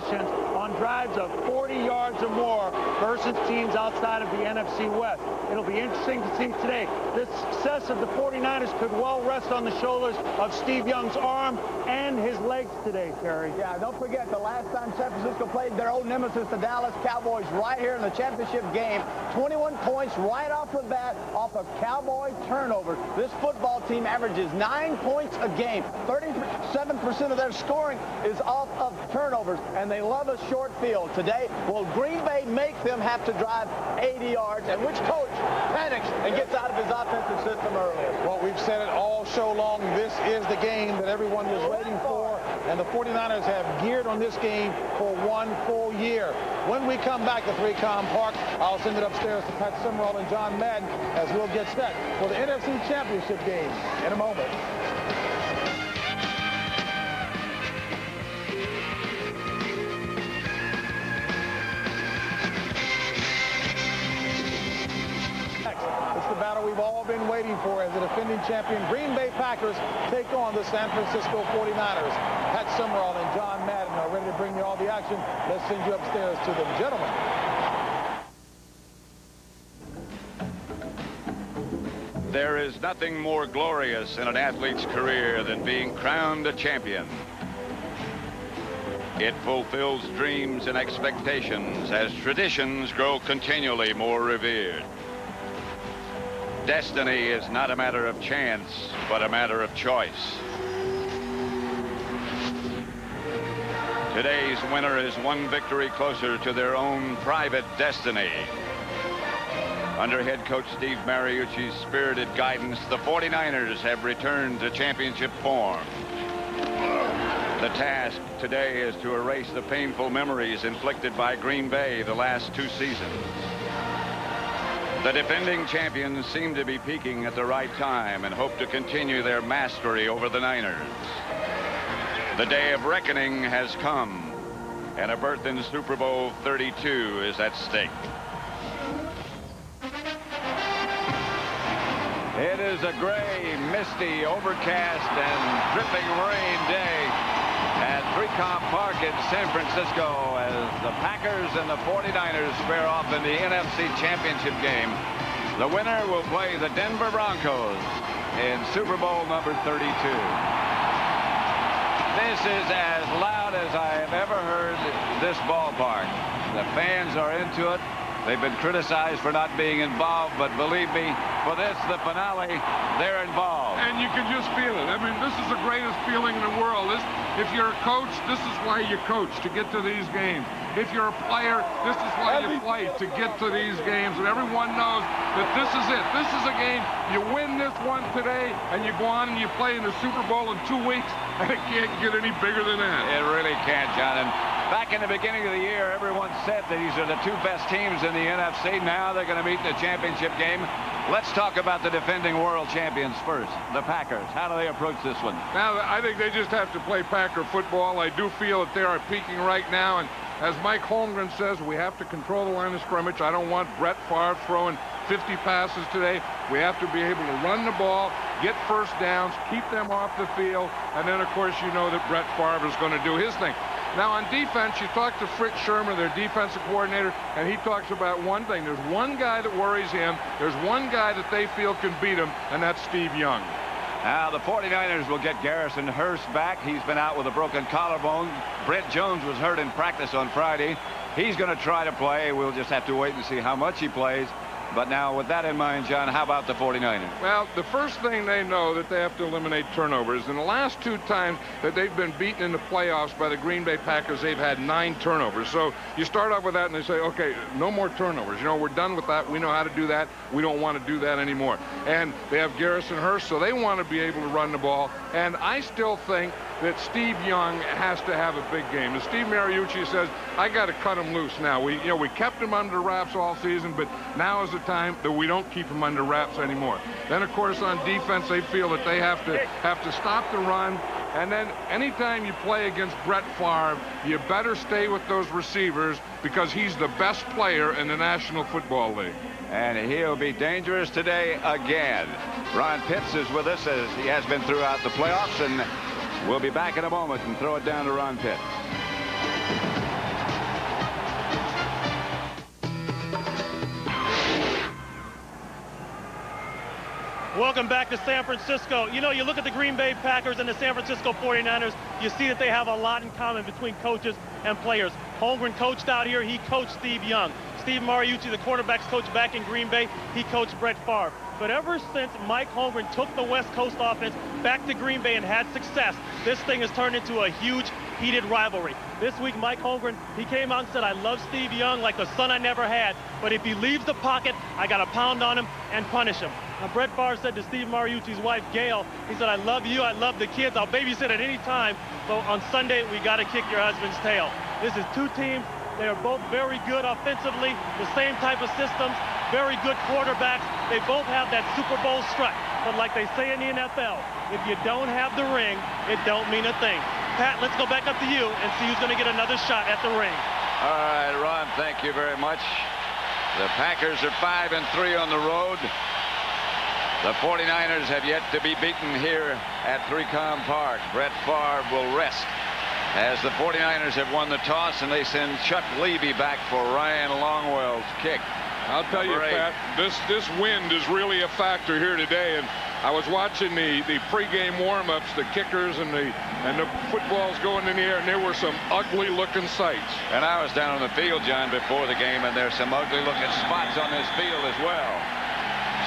possessions on drives of 40 yards or more versus teams outside of the NFC West. It'll be interesting to see today. The success of the 49ers could well rest on the shoulders of Steve Young's arm and his legs today, Terry. Yeah, don't forget the last time San Francisco played their old nemesis, the Dallas Cowboys, right here in the championship game. 21 points right off the bat off of Cowboy turnover. This football team averages 9 points a game. 37% of their scoring is off of turnovers, and they love a short field. Today, will Green Bay make them have to drive 80 yards? And which coach panics and gets out of his offensive system earlier? Well, we've said it all show long. This is the game that everyone was waiting for, and the 49ers have geared on this game for 1 full year. When we come back to 3Com Park, I'll send it upstairs to Pat Summerall and John Madden as we'll get set for the NFC Championship game in a moment. It's the battle we've all been waiting for as the defending champion Green Bay Packers take on the San Francisco 49ers. Pat Summerall and John Madden are ready to bring you all the action. Let's send you upstairs to them. Gentlemen. There is nothing more glorious in an athlete's career than being crowned a champion. It fulfills dreams and expectations as traditions grow continually more revered. Destiny is not a matter of chance, but a matter of choice. Today's winner is one victory closer to their own private destiny. Under head coach Steve Mariucci's spirited guidance, the 49ers have returned to championship form. The task today is to erase the painful memories inflicted by Green Bay the last 2 seasons. The defending champions seem to be peaking at the right time and hope to continue their mastery over the Niners. The day of reckoning has come, and a berth in Super Bowl 32 is at stake. It is a gray, misty, overcast, and dripping rain day at 3Com Park in San Francisco as the Packers and the 49ers square off in the NFC Championship game. The winner will play the Denver Broncos in Super Bowl number 32. This is as loud as I have ever heard this ballpark. The fans are into it. They've been criticized for not being involved, but believe me, for this, the finale, they're involved. And you can just feel it. I mean, this is the greatest feeling in the world. If you're a coach, this is why you coach, to get to these games. If you're a player, this is why you play, to get to these games. And everyone knows that this is it. This is a game. You win this one today, and you go on and you play in the Super Bowl in 2 weeks, and it can't get any bigger than that. It really can't, John. And back in the beginning of the year, everyone said that these are the 2 best teams in the NFC. Now they're going to meet in the championship game. Let's talk about the defending world champions first, the Packers. How do they approach this one? Now, I think they just have to play Packer football. I do feel that they are peaking right now, and as Mike Holmgren says, we have to control the line of scrimmage. I don't want Brett Favre throwing 50 passes today. We have to be able to run the ball, get first downs, keep them off the field, and then, of course, you know that Brett Favre is going to do his thing. Now, on defense, you talk to Fritz Sherman, their defensive coordinator, and he talks about one thing. There's one guy that worries him. There's one guy that they feel can beat him, and that's Steve Young. Now, the 49ers will get Garrison Hurst back. He's been out with a broken collarbone. Brent Jones was hurt in practice on Friday. He's going to try to play. We'll just have to wait and see how much he plays. But now, with that in mind, John, how about the 49ers? Well, the first thing they know that they have to eliminate turnovers. In the last 2 times that they've been beaten in the playoffs by the Green Bay Packers, they've had 9 turnovers. So you start off with that and they say, okay, no more turnovers. You know, we're done with that. We know how to do that. We don't want to do that anymore. And they have Garrison Hurst, so they want to be able to run the ball. And I still think that Steve Young has to have a big game. And Steve Mariucci says, I got to cut him loose now. We kept him under wraps all season, but now is the time that we don't keep him under wraps anymore. Then, of course, on defense, they feel that they have to stop the run. And then anytime you play against Brett Favre, you better stay with those receivers because he's the best player in the National Football League. And he'll be dangerous today again. Ron Pitts is with us as he has been throughout the playoffs, and we'll be back in a moment and throw it down to Ron Pitts. Welcome back to San Francisco. You know, you look at the Green Bay Packers and the San Francisco 49ers, you see that they have a lot in common between coaches and players. Holmgren coached out here. He coached Steve Young. Steve Mariucci, the quarterback's coach back in Green Bay, he coached Brett Favre. But ever since Mike Holmgren took the West Coast offense back to Green Bay and had success, this thing has turned into a huge, heated rivalry. This week, Mike Holmgren, he came out and said, I love Steve Young like the son I never had, but if he leaves the pocket, I got to pound on him and punish him. Now, Brett Favre said to Steve Mariucci's wife, Gail, he said, I love you, I love the kids, I'll babysit at any time, but on Sunday, we got to kick your husband's tail. This is two teams. They are both very good offensively, the same type of systems, very good quarterbacks. They both have that Super Bowl strut. But like they say in the NFL, if you don't have the ring, it don't mean a thing. Pat, let's go back up to you and see who's going to get another shot at the ring. All right, Ron, thank you very much. The Packers are 5-3 on the road. The 49ers have yet to be beaten here at 3Com Park. Brett Favre will rest as the 49ers have won the toss, and they send Chuck Levy back for Ryan Longwell's kick. I'll tell you, Pat, this wind is really a factor here today. And I was watching the pregame warm-ups, the kickers and the footballs going in the air, and there were some ugly-looking sights. And I was down on the field, John, before the game, and there's some ugly-looking spots on this field as well.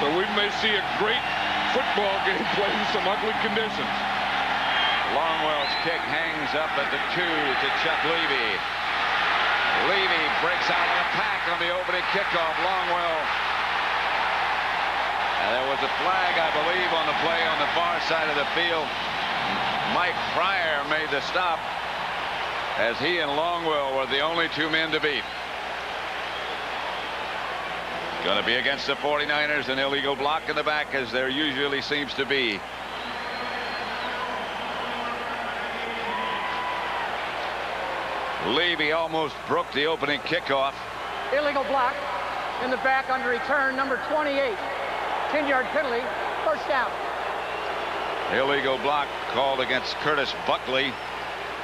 So we may see a great football game played in some ugly conditions. Longwell's kick hangs up at the 2 to Chuck Levy. Levy breaks out of the pack on the opening kickoff. Longwell. And there was a flag, I believe, on the play on the far side of the field. Mike Pryor made the stop as he and Longwell were the only two men to beat. Going to be against the 49ers, an illegal block in the back, as there usually seems to be. Levy almost broke the opening kickoff. Illegal block in the back under return, number 28. 10-yard penalty, first down. Illegal block called against Curtis Buckley,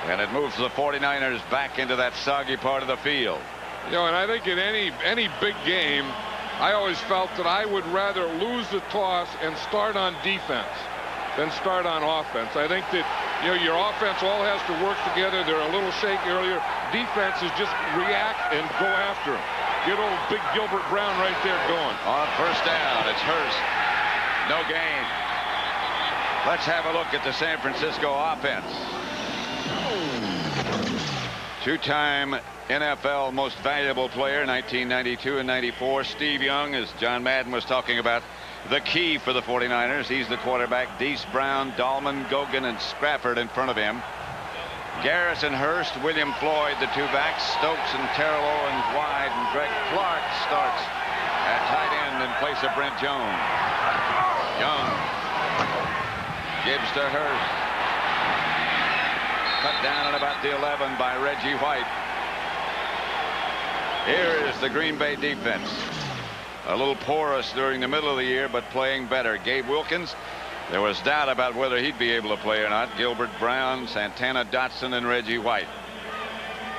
and it moves the 49ers back into that soggy part of the field. You know, and I think in any big game, I always felt that I would rather lose the toss and start on defense than start on offense. I think that, you know, your offense all has to work together. They're a little shaky earlier. Defense is just react and go after them. Get old big Gilbert Brown right there going. On first down, it's Hurst. No gain. Let's have a look at the San Francisco offense. Two-time NFL most valuable player, 1992 and 94. Steve Young, as John Madden was talking about, the key for the 49ers. He's the quarterback. Deese Brown, Dahlman, Gogan, and Scrafford in front of him. Garrison, Hurst, William Floyd, the two backs. Stokes and Terrell Owens wide, and Greg Clark starts at tight end in place of Brent Jones. Young gives to Hurst. Cut down at about the 11 by Reggie White. Here is the Green Bay defense. A little porous during the middle of the year, but playing better. Gabe Wilkins, there was doubt about whether he'd be able to play or not. Gilbert Brown, Santana Dotson, and Reggie White.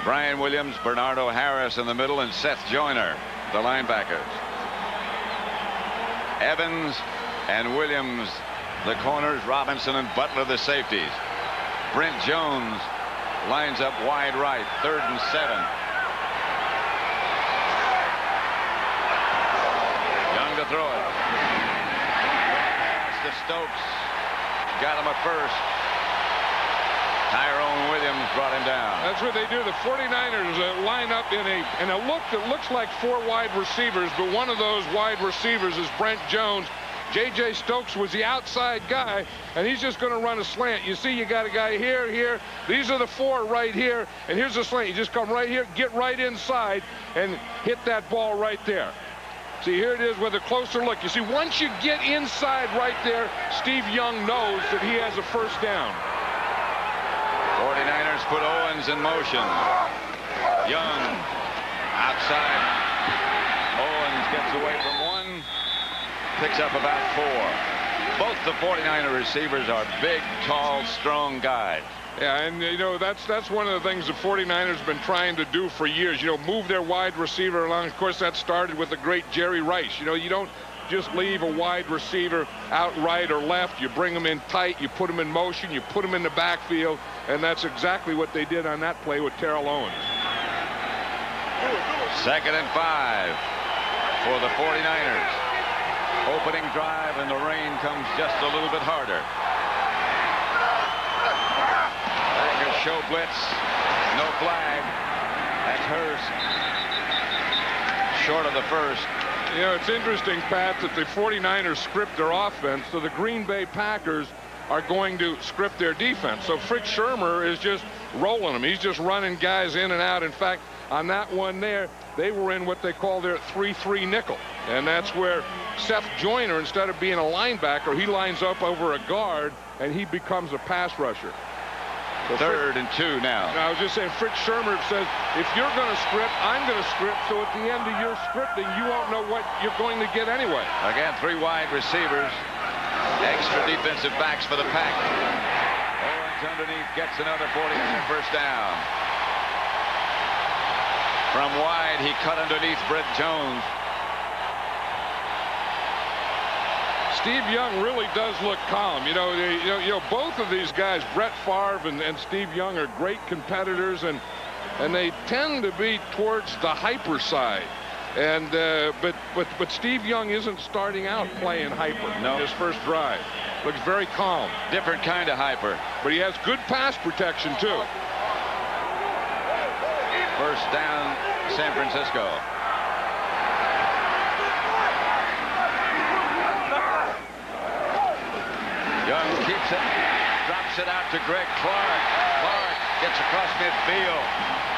Brian Williams, Bernardo Harris in the middle, and Seth Joyner, the linebackers. Evans and Williams, the corners. Robinson and Butler, the safeties. Brent Jones lines up wide right, 3rd and 7. Young to throw it. Pass to Stokes. Got him at first. Tyrone Williams brought him down. That's what they do. The 49ers line up in a look that looks like 4 wide receivers, but one of those wide receivers is Brent Jones. J.J. Stokes was the outside guy, and he's just going to run a slant. You see, you got a guy here, here. These are the 4 right here, and here's the slant. You just come right here, get right inside, and hit that ball right there. See, here it is with a closer look. You see, once you get inside right there, Steve Young knows that he has a first down. 49ers put Owens in motion. Young outside. Owens gets away from 1. Picks up about 4. Both the 49er receivers are big, tall, strong guys. Yeah, and, you know, that's one of the things the 49ers have been trying to do for years. You know, move their wide receiver along. Of course, that started with the great Jerry Rice. You know, you don't just leave a wide receiver out right or left. You bring them in tight. You put them in motion. You put them in the backfield. And that's exactly what they did on that play with Terrell Owens. 2nd and 5 for the 49ers. Opening drive, and the rain comes just a little bit harder. Packers show blitz. No flag. That's Hurst. Short of the first. You know, it's interesting, Pat, that the 49ers script their offense, so the Green Bay Packers are going to script their defense. So Fritz Shurmur is just rolling them. He's just running guys in and out. In fact, on that one there, they were in what they call their 3-3 nickel. And that's where Seth Joyner, instead of being a linebacker, he lines up over a guard, and he becomes a pass rusher. So 3rd and 2 now. I was just saying, Fritz Shurmur says, if you're going to script, I'm going to script, so at the end of your scripting, you won't know what you're going to get anyway. Again, 3 wide receivers. Extra defensive backs for the Pack. Owens underneath gets another 49 first down. From wide, he cut underneath Brett Jones. Steve Young really does look calm. You know, both of these guys, Brett Favre and Steve Young, are great competitors, and they tend to be towards the hyper side. And but Steve Young isn't starting out playing hyper. No. In his first drive. Looks very calm. Different kind of hyper. But he has good pass protection too. First down, San Francisco. Young keeps it, drops it out to Greg Clark. Clark gets across midfield.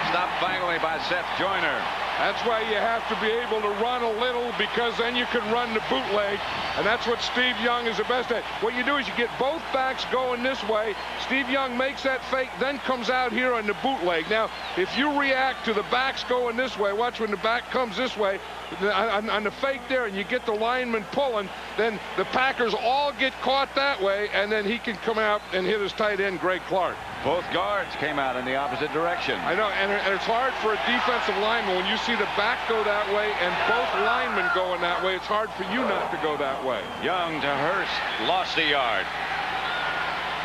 Stopped finally by Seth Joyner. That's why you have to be able to run a little, because then you can run the bootleg, and that's what Steve Young is the best at. What you do is you get both backs going this way. Steve Young makes that fake, then comes out here on the bootleg. Now, if you react to the backs going this way, watch when the back comes this way, on the fake there, and you get the lineman pulling, then the Packers all get caught that way, and then he can come out and hit his tight end, Greg Clark. Both guards came out in the opposite direction. I know, and it's hard for a defensive lineman when you see the back go that way and both linemen going that way. It's hard for you not to go that way. Young to Hurst, lost a yard.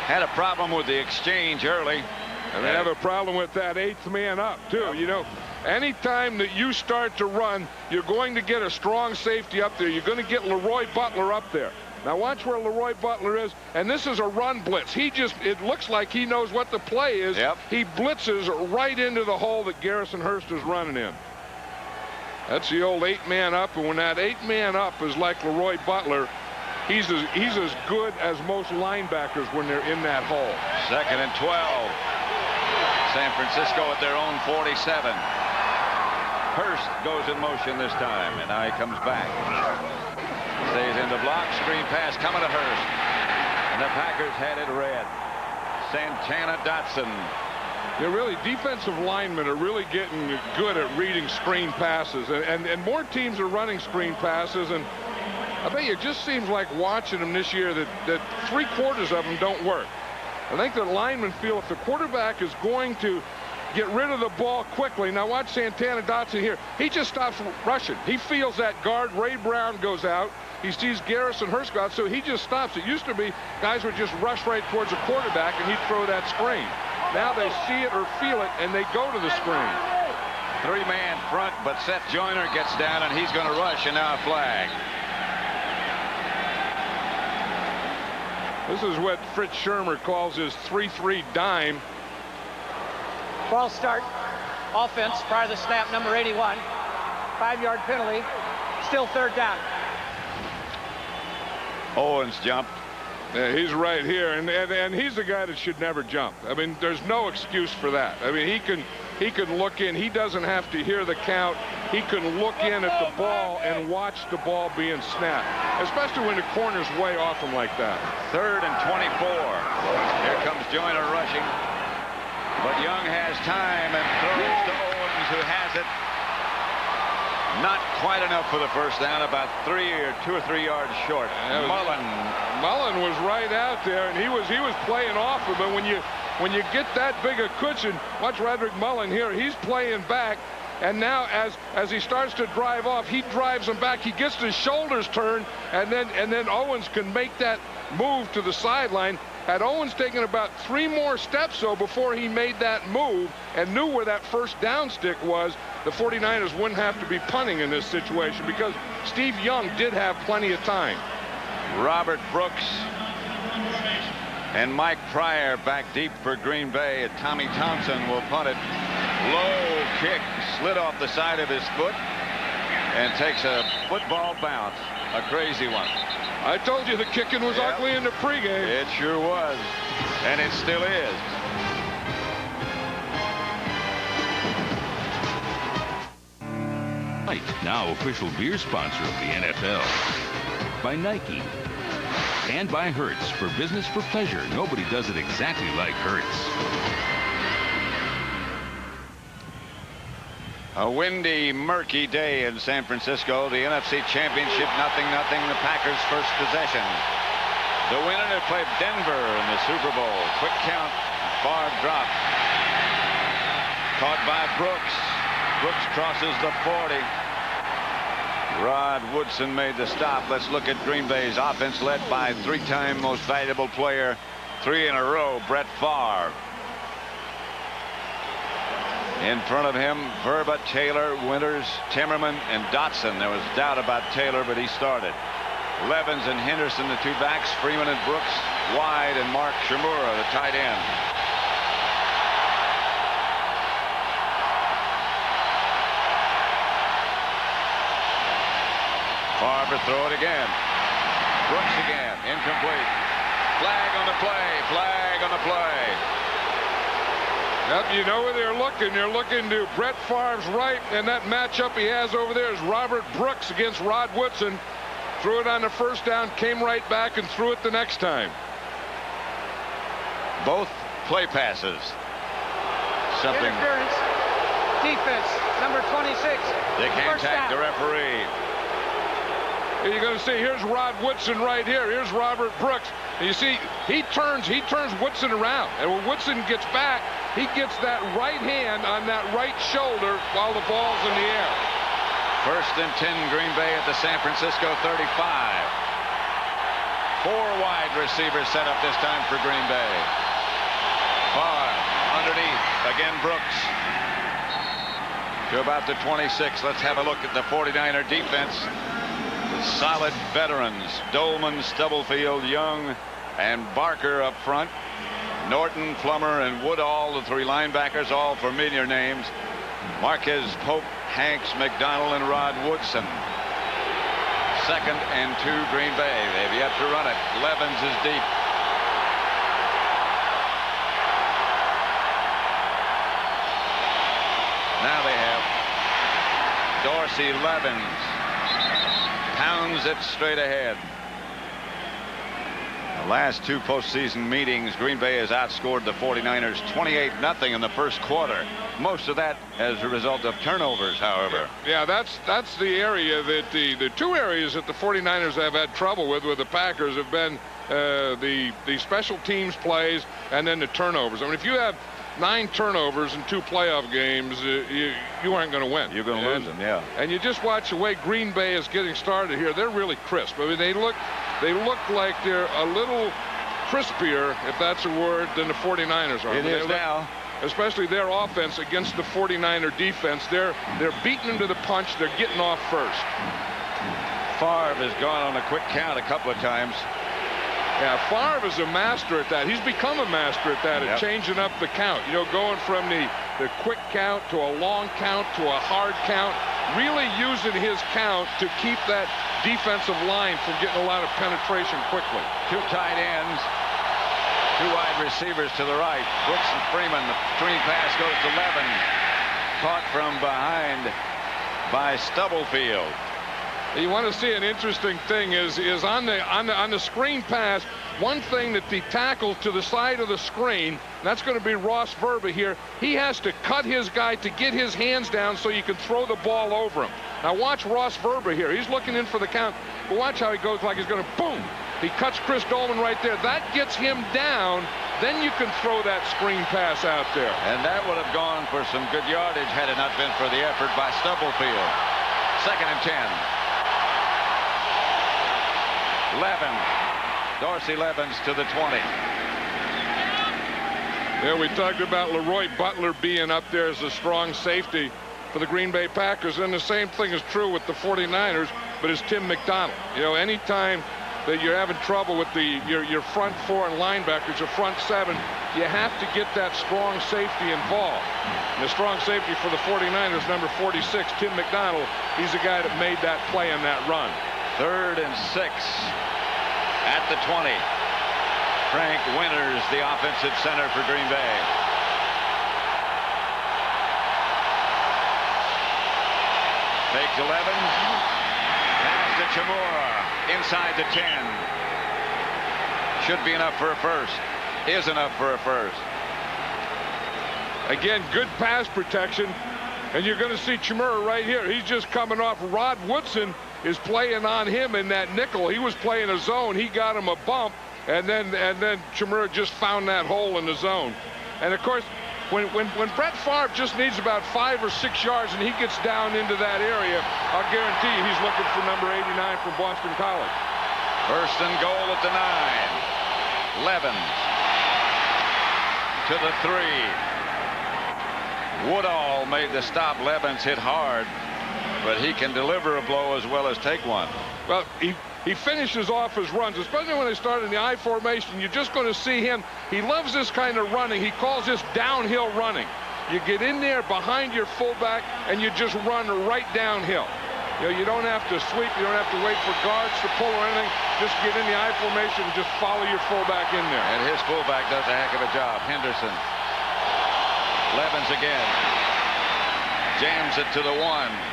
Had a problem with the exchange early. And they have a problem with that 8th man up, too. You know, anytime that you start to run, you're going to get a strong safety up there. You're going to get Leroy Butler up there. Now watch where Leroy Butler is, and this is a run blitz. It looks like he knows what the play is. Yep. He blitzes right into the hole that Garrison Hurst is running in. That's the old 8-man up, and when that 8-man up is like Leroy Butler, he's as good as most linebackers when they're in that hole. 2nd and 12. San Francisco at their own 47. Hurst goes in motion this time, and now he comes back. Stays in the block, screen pass coming to Hurst. And the Packers had it red. Santana Dotson. They're really, defensive linemen are really getting good at reading screen passes. And more teams are running screen passes. And I bet you it just seems like watching them this year that 3/4 of them don't work. I think the linemen feel if the quarterback is going to get rid of the ball quickly. Now watch Santana Dotson here. He just stops rushing. He feels that guard. Ray Brown goes out. He sees Garrison Hurst go out, so he just stops. It used to be guys would just rush right towards the quarterback and he'd throw that screen. Now they see it or feel it and they go to the screen. 3-man front, but Seth Joyner gets down and he's going to rush, and now a flag. This is what Fritz Shurmur calls his 3-3 dime. Ball start. Offense prior to the snap, number 81. 5-yard penalty. Still 3rd down. Owens jumped. Yeah, he's right here, and he's the guy that should never jump. I mean, there's no excuse for that. I mean, he can look in. He doesn't have to hear the count. He can look in at the ball and watch the ball being snapped, especially when the corner's way off him like that. 3rd and 24. Here comes Joyner rushing. But Young has time and throws to Owens, who has it. Not quite enough for the first down, about 2 or 3 yards short. Mullen was right out there, and he was playing off him. But when you when you get that big a cushion, watch Roderick Mullen here. He's playing back. And now as he starts to drive off, he drives him back. He gets his shoulders turned, and then Owens can make that move to the sideline. Had Owens taken about 3 more steps, though, before he made that move and knew where that first down stick was, the 49ers wouldn't have to be punting in this situation because Steve Young did have plenty of time. Robert Brooks and Mike Pryor back deep for Green Bay, and Tommy Thompson will punt it. Low kick, slid off the side of his foot and takes a football bounce. A crazy one. I told you the kicking was ugly in the pregame. It sure was, and it still is. Now official beer sponsor of the NFL. By Nike. And by Hertz. For business, for pleasure. Nobody does it exactly like Hertz. A windy, murky day in San Francisco. The NFC Championship, 0-0. The Packers' first possession. The winner to play Denver in the Super Bowl. Quick count. Favre drop. Caught by Brooks. Brooks crosses the 40. Rod Woodson made the stop. Let's look at Green Bay's offense, led by 3-time most valuable player, 3 in a row, Brett Favre. In front of him, Verba, Taylor, Winters, Timmerman, and Dotson. There was doubt about Taylor, but he started. Levens and Henderson, the 2 backs. Freeman and Brooks wide, and Mark Shimura, the tight end. Favre throw it again. Brooks again, incomplete. Flag on the play. Flag on the play. Yep, you know where they're looking. They're looking to Brett Favre's right, and that matchup he has over there is Robert Brooks against Rod Woodson. Threw it on the first down, came right back, and threw it the next time. Both play passes. Something. Interference. Defense, number 26. They can't tag the referee. You're going to see, here's Rod Woodson right here. Here's Robert Brooks. And you see, he turns Woodson around. And when Woodson gets back, he gets that right hand on that right shoulder while the ball's in the air. 1st and 10, Green Bay at the San Francisco 35. 4 wide receivers set up this time for Green Bay. Favre underneath. Again, Brooks. To about the 26. Let's have a look at the 49er defense. Solid veterans, Dolman, Stubblefield, Young, and Barker up front. Norton, Plummer, and Woodall, the 3 linebackers, all familiar names. Marquez, Pope, Hanks, McDonald, and Rod Woodson. 2nd and 2, Green Bay. They've yet to run it. Levens is deep. Now they have Dorsey, Levens. Pounds it straight ahead. The last 2 postseason meetings, Green Bay has outscored the 49ers 28-0 in the first quarter. Most of that as a result of turnovers, however. Yeah, that's the area that the 2 areas that the 49ers have had trouble with the Packers have been the special teams plays and then the turnovers. I mean, if you have 9 turnovers in 2 playoff games, you aren't going to win. You're going to lose them, yeah. And you just watch the way Green Bay is getting started here. They're really crisp. I mean, they look like they're a little crispier, if that's a word, than the 49ers are. It is now. Especially their offense against the 49er defense. They're beating them to the punch. They're getting off first. Favre has gone on a quick count a couple of times. Yeah, Favre is a master at that. He's become a master at that, at changing up the count. You know, going from the quick count to a long count to a hard count. Really using his count to keep that defensive line from getting a lot of penetration quickly. 2 tight ends. 2 wide receivers to the right. Brooks and Freeman. The screen pass goes to Levens. Caught from behind by Stubblefield. You want to see an interesting thing is on the screen pass, one thing that the tackle to the side of the screen, that's going to be Ross Verba here, he has to cut his guy to get his hands down so you can throw the ball over him. Now watch Ross Verba here. He's looking in for the count, but watch how he goes like he's going to boom. He cuts Chris Dolman right there. That gets him down. then you can throw that screen pass out there. And that would have gone for some good yardage had it not been for the effort by Stubblefield. 2nd and 10. Levens. Dorsey Levens to the 20. Yeah, we talked about Leroy Butler being up there as a strong safety for the Green Bay Packers, and the same thing is true with the 49ers, but it's Tim McDonald. You know, anytime that you're having trouble with your front 4 and linebackers, your front 7, you have to get that strong safety involved. And the strong safety for the 49ers, number 46, Tim McDonald, he's the guy that made that play on that run. 3rd and 6 at the 20. Frank Winters, the offensive center for Green Bay. Takes 11. Pass to Chamora. Inside the 10. Should be enough for a first. Is enough for a first. Again, good pass protection. And you're going to see Chamora right here. He's just coming off. Rod Woodson is playing on him in that nickel. He was playing a zone. He got him a bump. And then Chamora just found that hole in the zone. And, of course, when Brett Favre just needs about 5 or 6 yards and he gets down into that area, I'll guarantee you he's looking for number 89 from Boston College. 1st and goal at the 9. Levens to the 3. Woodall made the stop. Levens hit hard, but he can deliver a blow as well as take one. Well, he finishes off his runs, especially when they start in the I formation. You're just going to see him. He loves this kind of running. He calls this downhill running. You get in there behind your fullback and you just run right downhill. You know, you don't have to sweep. You don't have to wait for guards to pull or anything. Just get in the I formation and just follow your fullback in there. And his fullback does a heck of a job. Henderson. Levens again. Jams it to the 1.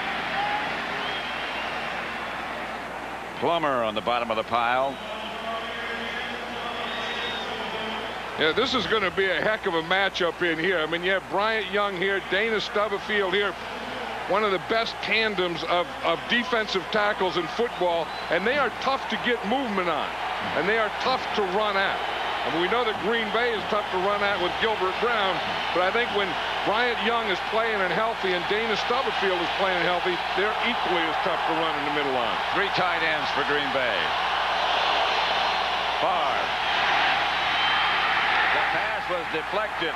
Plummer on the bottom of the pile. Yeah, this is going to be a heck of a matchup in here. I mean, you have Bryant Young here, Dana Stubblefield here. One of the best tandems of defensive tackles in football, and they are tough to get movement on, and they are tough to run at. I mean, we know that Green Bay is tough to run at with Gilbert Brown, but I think when Bryant Young is playing and healthy and Dana Stubblefield is playing healthy, they're equally as tough to run in the middle line. 3 tight ends for Green Bay. Favre. The pass was deflected.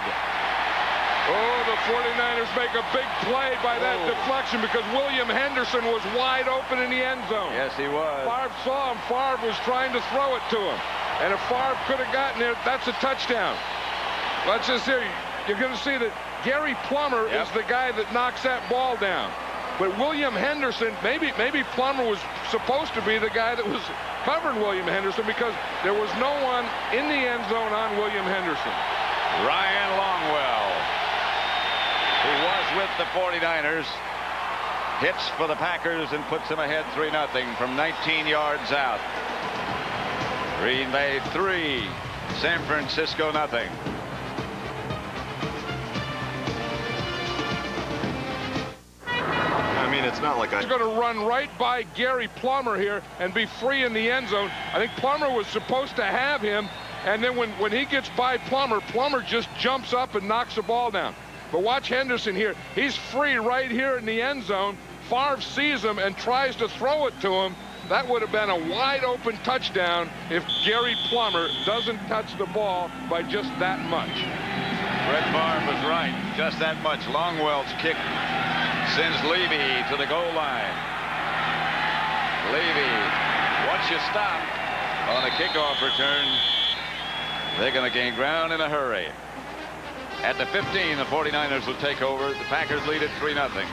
Oh, the 49ers make a big play by that deflection because William Henderson was wide open in the end zone. Yes, he was. Favre saw him. Favre was trying to throw it to him. And if Favre could have gotten there, that's a touchdown. Let's just see. You're going to see that Gary Plummer is the guy that knocks that ball down. But William Henderson, maybe Plummer was supposed to be the guy that was covering William Henderson because there was no one in the end zone on William Henderson. Ryan Longwell, who was with the 49ers, hits for the Packers and puts them ahead 3-0 from 19 yards out. Green Bay 3, San Francisco 0. I mean, it's not like He's going to run right by Gary Plummer here and be free in the end zone. I think Plummer was supposed to have him, and then when he gets by Plummer, Plummer just jumps up and knocks the ball down. But watch Henderson here. He's free right here in the end zone. Favre sees him and tries to throw it to him. That would have been a wide open touchdown if Gary Plummer doesn't touch the ball by just that much. Brett Favre was right. Just that much. Longwell's kick sends Levy to the goal line. Levy, once you stop on a kickoff return, they're going to gain ground in a hurry. At the 15, the 49ers will take over. The Packers lead at 3-0.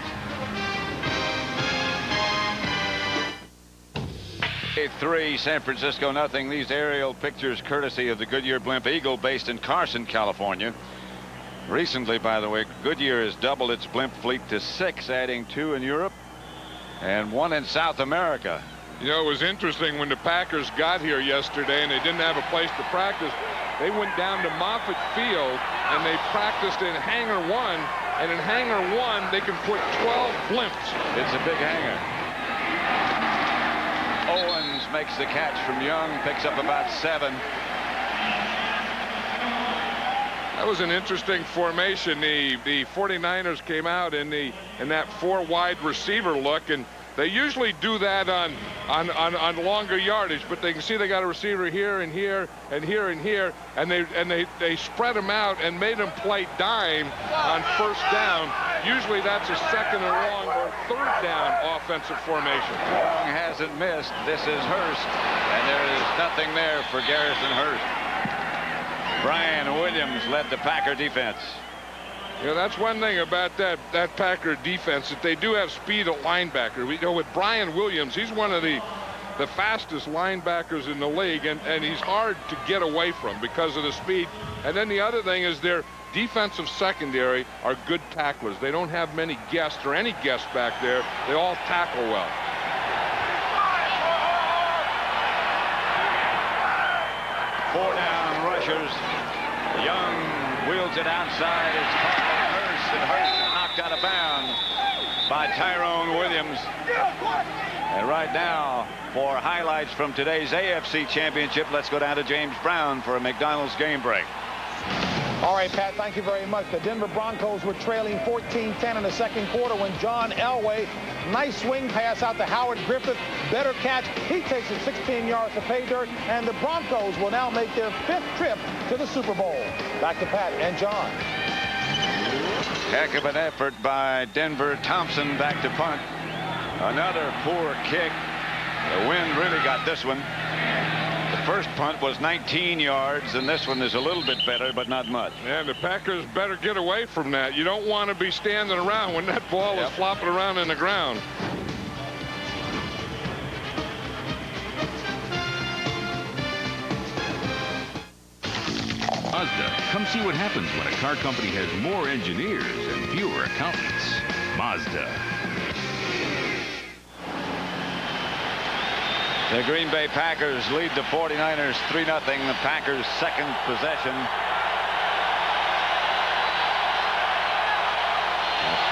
3, San Francisco 0. These aerial pictures courtesy of the Goodyear Blimp Eagle based in Carson, California. Recently, by the way, Goodyear has doubled its blimp fleet to 6, adding 2 in Europe and 1 in South America. You know, it was interesting when the Packers got here yesterday and they didn't have a place to practice. They went down to Moffett Field and they practiced in Hangar 1, and in Hangar 1 they can put 12 blimps. It's a big hangar. Owens makes the catch from Young, picks up about 7. That was an interesting formation. The 49ers came out in that 4 wide receiver look, and they usually do that on longer yardage, but they can see they got a receiver here and here and here and here, and they spread them out and made them play dime on first down. Usually that's a second and long or third down offensive formation. Young hasn't missed. This is Hurst, and there is nothing there for Garrison Hurst. Brian Williams led the Packer defense. Yeah, that's one thing about that Packer defense, that they do have speed at linebacker. We know with Brian Williams, he's one of the fastest linebackers in the league, and he's hard to get away from because of the speed. And then the other thing is their defensive secondary are good tacklers. They don't have many guests or any guests back there. They all tackle well. Four down rushers. Young wheels it outside. It's caught by Hurst, and Hurst knocked out of bounds by Tyrone Williams. And right now, for highlights from today's AFC Championship, let's go down to James Brown for a McDonald's game break. All right, Pat, thank you very much. The Denver Broncos were trailing 14-10 in the second quarter when John Elway, nice swing pass out to Howard Griffith, better catch. He takes it 16 yards to pay dirt, and the Broncos will now make their 5th trip to the Super Bowl. Back to Pat and John. Heck of an effort by Denver. Thompson back to punt. Another poor kick. The wind really got this one. The first punt was 19 yards, and this one is a little bit better, but not much. And the Packers better get away from that. You don't want to be standing around when that ball is flopping around in the ground. Mazda. Come see what happens when a car company has more engineers and fewer accountants. Mazda. The Green Bay Packers lead the 49ers 3-0. The Packers' second possession.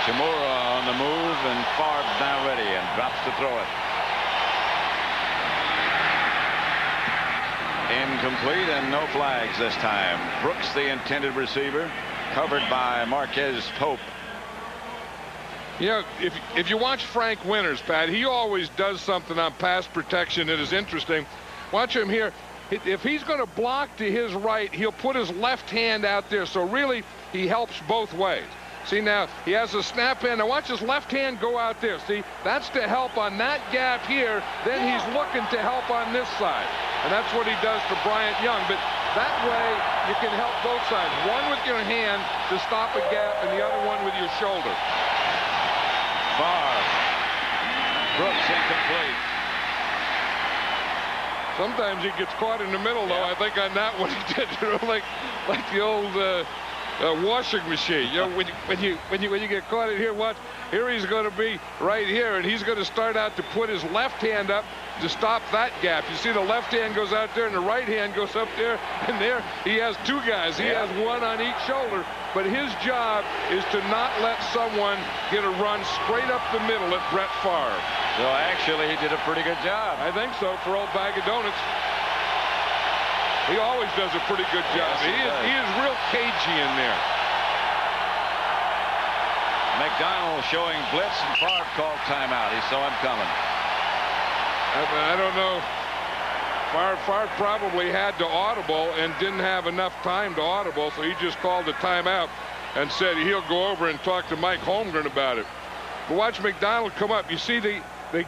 Chimura on the move, and Favre now ready and drops to throw it. Incomplete, and no flags this time. Brooks, the intended receiver, covered by Marquez Pope. You know, if you watch Frank Winters, Pat, he always does something on pass protection that is interesting. Watch him here. If he's going to block to his right, he'll put his left hand out there. So really, he helps both ways. See, now, he has a snap in. Now, watch his left hand go out there. See, that's to help on that gap here. Then he's looking to help on this side. And that's what he does to Bryant Young. But that way, you can help both sides. One with your hand to stop a gap, and the other one with your shoulder. Favre. Brooks incomplete. Sometimes he gets caught in the middle, though. I think on that one he did, like the old washing machine. You know, when you get caught in here, watch. Here he's going to be right here, and he's going to start out to put his left hand up to stop that gap. You see the left hand goes out there and the right hand goes up there, and there he has two guys. He has one on each shoulder, but his job is to not let someone get a run straight up the middle at Brett Favre. So actually he did a pretty good job. I think so, for old Bag of Donuts. He always does a pretty good job. Yes, he is real cagey in there. McDonald showing blitz, and Favre called timeout. He saw him coming. I don't know. Favre probably had to audible and didn't have enough time to audible, so he just called a timeout and said he'll go over and talk to Mike Holmgren about it. But watch McDonald come up. You see, they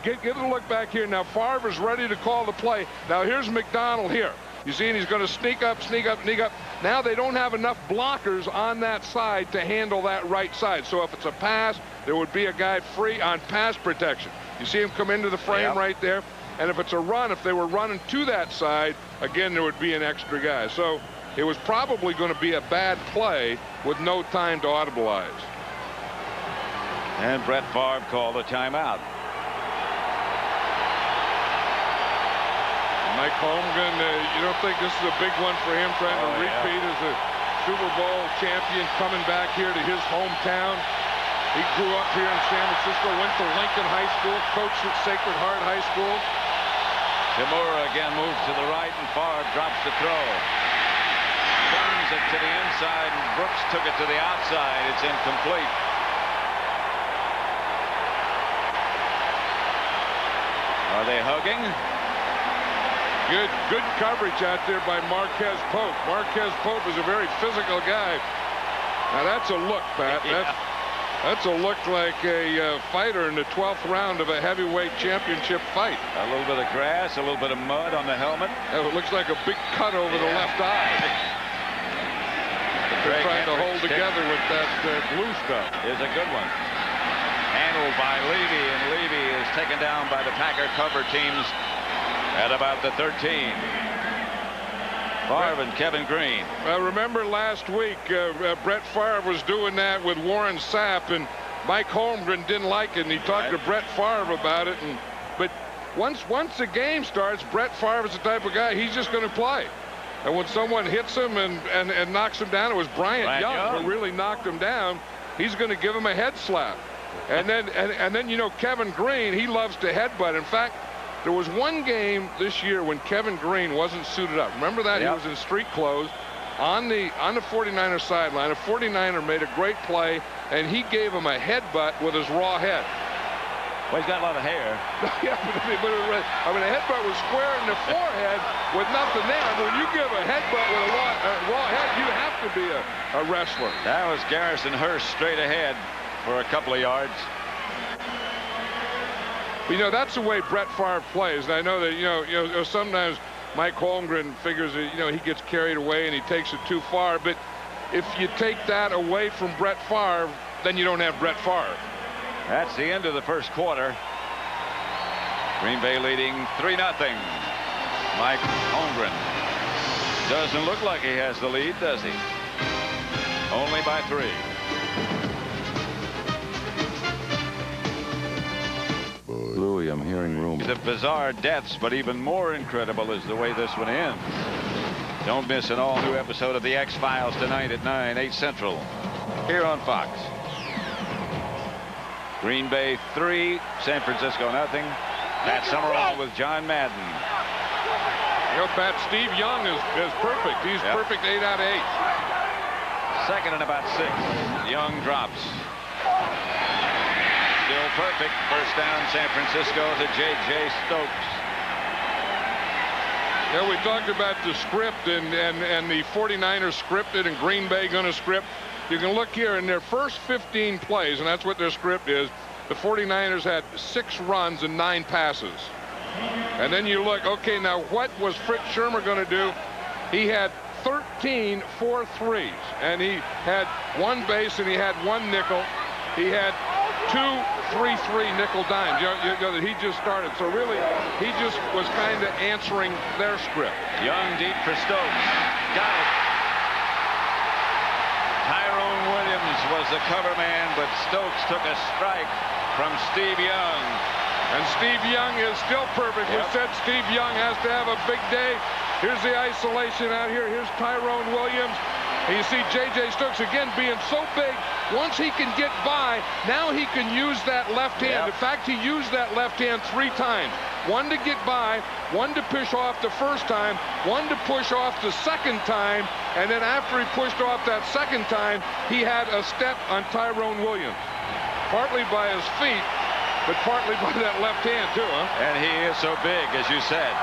give a look back here. Now Favre is ready to call the play. Now here's McDonald here. You see, and he's going to sneak up, sneak up, sneak up. Now they don't have enough blockers on that side to handle that right side. So if it's a pass, there would be a guy free on pass protection. You see him come into the frame right there. And if it's a run, if they were running to that side, again, there would be an extra guy. So it was probably going to be a bad play with no time to audibilize. And Brett Favre called a timeout. Mike Holmgren, you don't think this is a big one for him, trying to repeat as a Super Bowl champion, coming back here to his hometown? He grew up here in San Francisco, went to Lincoln High School, coached at Sacred Heart High School. Chimura again moves to the right, and Favre drops the throw. Turns it to the inside, and Brooks took it to the outside. It's incomplete. Are they hugging? Good coverage out there by Marquez Pope. Marquez Pope is a very physical guy. Now that's a look, Pat. Yeah. That's a look like a fighter in the 12th round of a heavyweight championship fight. A little bit of grass, a little bit of mud on the helmet. It looks like a big cut over the left eye. They're trying to hold together with that blue stuff. Is a good one. Handled by Levy, and Levy is taken down by the Packer cover teams at about the 13. Favre and Kevin Green. Remember last week, Brett Favre was doing that with Warren Sapp, and Mike Holmgren didn't like it, and he talked to Brett Favre about it. But once the game starts, Brett Favre is the type of guy, he's just going to play. And when someone hits him and knocks him down, it was Bryant Young who really knocked him down, he's going to give him a head slap. And then you know, Kevin Green, he loves to headbutt. In fact, there was one game this year when Kevin Green wasn't suited up. Remember that? Yep. He was in street clothes on the 49er sideline. A 49er made a great play, and he gave him a headbutt with his raw head. Well, he's got a lot of hair. Yeah, but a headbutt was square in the forehead with nothing there. But when you give a headbutt with a raw head, you have to be a wrestler. That was Garrison Hurst straight ahead for a couple of yards. You know, that's the way Brett Favre plays. And I know that, you know, sometimes Mike Holmgren figures that, you know, he gets carried away and he takes it too far. But if you take that away from Brett Favre, then you don't have Brett Favre. That's the end of the first quarter. Green Bay leading 3-0. Mike Holmgren doesn't look like he has the lead, does he? Only by 3. Louis, I'm hearing rumors. The bizarre deaths, but even more incredible is the way this one ends. Don't miss an all-new episode of The X-Files tonight at 9, 8 Central, here on Fox. Green Bay 3, San Francisco nothing. Pat Summerall with John Madden. You know, Pat, Steve Young is perfect. He's perfect 8 out of 8. Second and about 6. Young drops. Still perfect. First down, San Francisco to J.J. Stokes. Yeah, we talked about the script and the 49ers scripted and Green Bay going to script. You can look here in their first 15 plays, and that's what their script is. The 49ers had 6 runs and 9 passes. And then you look, okay, now what was Fritz Shermer going to do? He had 13 4-3s, and he had 1 base and he had 1 nickel. He had 2 3-3 nickel dimes. You know, that he just started. So really, he just was kind of answering their script. Young deep for Stokes. Got it. Tyrone Williams was the cover man, but Stokes took a strike from Steve Young. And Steve Young is still perfect. We said Steve Young has to have a big day. Here's the isolation out here. Here's Tyrone Williams. And you see J.J. Stokes again being so big. Once he can get by, now he can use that left hand. In fact, he used that left hand 3 times. 1 to get by, 1 to push off the first time, 1 to push off the second time, and then after he pushed off that second time, he had a step on Tyrone Williams. Partly by his feet, but partly by that left hand too, huh? And he is so big, as you said.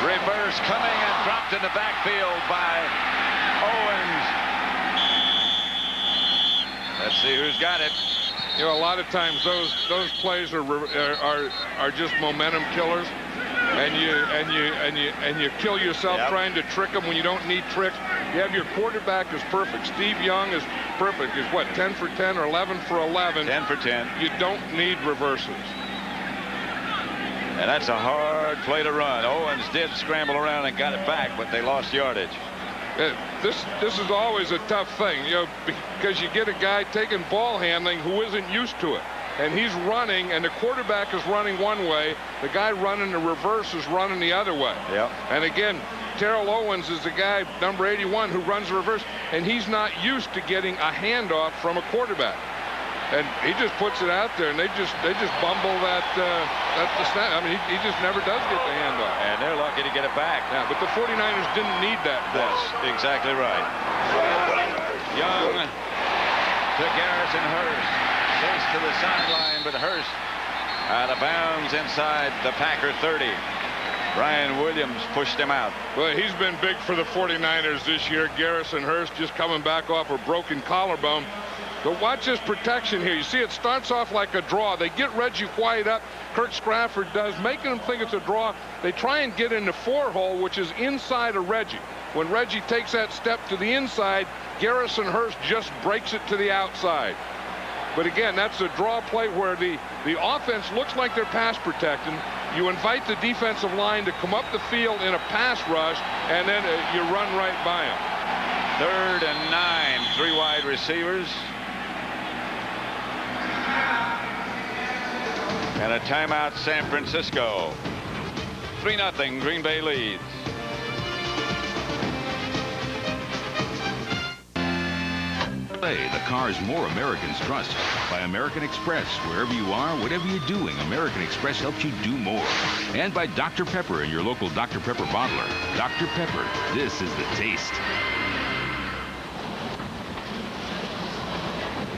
Reverse coming and dropped in the backfield by Owens. Let's see who's got it. You know, a lot of times those plays are just momentum killers, and you kill yourself trying to trick them when you don't need tricks. You have your quarterback is perfect. Steve Young is perfect. He's what, 10 for 10 or 11 for 11? 10 for 10. You don't need reverses. And that's a hard play to run. Owens did scramble around and got it back, but they lost yardage. This is always a tough thing, you know, because you get a guy taking ball handling who isn't used to it. And he's running, and the quarterback is running one way. The guy running the reverse is running the other way. Yep. And again, Terrell Owens is the guy, number 81, who runs the reverse, and he's not used to getting a handoff from a quarterback. and he just puts it out there, and they just bumble that the snap. I mean, he just never does get the handoff. And they're lucky to get it back. Yeah, but the 49ers didn't need that. That's exactly right. Young to Garrison Hurst. Chase to the sideline, but Hurst out of bounds inside the Packer 30. Brian Williams pushed him out. Well, he's been big for the 49ers this year. Garrison Hurst just coming back off a broken collarbone. But watch this protection here. You see it starts off like a draw. They get Reggie White up. Kirk Scrafford does, making them think it's a draw. They try and get in the 4-hole, which is inside of Reggie. When Reggie takes that step to the inside, Garrison Hurst just breaks it to the outside. But again, that's a draw play where the offense looks like they're pass protecting. You invite the defensive line to come up the field in a pass rush, and then you run right by them. 3rd and 9, 3 wide receivers. And a timeout, San Francisco. 3-0, Green Bay leads. The cars more Americans trust. By American Express. Wherever you are, whatever you're doing, American Express helps you do more. And by Dr. Pepper and your local Dr. Pepper bottler. Dr. Pepper, this is the taste.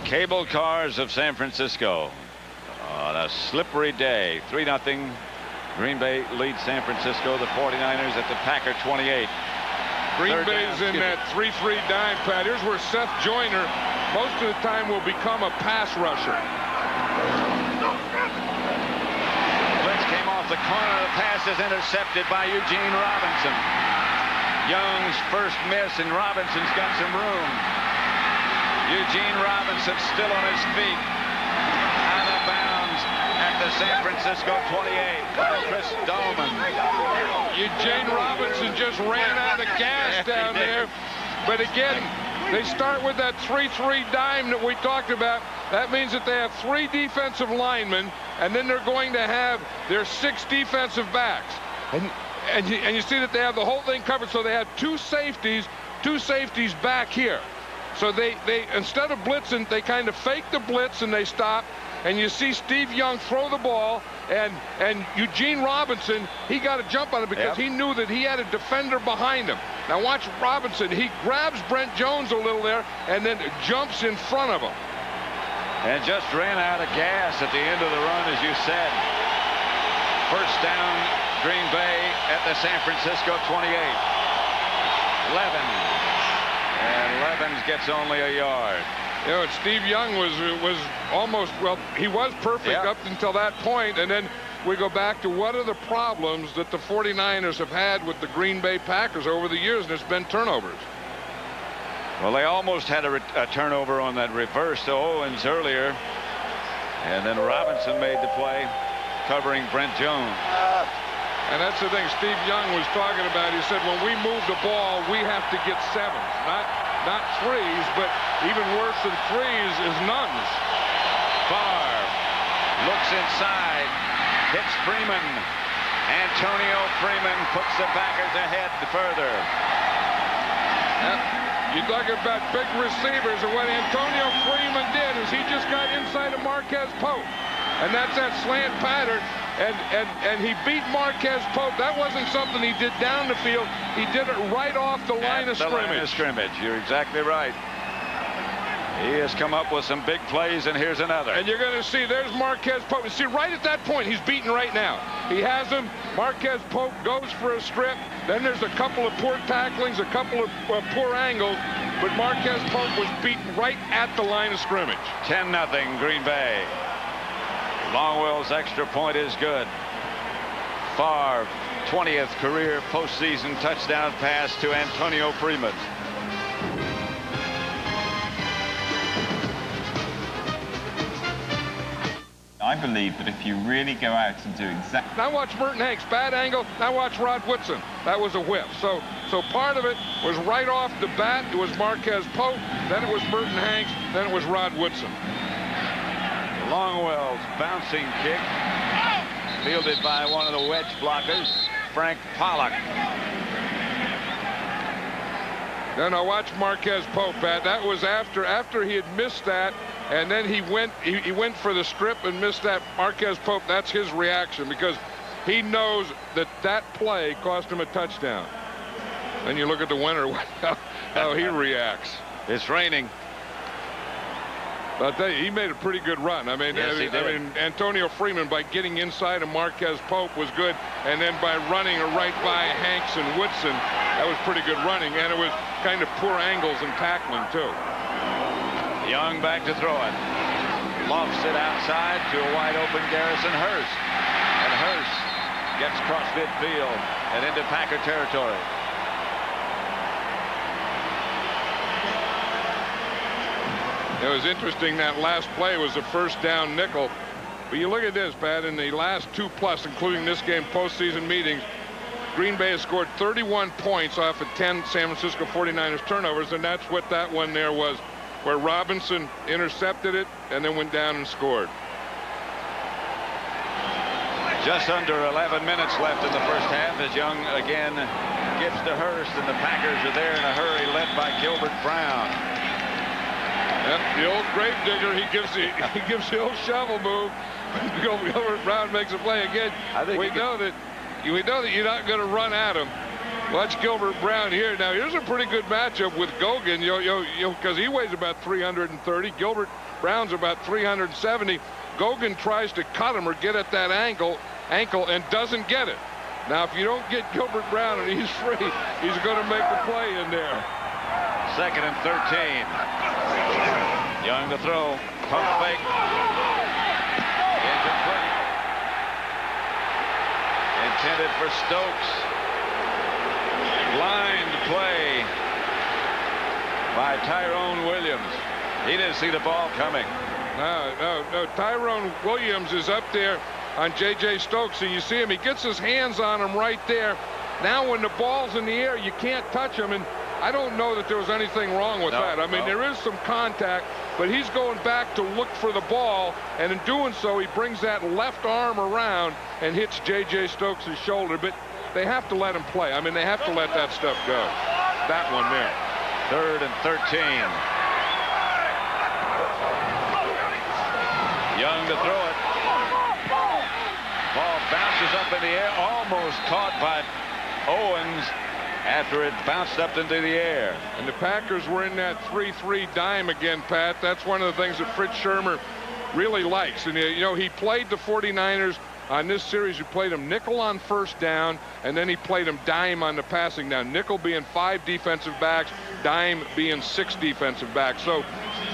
Cable cars of San Francisco on a slippery day. 3-0. Green Bay leads San Francisco. The 49ers at the Packer 28. Green Bay's in that 3-3 dime, Pat. Here's where Seth Joyner, most of the time, will become a pass rusher. Blitz came off the corner. The pass is intercepted by Eugene Robinson. Young's first miss, and Robinson's got some room. Eugene Robinson still on his feet. Out of bounds at the San Francisco 28 by Chris Dolman. Eugene Robinson just ran out of gas down there. But again, they start with that 3-3 dime that we talked about. That means that they have 3 defensive linemen, and then they're going to have their 6 defensive backs. And you see that they have the whole thing covered. So they have 2 safeties back here. So they instead of blitzing, they kind of fake the blitz and they stop. And you see Steve Young throw the ball, and Eugene Robinson, he got a jump on it because he knew that he had a defender behind him. Now watch Robinson. He grabs Brent Jones a little there and then jumps in front of him. And just ran out of gas at the end of the run, as you said. First down, Green Bay at the San Francisco 28. Levens. And Levens gets only a yard. You know, Steve Young was almost, well, he was perfect up until that point, and then we go back to what are the problems that the 49ers have had with the Green Bay Packers over the years, and it's been turnovers. Well, they almost had a turnover on that reverse to Owens earlier, and then Robinson made the play covering Brent Jones. And that's the thing Steve Young was talking about. He said, when we move the ball, we have to get 7s, not 3s, but even worse than 3s is nones. Favre looks inside, hits Freeman. Antonio Freeman puts the Packers ahead further. You talk about big receivers, and what Antonio Freeman did is he just got inside of Marquez Pope. And that's that slant pattern. And he beat Marquez Pope. That wasn't something he did down the field. He did it right off the line of scrimmage. Line of scrimmage. You're exactly right. He has come up with some big plays, and here's another. And you're going to see, there's Marquez Pope. You see, right at that point, he's beaten right now. He has him. Marquez Pope goes for a strip. Then there's a couple of poor tacklings, a couple of poor angles. But Marquez Pope was beaten right at the line of scrimmage. 10-0 Green Bay. Longwell's extra point is good. Favre, 20th career postseason touchdown pass to Antonio Freeman. I believe that if you really go out and do exactly... Now watch Burton Hanks, bad angle. Now watch Rod Woodson. That was a whiff. So part of it was right off the bat. It was Marquez Pope. Then it was Burton Hanks. Then it was Rod Woodson. Longwell's bouncing kick, fielded by one of the wedge blockers, Frank Pollock. No, watch Marquez Pope, Pat. That was after he had missed that, and then he went for the strip and missed that. Marquez Pope, that's his reaction, because he knows that play cost him a touchdown. Then you look at the winner, how he reacts. It's raining. But I'll tell you, he made a pretty good run. I mean, yes, he did. I mean, Antonio Freeman, by getting inside of Marquez Pope, was good. And then by running right by Hanks and Woodson, that was pretty good running. And it was kind of poor angles and tackling, too. Young back to throw it. Lofts it outside to a wide-open Garrison Hurst. And Hurst gets across midfield and into Packer territory. It was interesting, that last play was a first down nickel. But you look at this, Pat, in the last 2+, including this game, postseason meetings, Green Bay has scored 31 points off of 10 San Francisco 49ers turnovers, and that's what that one there was, where Robinson intercepted it and then went down and scored. Just under 11 minutes left in the first half as Young again gives to Hurst, and the Packers are there in a hurry, led by Gilbert Brown. Yep, the old grave digger, he gives the old shovel move. Gilbert Brown makes a play again. We know that you're not going to run at him. Watch Gilbert Brown here. Now here's a pretty good matchup with Gogan, because he weighs about 330. Gilbert Brown's about 370. Gogan tries to cut him or get at that ankle and doesn't get it. Now, if you don't get Gilbert Brown and he's free, he's going to make the play in there. 2nd and 13. Young to throw. Pump fake. Incomplete. Intended for Stokes. Blind play by Tyrone Williams. He didn't see the ball coming. No. Tyrone Williams is up there on J.J. Stokes, and you see him. He gets his hands on him right there. Now, when the ball's in the air, you can't touch him, and I don't know that there was anything wrong with that. I mean, there is some contact, but he's going back to look for the ball, and in doing so, he brings that left arm around and hits J.J. Stokes' shoulder. But they have to let him play. I mean, they have to let that stuff go. That one there. 3rd and 13. Young to throw it. Ball bounces up in the air, almost caught by Owens after it bounced up into the air. And the Packers were in that 3-3 dime again, Pat. That's one of the things that Fritz Shermer really likes. And, he played the 49ers on this series. He played them nickel on first down, and then he played them dime on the passing down. Nickel being 5 defensive backs, dime being 6 defensive backs. So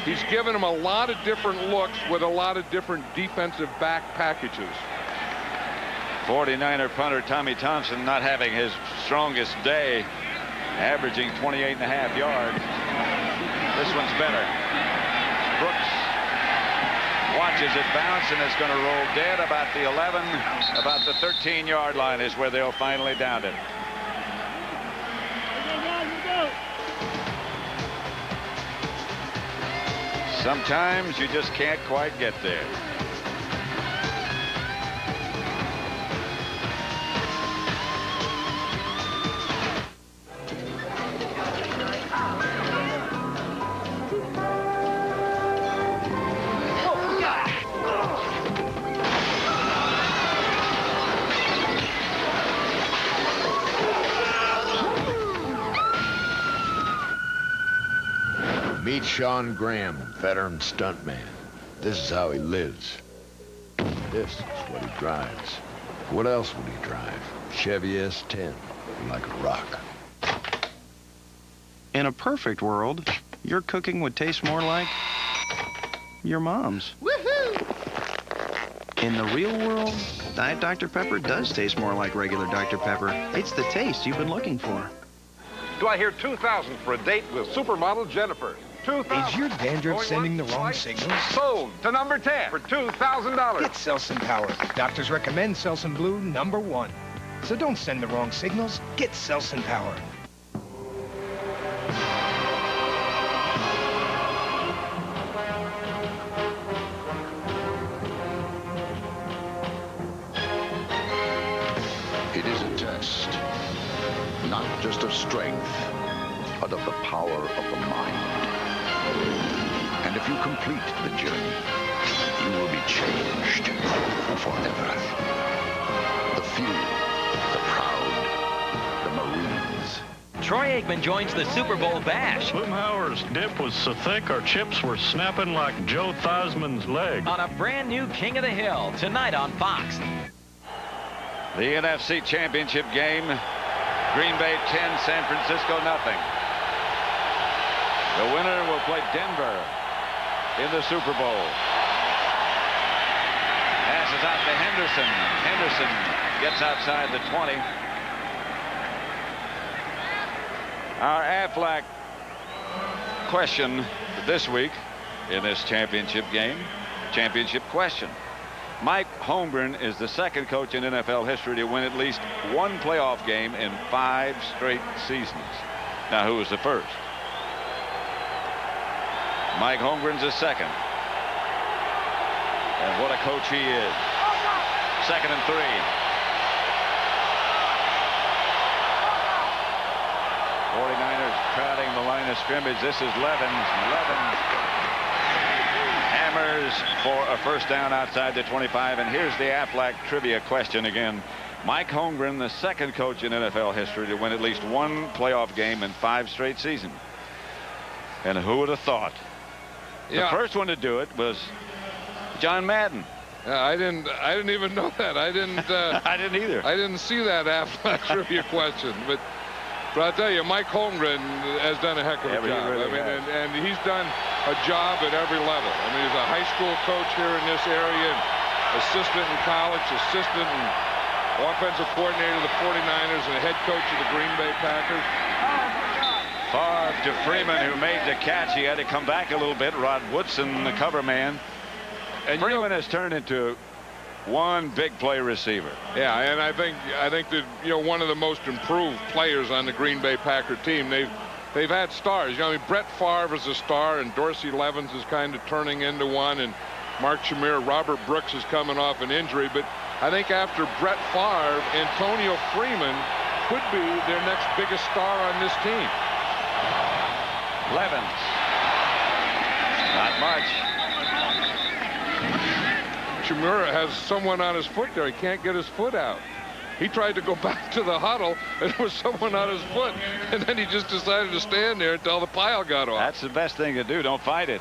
he's given them a lot of different looks with a lot of different defensive back packages. 49er punter Tommy Thompson not having his strongest day, averaging 28.5 yards. This one's better. Brooks watches it bounce, and it's going to roll dead about the 11, about the 13-yard line is where they'll finally down it. Sometimes you just can't quite get there. Meet Sean Graham, veteran stuntman. This is how he lives. This is what he drives. What else would he drive? Chevy S10, like a rock. In a perfect world, your cooking would taste more like your mom's. Woohoo! In the real world, Diet Dr. Pepper does taste more like regular Dr. Pepper. It's the taste you've been looking for. Do I hear 2,000 for a date with supermodel Jennifer? 2,000. Is your dandruff sending the wrong signals? Sold to number 10 for $2,000. Get Selsun Power. Doctors recommend Selsun Blue #1. So don't send the wrong signals. Get Selsun Power. It is a test, not just of strength, a but of the power of the mind. And if you complete the journey, you will be changed forever. The few, the proud, the Marines. Troy Aikman joins the Super Bowl bash. Boomhauer's dip was so thick our chips were snapping like Joe Theismann's leg. On a brand new King of the Hill, tonight on Fox. The NFC Championship game. Green Bay 10, San Francisco nothing. The winner will play Denver in the Super Bowl. Passes out to Henderson. Henderson gets outside the 20. Our Aflac question this week in this championship game. Championship question. Mike Holmgren is the second coach in NFL history to win at least one playoff game in 5 straight seasons. Now, who was the first? Mike Holmgren's the second. And what a coach he is. 2nd and 3. '49ers crowding the line of scrimmage. This is Levens. Levens hammers for a first down outside the 25. And here's the Aflac trivia question again. Mike Holmgren, the second coach in NFL history to win at least one playoff game in 5 straight seasons. And who would have thought? The first one to do it was John Madden. I didn't even know that. I didn't. I didn't either. I didn't see that Aflac trivia question, but I'll tell you, Mike Holmgren has done a heck of a job. Really and he's done a job at every level. I mean, he's a high school coach here in this area, and assistant in college, assistant and offensive coordinator of the 49ers, and head coach of the Green Bay Packers. Far to Freeman, who made the catch. He had to come back a little bit. Rod Woodson, the cover man. And Freeman has turned into one big play receiver. Yeah, and I think that, you know, one of the most improved players on the Green Bay Packer team. They've had stars. You know, I mean, Brett Favre is a star, and Dorsey Levens is kind of turning into one, and Mark Shamir, Robert Brooks is coming off an injury. But I think after Brett Favre, Antonio Freeman could be their next biggest star on this team. Levens. Not much. Shamura has someone on his foot there. He can't get his foot out. He tried to go back to the huddle, and there was someone on his foot, and then he just decided to stand there until the pile got off. That's the best thing to do. Don't fight it.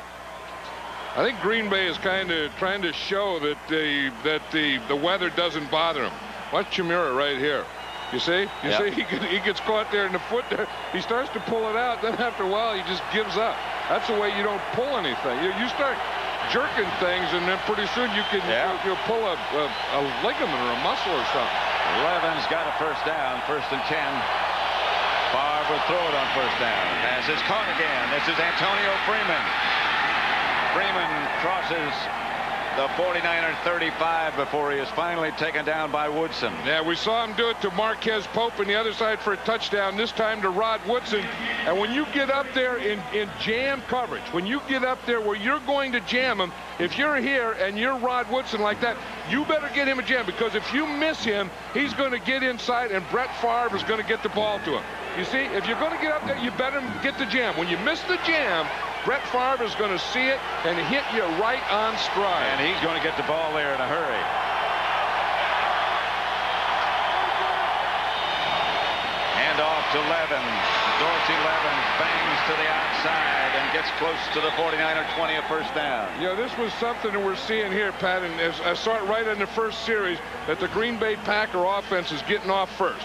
I think Green Bay is kind of trying to show that the weather doesn't bother him. Watch Shamura right here. You see? You see? He gets caught there in the foot there. He starts to pull it out. Then after a while, he just gives up. That's the way you don't pull anything. You start jerking things, and then pretty soon you can you'll pull a ligament or a muscle or something. Levens got a first down, 1st and 10. Favre will throw it on first down. Pass is caught again. This is Antonio Freeman. Freeman crosses the 49er 35 before he is finally taken down by Woodson. Yeah, we saw him do it to Marquez Pope on the other side for a touchdown, this time to Rod Woodson. And when you get up there in jam coverage, when you get up there where you're going to jam him, if you're here and you're Rod Woodson like that, you better get him a jam, because if you miss him, he's going to get inside and Brett Favre is going to get the ball to him. You see, if you're going to get up there, you better get the jam. When you miss the jam, Brett Favre is going to see it and hit you right on stride. And he's going to get the ball there in a hurry. Hand off to Levens. Dorsey Levens bangs to the outside and gets close to the 49er 20, a first down. You know, this was something that we're seeing here, Pat, and I saw it right in the first series, that the Green Bay Packer offense is getting off first.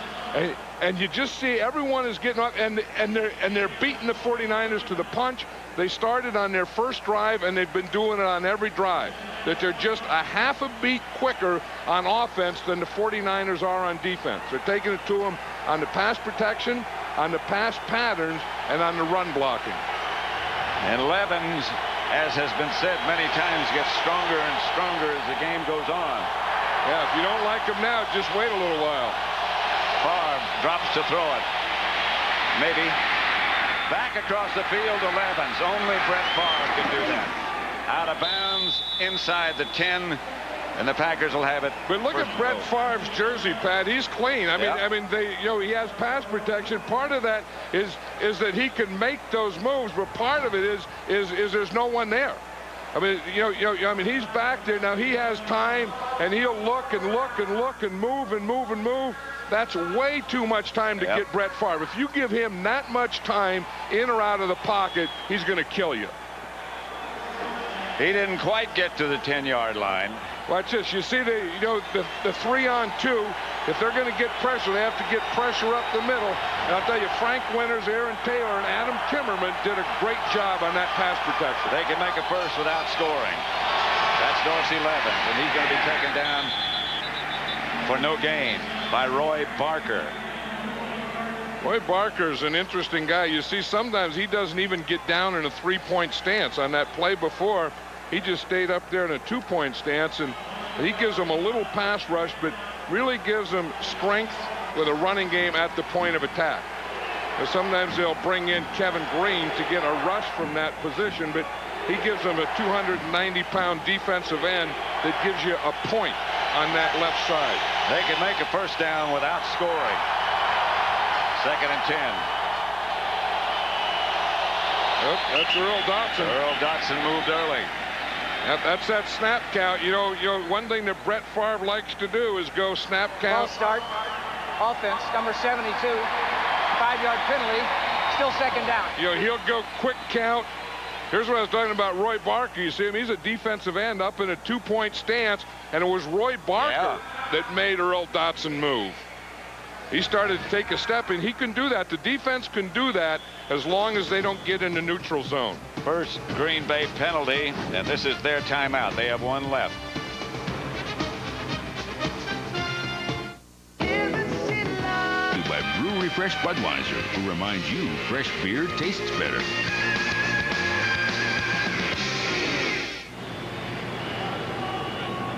And you just see everyone is getting off, and they're beating the 49ers to the punch. They started on their first drive, and they've been doing it on every drive. That they're just a half a beat quicker on offense than the 49ers are on defense. They're taking it to them on the pass protection, on the pass patterns, and on the run blocking. And Levens, as has been said many times, gets stronger and stronger as the game goes on. Yeah, if you don't like him now, just wait a little while. Favre drops to throw it. Maybe. Back across the field to Levens. Only Brett Favre can do that. Out of bounds inside the 10. And the Packers will have it. But look at Brett Favre's jersey, Pat. He's clean. I mean, he has pass protection. Part of that is that he can make those moves, but part of it is there's no one there. I mean, I mean, he's back there now. He has time, and he'll look and look and look and move and move and move. That's way too much time to get Brett Favre. If you give him that much time in or out of the pocket, he's going to kill you. He didn't quite get to the 10-yard line. Watch this. You see the 3-on-2. If they're going to get pressure, they have to get pressure up the middle. And I'll tell you, Frank Winters, Aaron Taylor, and Adam Timmerman did a great job on that pass protection. They can make a first without scoring. That's Dorsey Levens, and he's going to be taken down for no gain by Roy Barker. Roy Barker's an interesting guy. You see, sometimes he doesn't even get down in a 3-point stance. On that play before, he just stayed up there in a 2-point stance, and he gives them a little pass rush, but really gives them strength with a running game at the point of attack. And sometimes they'll bring in Kevin Green to get a rush from that position, but he gives them a 290-pound defensive end that gives you a point on that left side. They can make a first down without scoring. 2nd and 10. Oh, that's Earl Dotson. Earl Dotson moved early. That's that snap count. You know, one thing that Brett Favre likes to do is go snap count. Ball start. Offense, number 72. 5-yard penalty. Still 2nd down. He'll go quick count. Here's what I was talking about Roy Barker. You see him, he's a defensive end up in a 2-point stance, and it was Roy Barker that made Earl Dotson move. He started to take a step, and he can do that. The defense can do that as long as they don't get in the neutral zone. First Green Bay penalty, and this is their timeout. They have one left. By Brewery Fresh Budweiser, who reminds you fresh beer tastes better.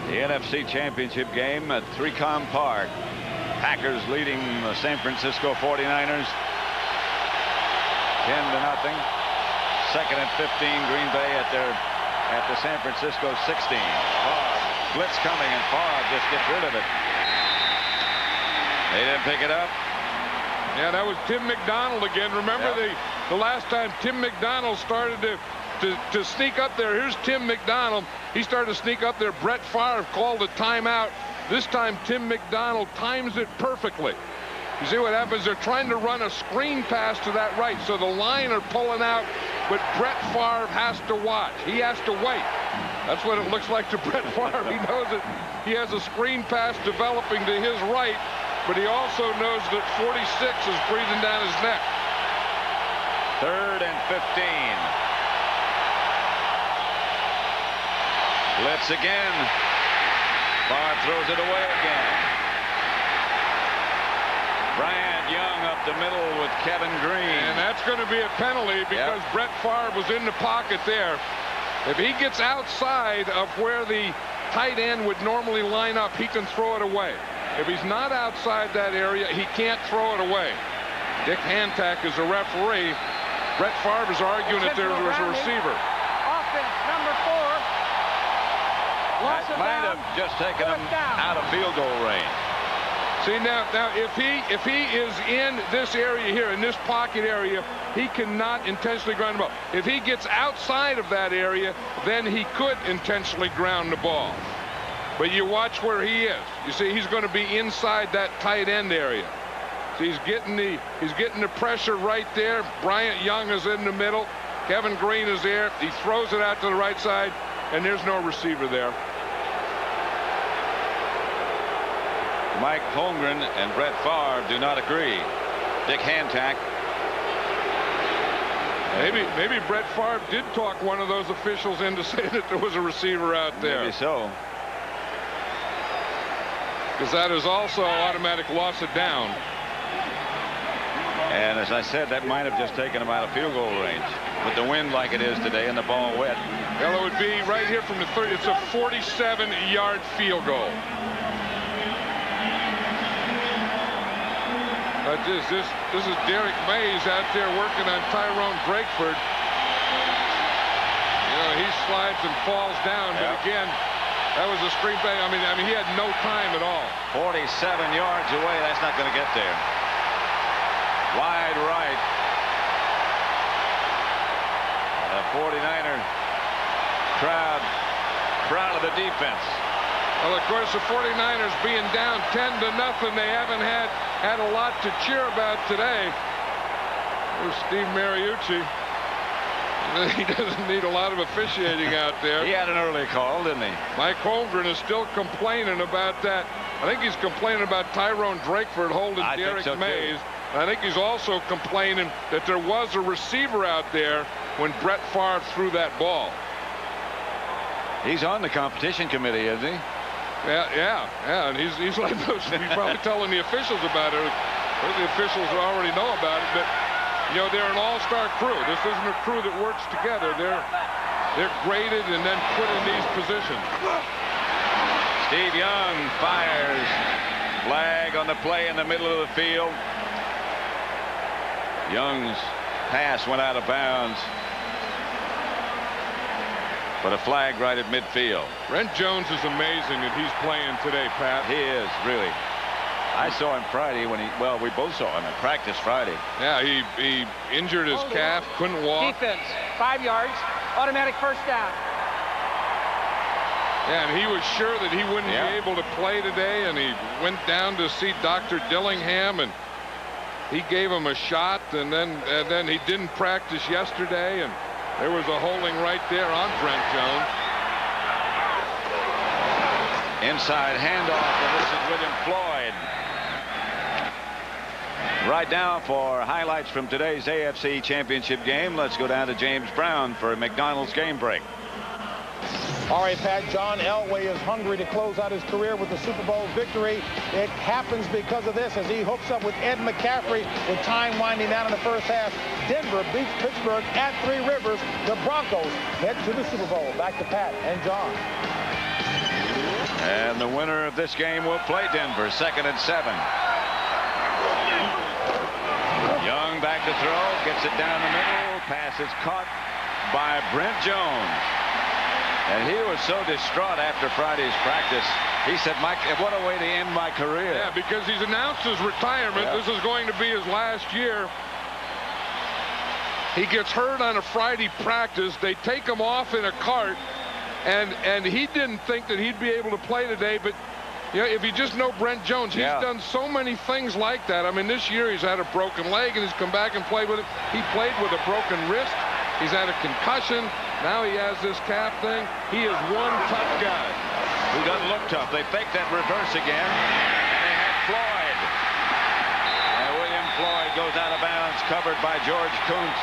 The NFC Championship game at 3Com Park. Packers leading the San Francisco 49ers 10-0. 2nd and 15. Green Bay at the San Francisco 16. Favre, blitz coming, and Favre just gets rid of it. They didn't pick it up. Yeah, that was Tim McDonald again. Remember the last time Tim McDonald started to sneak up there. Here's Tim McDonald. He started to sneak up there. Brett Favre called a timeout. This time Tim McDonald times it perfectly. You see what happens? They're trying to run a screen pass to that right, so the line are pulling out, but Brett Favre has to watch. He has to wait. That's what it looks like to Brett Favre. He knows that he has a screen pass developing to his right, but he also knows that 46 is breathing down his neck. 3rd and 15. Blitz again. Favre throws it away again. Bryant Young up the middle with Kevin Green. And that's going to be a penalty because Brett Favre was in the pocket there. If he gets outside of where the tight end would normally line up, he can throw it away. If he's not outside that area, he can't throw it away. Dick Hantak is the referee. Brett Favre is arguing that there was a receiver. Offense, number 4. That might have just taken him out of field goal range. See, now if he is in this area here, in this pocket area, he cannot intentionally ground the ball. If he gets outside of that area, then he could intentionally ground the ball. But you watch where he is. You see, he's going to be inside that tight end area. So he's getting the pressure right there. Bryant Young is in the middle. Kevin Green is there. He throws it out to the right side, and there's no receiver there. Mike Holmgren and Brett Favre do not agree. Dick Hantak. Maybe Brett Favre did talk one of those officials in to say that there was a receiver out there. Maybe so. Because that is also automatic loss of down. And as I said, that might have just taken him out of field goal range. With the wind like it is today and the ball wet. Well, it would be right here from the 30. It's a 47-yard field goal. This is Derek Mays out there working on Tyrone Drakeford. He slides and falls down, but again, That was a straight bang. I mean, he had no time at all. 47 yards away. That's not going to get there. Wide right. The 49er crowd proud of the defense. Well, of course, the 49ers being down 10-0, they haven't had a lot to cheer about today. There's Steve Mariucci. He doesn't need a lot of officiating out there. He had an early call, didn't he? Mike Holmgren is still complaining about that. I think he's complaining about Tyrone Drakeford holding Derek Mays. I think he's also complaining that there was a receiver out there when Brett Favre threw that ball. He's on the competition committee, isn't he? Yeah, and he's like those. He's probably telling the officials about it. The officials already know about it, but you know, they're an all-star crew. This isn't a crew that works together. They're graded and then put in these positions. Steve Young fires. Flag on the play in the middle of the field. Young's pass went out of bounds. But a flag right at midfield. Brent Jones is amazing that he's playing today, Pat. He is, really. I saw him Friday when we both saw him at practice Friday. Yeah, he injured his calf, couldn't walk. Defense, 5 yards, automatic first down. Yeah, and he was sure that he wouldn't be able to play today, and he went down to see Dr. Dillingham, and he gave him a shot, and then he didn't practice yesterday, and there was a holding right there on Brent Jones. Inside handoff, and this is William Floyd. Right now for highlights from today's AFC Championship game, let's go down to James Brown for McDonald's game break. All right, Pat, John Elway is hungry to close out his career with the Super Bowl victory. It happens because of this as he hooks up with Ed McCaffrey with time winding down in the first half. Denver beats Pittsburgh at 3 Rivers. The Broncos head to the Super Bowl. Back to Pat and John. And the winner of this game will play Denver, 2nd and 7. Young back to throw, gets it down the middle. Pass is caught by Brent Jones. And he was so distraught after Friday's practice. He said, Mike, what a way to end my career. Yeah, because he's announced his retirement. Yeah. This is going to be his last year. He gets hurt on a Friday practice. They take him off in a cart. And he didn't think that he'd be able to play today. But you know, if you just know Brent Jones, he's done so many things like that. I mean, this year he's had a broken leg and he's come back and played with it. He played with a broken wrist. He's had a concussion. Now he has this calf thing. He is one tough guy. Who doesn't look tough. They fake that reverse again. And they have Floyd. And William Floyd goes out of bounds, covered by George Kuntz.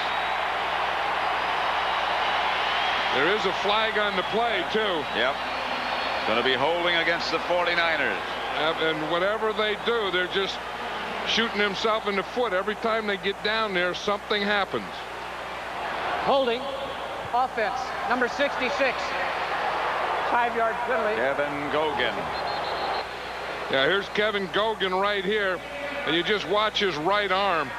There is a flag on the play, too. Yep. Going to be holding against the 49ers. And whatever they do, they're just shooting himself in the foot. Every time they get down there, something happens. Holding. Offense, number 66. 5-yard penalty. Kevin Gogan. Yeah, here's Kevin Gogan right here. And you just watch his right arm.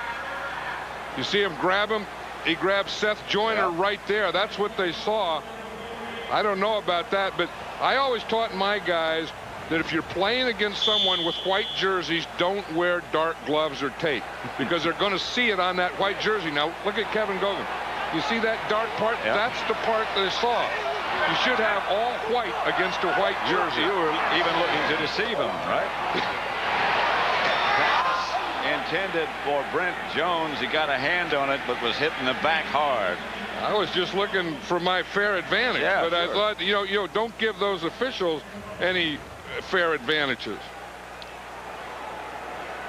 You see him grab him. He grabs Seth Joyner right there. That's what they saw. I don't know about that, but I always taught my guys that if you're playing against someone with white jerseys, don't wear dark gloves or tape because they're going to see it on that white jersey. Now, look at Kevin Gogan. You see that dark part? Yep. That's the part they saw. You should have all white against a white jersey. You were even looking to deceive him, right? Pass intended for Brent Jones. He got a hand on it, but was hit in the back hard. I was just looking for my fair advantage, but sure. I thought, you know, don't give those officials any fair advantages.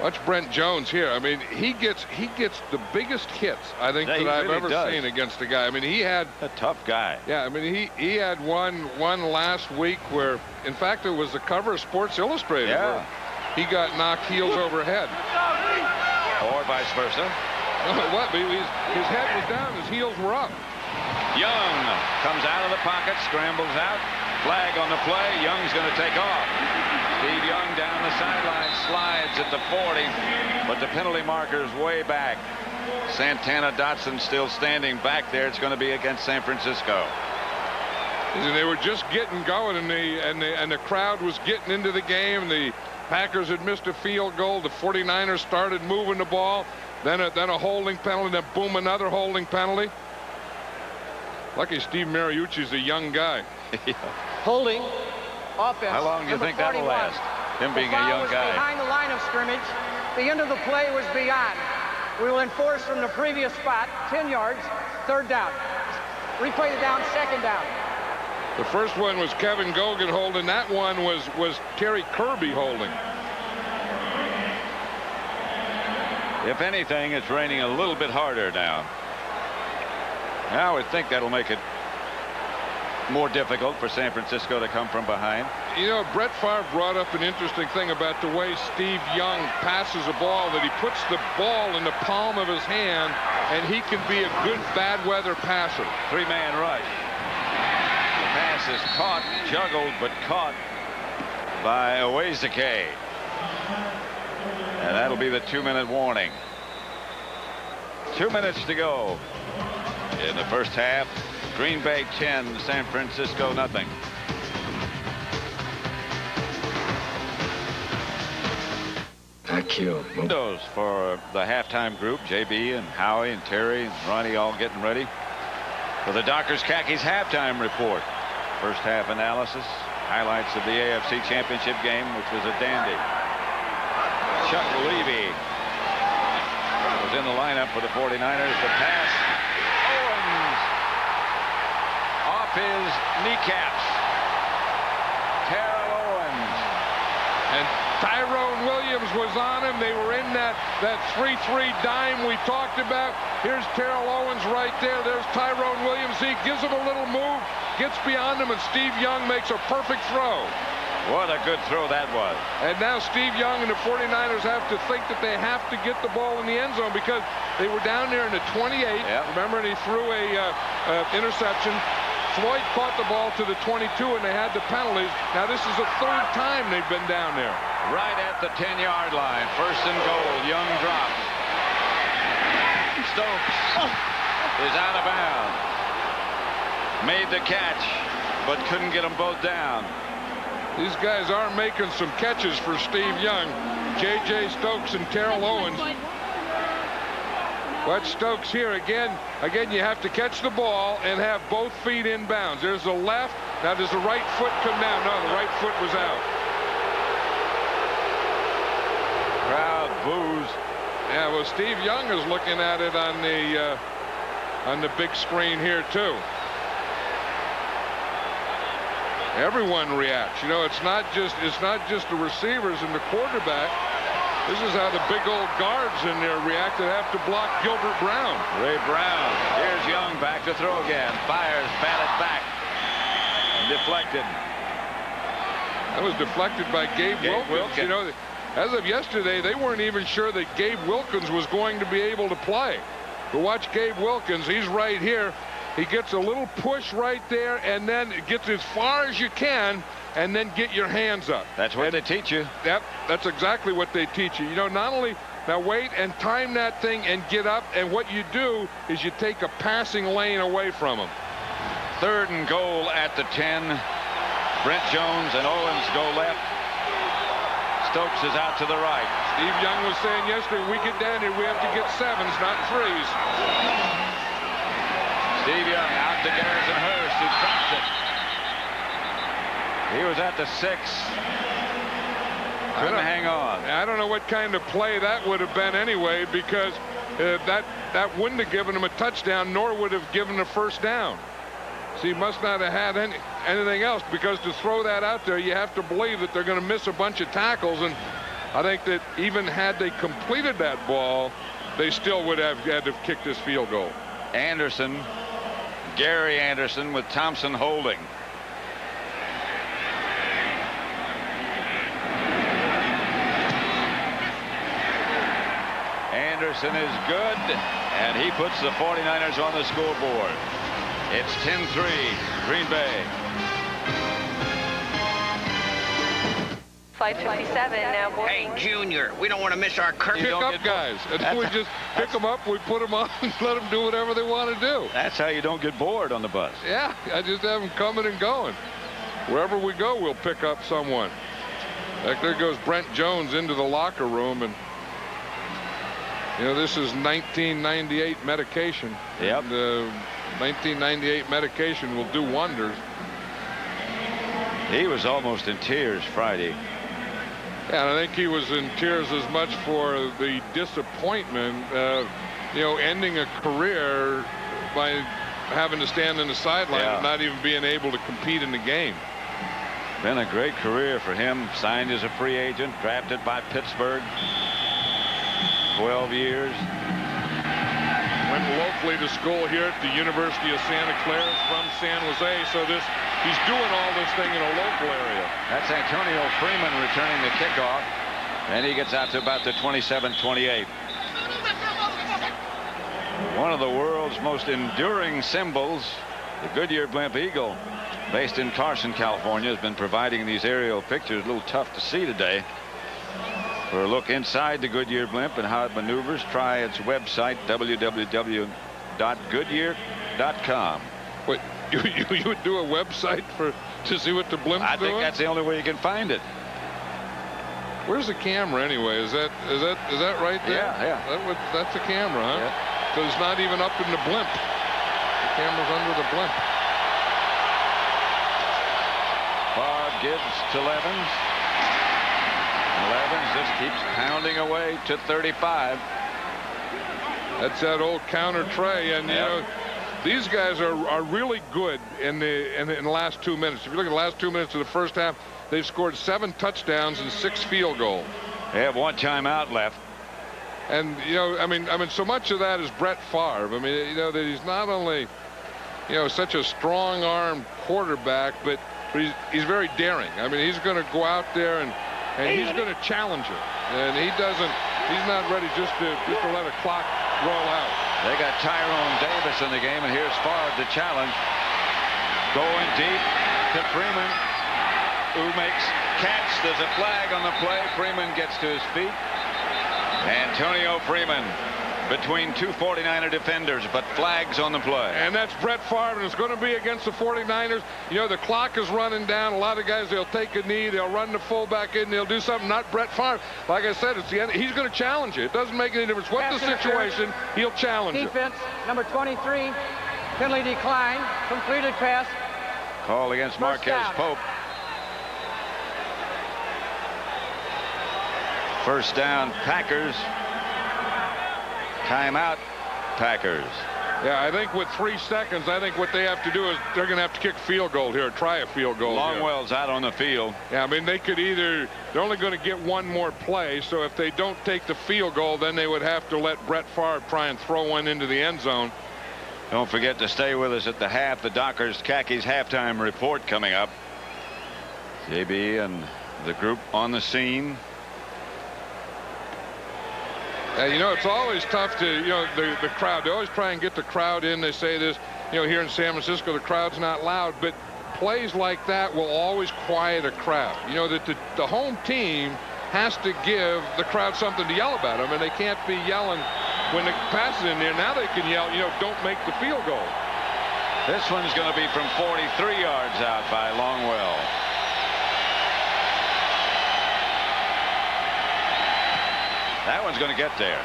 Watch Brent Jones here. I mean, he gets the biggest hits I think that I've ever seen against a guy. I mean, he had a tough guy. Yeah, I mean, he had one last week where, in fact, it was the cover of Sports Illustrated. Yeah. Where he got knocked heels over head. Or vice versa. What? His head was down, his heels were up. Young comes out of the pocket, scrambles out. Flag on the play. Young's going to take off. Steve Young down the sideline, slides at the 40, but the penalty marker's way back. Santana Dotson still standing back there. It's going to be against San Francisco. And they were just getting going, and the crowd was getting into the game. The Packers had missed a field goal. The 49ers started moving the ball. Then a holding penalty. Then boom, another holding penalty. Lucky Steve Mariucci's a young guy. Holding offense. How long do you think that'll last? Him being a young guy. Behind the line of scrimmage. The end of the play was beyond. We will enforce from the previous spot, 10 yards, third down. Replay the down, second down. The first one was Kevin Gogan holding. That one was Terry Kirby holding. If anything, it's raining a little bit harder now. I would think that'll make it more difficult for San Francisco to come from behind. You know, Brett Favre brought up an interesting thing about the way Steve Young passes a ball, that he puts the ball in the palm of his hand, and he can be a good bad weather passer. Three-man rush. The pass is caught, juggled, but caught by Owezike. And that'll be the 2-minute warning. 2 minutes to go in the first half. Green Bay 10, San Francisco nothing. Windows for the halftime group. JB and Howie and Terry and Ronnie all getting ready for the Dockers Khakis halftime report. First half analysis, highlights of the AFC Championship game, which was a dandy. Chuck Levy was in the lineup for the 49ers. The pass, Owens off his kneecaps. Terrell Owens. And Tyrone Williams was on him. They were in that 3-3 dime we talked about. Here's Terrell Owens right there. There's Tyrone Williams. He gives him a little move, gets beyond him, and Steve Young makes a perfect throw. What a good throw that was. And now Steve Young and the 49ers have to think that they have to get the ball in the end zone, because they were down there in the 28. Yep. Remember, and he threw a interception. Floyd caught the ball to the 22, and they had the penalties. Now this is the third time they've been down there. Right at the 10-yard line. First and goal. Young drops. Stokes is out of bounds. Made the catch, but couldn't get them both down. These guys are making some catches for Steve Young. J.J. Stokes and Terrell Owens. But Stokes here again. Again, you have to catch the ball and have both feet in bounds. There's the left. Now does the right foot come down? No, the right foot was out. Crowd boos. Yeah, well, Steve Young is looking at it on the big screen here too. Everyone reacts. You know, it's not just the receivers and the quarterback. This is how the big old guards in there react that have to block Gilbert Brown. Ray Brown. Here's Young back to throw again. Fires, batted back. Deflected. That was deflected by Gabe Wilkins. You know, as of yesterday, they weren't even sure that Gabe Wilkins was going to be able to play. But watch Gabe Wilkins. He's right here. He gets a little push right there, and then gets as far as you can, and then get your hands up. That's what they teach you. That's exactly what they teach you. You know, not only now wait and time that thing and get up, and what you do is you take a passing lane away from them. Third and goal at the 10. Brent Jones and Owens go left. Stokes is out to the right. Steve Young was saying yesterday, we get down here, we have to get 7s, not 3s. Steve Young out to Garrison Hurst, who drops it. He was at the 6. Couldn't hang on. I don't know what kind of play that would have been anyway, because that wouldn't have given him a touchdown, nor would have given a first down. So he must not have had anything else, because to throw that out there, you have to believe that they're going to miss a bunch of tackles. And I think that even had they completed that ball, they still would have had to kick this field goal. Anderson, Gary Anderson with Thompson holding. Anderson is good, and he puts the 49ers on the scoreboard. It's 10-3, Green Bay. Flight 57 now boarding. Hey, Junior, we don't want to miss our curfew. Pick up guys. And we just pick them up, we put them on, and let them do whatever they want to do. That's how you don't get bored on the bus. Yeah, I just have them coming and going. Wherever we go, we'll pick up someone. Like there goes Brent Jones into the locker room, and you know, this is 1998 medication. Yep. And, 1998 medication will do wonders. He was almost in tears Friday. Yeah, and I think he was in tears as much for the disappointment, you know, ending a career by having to stand in the sideline and not even being able to compete in the game. Been a great career for him. Signed as a free agent, drafted by Pittsburgh. 12 years. Went locally to school here at the University of Santa Clara from San Jose, so he's doing all this thing in a local area. That's Antonio Freeman returning the kickoff, and he gets out to about the 27-28. One of the world's most enduring symbols, the Goodyear Blimp Eagle, based in Carson, California, has been providing these aerial pictures. A little tough to see today. For a look inside the Goodyear Blimp and how it maneuvers, try its website, www.goodyear.com. Wait, you would do a website to see what the blimp's doing? I think that's the only way you can find it. Where's the camera anyway? Is that right there? Yeah. That's a camera, huh? So it's not even up in the blimp. The camera's under the blimp. Bob Gibbs to Levens. Levens just keeps pounding away to 35. That's that old counter tray, and you know, these guys are really good in the last 2 minutes. If you look at the last 2 minutes of the first half, they've scored 7 touchdowns and 6 field goals. They have 1 timeout left. And you know, I mean, so much of that is Brett Favre. I mean, you know, that he's not only, you know, such a strong-armed quarterback, but he's very daring. I mean, he's going to go out there and he's going to challenge it. And he's not ready just to let a clock roll out. They got Tyrone Davis in the game, and here's Favre to challenge. Going deep to Freeman, who makes catch. There's a flag on the play. Freeman gets to his feet. Antonio Freeman between 2 49er defenders, but flags on the play. And that's Brett Favre, and it's going to be against the 49ers. You know, the clock is running down. A lot of guys, they'll take a knee, they'll run the fullback in, they'll do something. Not Brett Favre. Like I said, it's the end. He's going to challenge it. It doesn't make any difference what the situation. He'll challenge it. Defense, number 23, penalty decline, completed pass. Call against Marquez Pope. First down, Packers. Timeout, Packers. Yeah, I think with 3 seconds, I think what they have to do is they're going to have to kick field goal here, try a field goal. Longwell's out on the field. Yeah, I mean, they could they're only going to get 1 more play, so if they don't take the field goal, then they would have to let Brett Favre try and throw one into the end zone. Don't forget to stay with us at the half. The Dockers Khakis halftime report coming up. JB and the group on the scene. You know, it's always tough to, you know, the crowd. They always try and get the crowd in. They say this, you know, here in San Francisco, the crowd's not loud. But plays like that will always quiet a crowd. You know, that the home team has to give the crowd something to yell about. I mean, they can't be yelling when the pass is in there. Now they can yell, you know, don't make the field goal. This one's going to be from 43 yards out by Longwell. That one's going to get there.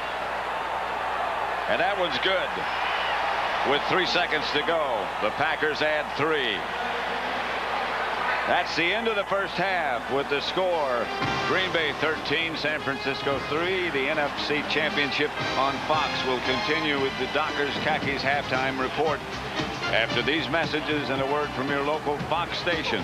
And that one's good. With 3 seconds to go, the Packers add 3. That's the end of the first half with the score. Green Bay 13, San Francisco 3. The NFC Championship on Fox will continue with the Dockers Khakis halftime report after these messages and a word from your local Fox station.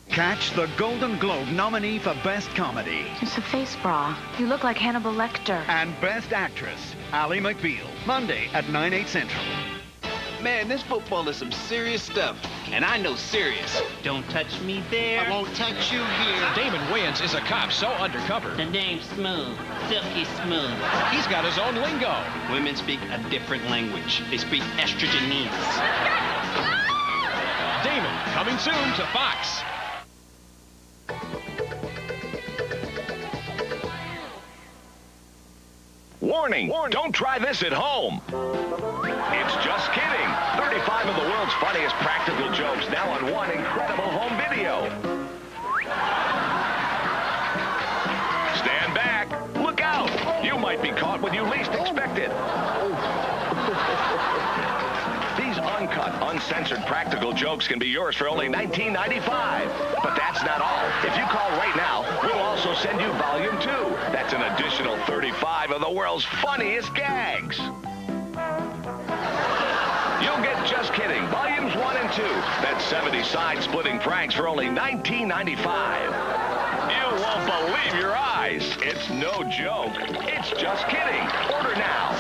Catch the Golden Globe nominee for Best Comedy. It's a face bra. You look like Hannibal Lecter. And Best Actress, Ally McBeal. Monday at 9/8 Central. Man, this football is some serious stuff. And I know serious. Don't touch me there. I won't touch you here. Damon Wayans is a cop so undercover. The name's Smooth. Silky Smooth. He's got his own lingo. Women speak a different language. They speak estrogenese. Entertainment, coming soon to Fox. Warning, don't try this at home. It's Just Kidding. 35 of the world's funniest practical jokes now on one incredible home video. Stand back. Look out. You might be caught when you least expect it. These uncut, uncensored practical jokes can be yours for only $19.95. But that's not all. If you call right now, we'll also send you Volume 2. That's an additional 35 of the world's funniest gags. You'll get Just Kidding, Volumes 1 and 2. That's 70 side-splitting pranks for only $19.95. You won't believe your eyes. It's no joke. It's Just Kidding. Order now.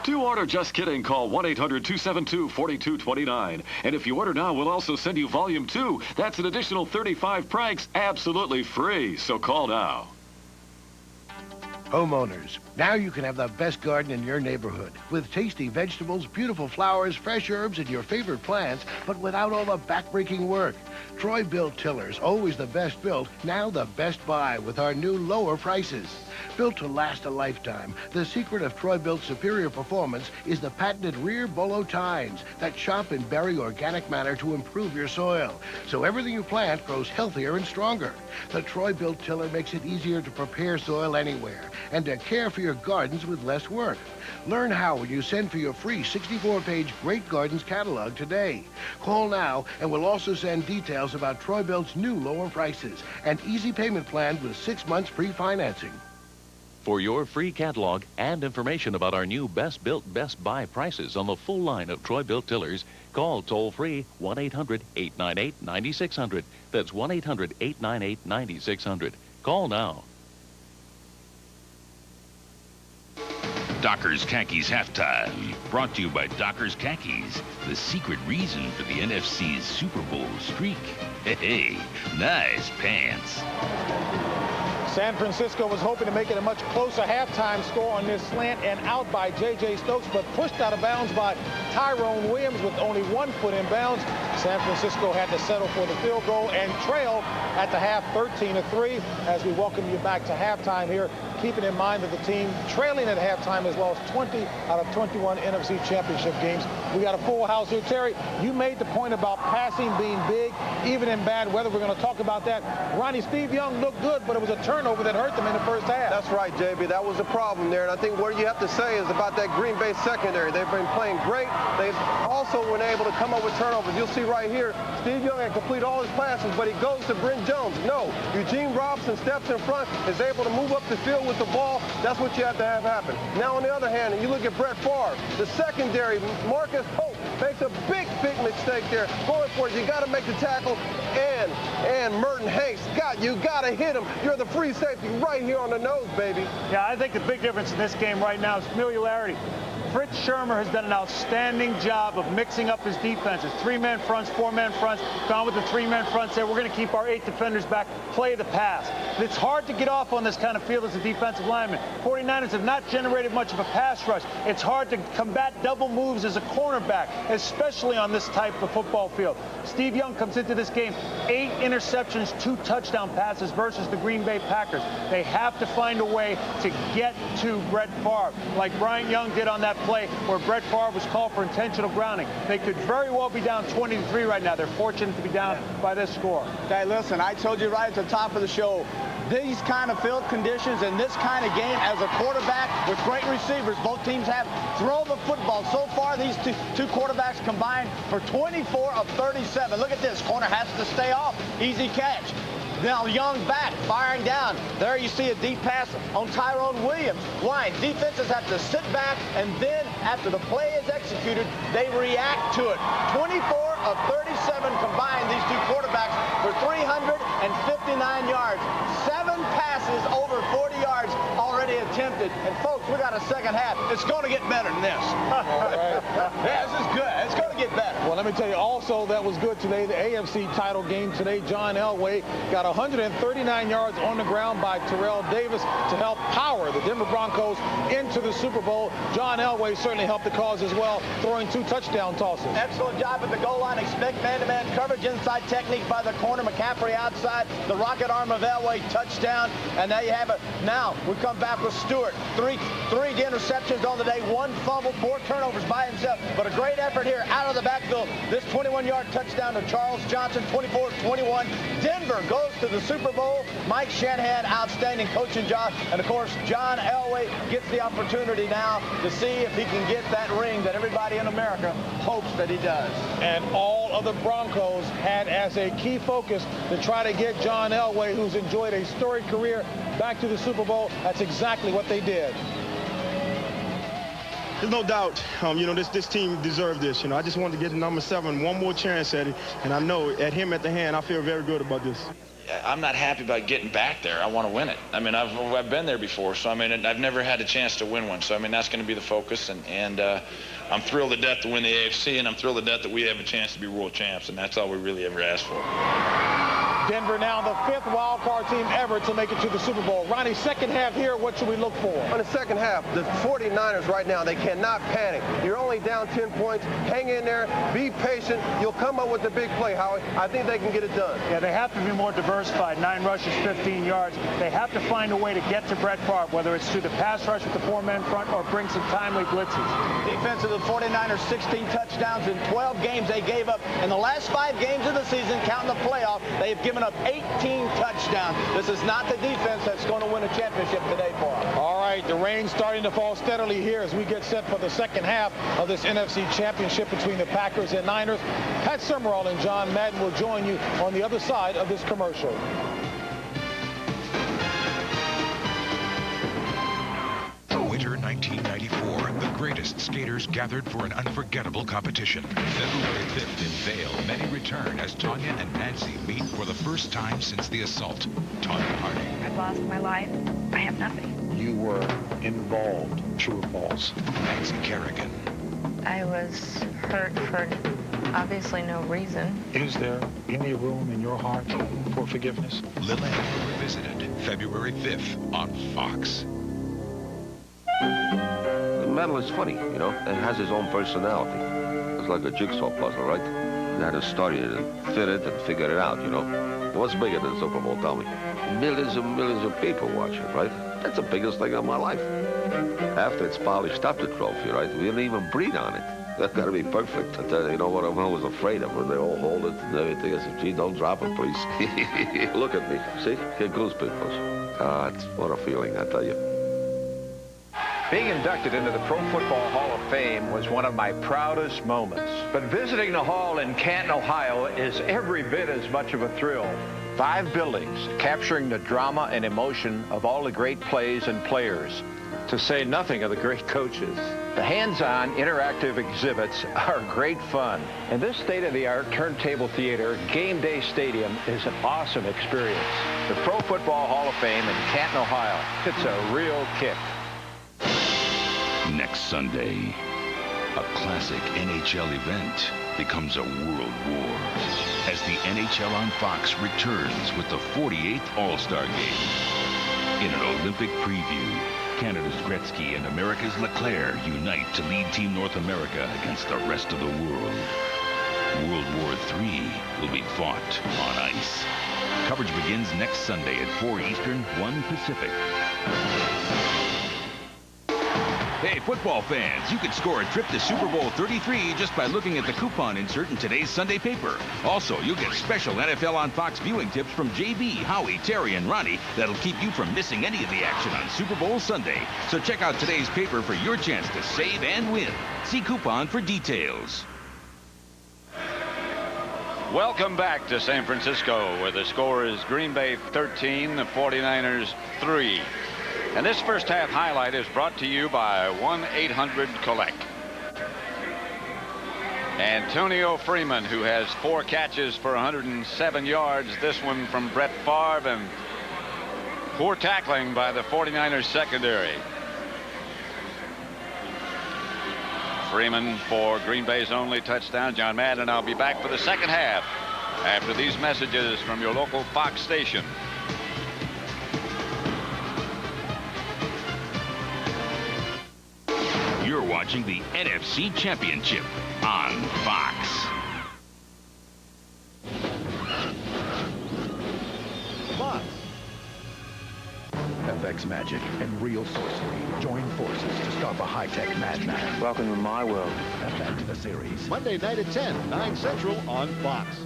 To order Just Kidding, call 1-800-272-4229. And if you order now, we'll also send you Volume 2. That's an additional 35 pranks absolutely free. So call now. Homeowners, now you can have the best garden in your neighborhood with tasty vegetables, beautiful flowers, fresh herbs, and your favorite plants, but without all the backbreaking work. Troy-Bilt tillers, always the best built, now the best buy with our new lower prices. Built to last a lifetime, the secret of Troy-Bilt's superior performance is the patented rear bolo tines that chop and bury organic matter to improve your soil, so everything you plant grows healthier and stronger. The Troy-Bilt tiller makes it easier to prepare soil anywhere and to care for your gardens with less work. Learn how when you send for your free 64-page Great Gardens catalog today. Call now, and we'll also send details about Troy-Bilt's new lower prices and easy payment plan with 6 months pre-financing. For your free catalog and information about our new Best Built, Best Buy prices on the full line of Troy-Bilt tillers, call toll-free 1-800-898-9600. That's 1-800-898-9600. Call now. Dockers Khakis Halftime, brought to you by Dockers Khakis, the secret reason for the NFC's Super Bowl streak. Hey, nice pants. San Francisco was hoping to make it a much closer halftime score on this slant and out by J.J. Stokes, but pushed out of bounds by Tyrone Williams with only 1 foot in bounds. San Francisco had to settle for the field goal and trail at the half 13-3 as we welcome you back to halftime here, keeping in mind that the team trailing at halftime has lost 20 out of 21 NFC Championship games. We got a full house here. Terry, you made the point about passing being big, even in bad weather. We're going to talk about that. Ronnie, Steve Young looked good, but it was a turnover that hurt them in the first half. That's right, JB. That was the problem there. And I think what you have to say is about that Green Bay secondary. They've been playing great. They've also been able to come up with turnovers. You'll see right here, Steve Young had complete all his passes, but he goes to Brent Jones. No, Eugene Robinson steps in front, is able to move up the field with the ball. That's what you have to have happen. Now, on the other hand, you look at Brett Favre, the secondary, Marcus Hope makes a big mistake there. Going for it, you got to make the tackle. And Merton Hanks, you got to hit him. You're the free safety right here on the nose, baby. Yeah, I think the big difference in this game right now is familiarity. Fritz Shermer has done an outstanding job of mixing up his defenses. 3-man fronts, 4-man fronts, gone with the 3-man fronts there. We're going to keep our 8 defenders back, play the pass. It's hard to get off on this kind of field as a defensive lineman. 49ers have not generated much of a pass rush. It's hard to combat double moves as a cornerback, especially on this type of football field. Steve Young comes into this game, 8 interceptions, 2 touchdown passes versus the Green Bay Packers. They have to find a way to get to Brett Favre, like Brian Young did on that play where Brett Favre was called for intentional grounding. They could very well be down 20-3 right now. They're fortunate to be down by this score. Hey, listen, I told you right at the top of the show, these kind of field conditions and this kind of game as a quarterback with great receivers, both teams have thrown the football. So far, these two quarterbacks combined for 24 of 37. Look at this. Corner has to stay off. Easy catch. Now Young back, firing down. There you see a deep pass on Tyrone Williams. Why? Defenses have to sit back, and then after the play is executed, they react to it. 24 of 37 combined, these two quarterbacks, for 359 yards. 7 passes over 40 yards already attempted. And folks, we got a second half. It's going to get better than this. Yeah, this is good. It's going to get better. Well, let me tell you also that was good today, the AFC title game today. John Elway got 139 yards on the ground by Terrell Davis to help power the Denver Broncos into the Super Bowl. John Elway certainly helped the cause as well, throwing 2 touchdown tosses. Excellent job at the goal line. Expect man-to-man coverage, inside technique by the corner. McCaffrey outside. The rocket arm of Elway, touchdown. And there you have it. Now we come back with Stewart. Three interceptions on the day, 1 fumble, 4 turnovers by himself. But a great effort here out of the backfield. This 21-yard touchdown to Charles Johnson, 24-21. Denver goes to the Super Bowl. Mike Shanahan, outstanding coaching job. And, of course, John Elway gets the opportunity now to see if he can get that ring that everybody in America hopes that he does. And all of the Broncos had as a key focus to try to get John Elway, who's enjoyed a storied career, back to the Super Bowl. That's exactly what they did. There's no doubt, this team deserved this. I just wanted to get number 7 one more chance at it, and I know at him at the hand, I feel very good about this. I'm not happy about getting back there. I want to win it. I mean, I've been there before, so I mean, I've never had a chance to win one. So I mean, that's going to be the focus, and I'm thrilled to death to win the AFC, and I'm thrilled to death that we have a chance to be world champs, and that's all we really ever asked for. Denver now the 5th wild card team ever to make it to the Super Bowl. Ronnie, second half here, what should we look for? On the second half, the 49ers right now, they cannot panic. You're only down 10 points. Hang in there. Be patient. You'll come up with the big play, Howie. I think they can get it done. Yeah, they have to be more diversified. 9 rushes, 15 yards. They have to find a way to get to Brett Favre, whether it's through the pass rush with the 4-man front or bring some timely blitzes. Defense of the 49ers, 16 touchdowns in 12 games they gave up. In the last 5 games of the season, counting the playoff, they have given up 18 touchdowns. This is not the defense that's going to win a championship today for them. All right, the rain's starting to fall steadily here as we get set for the second half of this NFC championship between the Packers and Niners. Pat Summerall and John Madden will join you on the other side of this commercial. Winter 1994, the greatest skaters gathered for an unforgettable competition. February 5th in Vail, many return as Tanya and Nancy meet for the first time since the assault. Tanya Harding. I've lost my life. I have nothing. You were involved, true or false? Nancy Kerrigan. I was hurt for obviously no reason. Is there any room in your heart for forgiveness? Lillian Revisited, February 5th on Fox. The medal is funny, It has its own personality. It's like a jigsaw puzzle, right? You had to study it and fit it and figure it out, What's bigger than Super Bowl, tell me? Millions and millions of people watch it, right? That's the biggest thing of my life. After it's polished up, the trophy, right? We didn't even breathe on it. That's got to be perfect. I tell you, what I'm always afraid of when they all hold it and everything. I said, gee, don't drop it, please. Look at me. See? Get goosebumps. What a feeling, I tell you. Being inducted into the Pro Football Hall of Fame was one of my proudest moments. But visiting the hall in Canton, Ohio is every bit as much of a thrill. 5 buildings capturing the drama and emotion of all the great plays and players, to say nothing of the great coaches. The hands-on interactive exhibits are great fun. And this state-of-the-art turntable theater, Game Day Stadium, is an awesome experience. The Pro Football Hall of Fame in Canton, Ohio. It's a real kick. Next Sunday, a classic NHL event becomes a world war as the NHL on Fox returns with the 48th All-Star Game. In an Olympic preview, Canada's Gretzky and America's Leclerc unite to lead Team North America against the rest of the world. World War III will be fought on ice. Coverage begins next Sunday at 4 Eastern, 1 Pacific. Hey, football fans, you could score a trip to Super Bowl 33 just by looking at the coupon insert in today's Sunday paper. Also, you'll get special NFL on Fox viewing tips from JB, Howie, Terry, and Ronnie that'll keep you from missing any of the action on Super Bowl Sunday. So check out today's paper for your chance to save and win. See coupon for details. Welcome back to San Francisco, where the score is Green Bay 13, the 49ers 3. And this first half highlight is brought to you by 1-800-COLLECT. Antonio Freeman, who has 4 catches for 107 yards. This one from Brett Favre, and poor tackling by the 49ers secondary. Freeman for Green Bay's only touchdown. John Madden and I'll be back for the second half after these messages from your local Fox station. You're watching the NFC Championship on Fox. Fox. FX magic and real sorcery join forces to stop a high-tech madman. Welcome to my world. FX the series. Monday night at 10, 9 Central on Fox.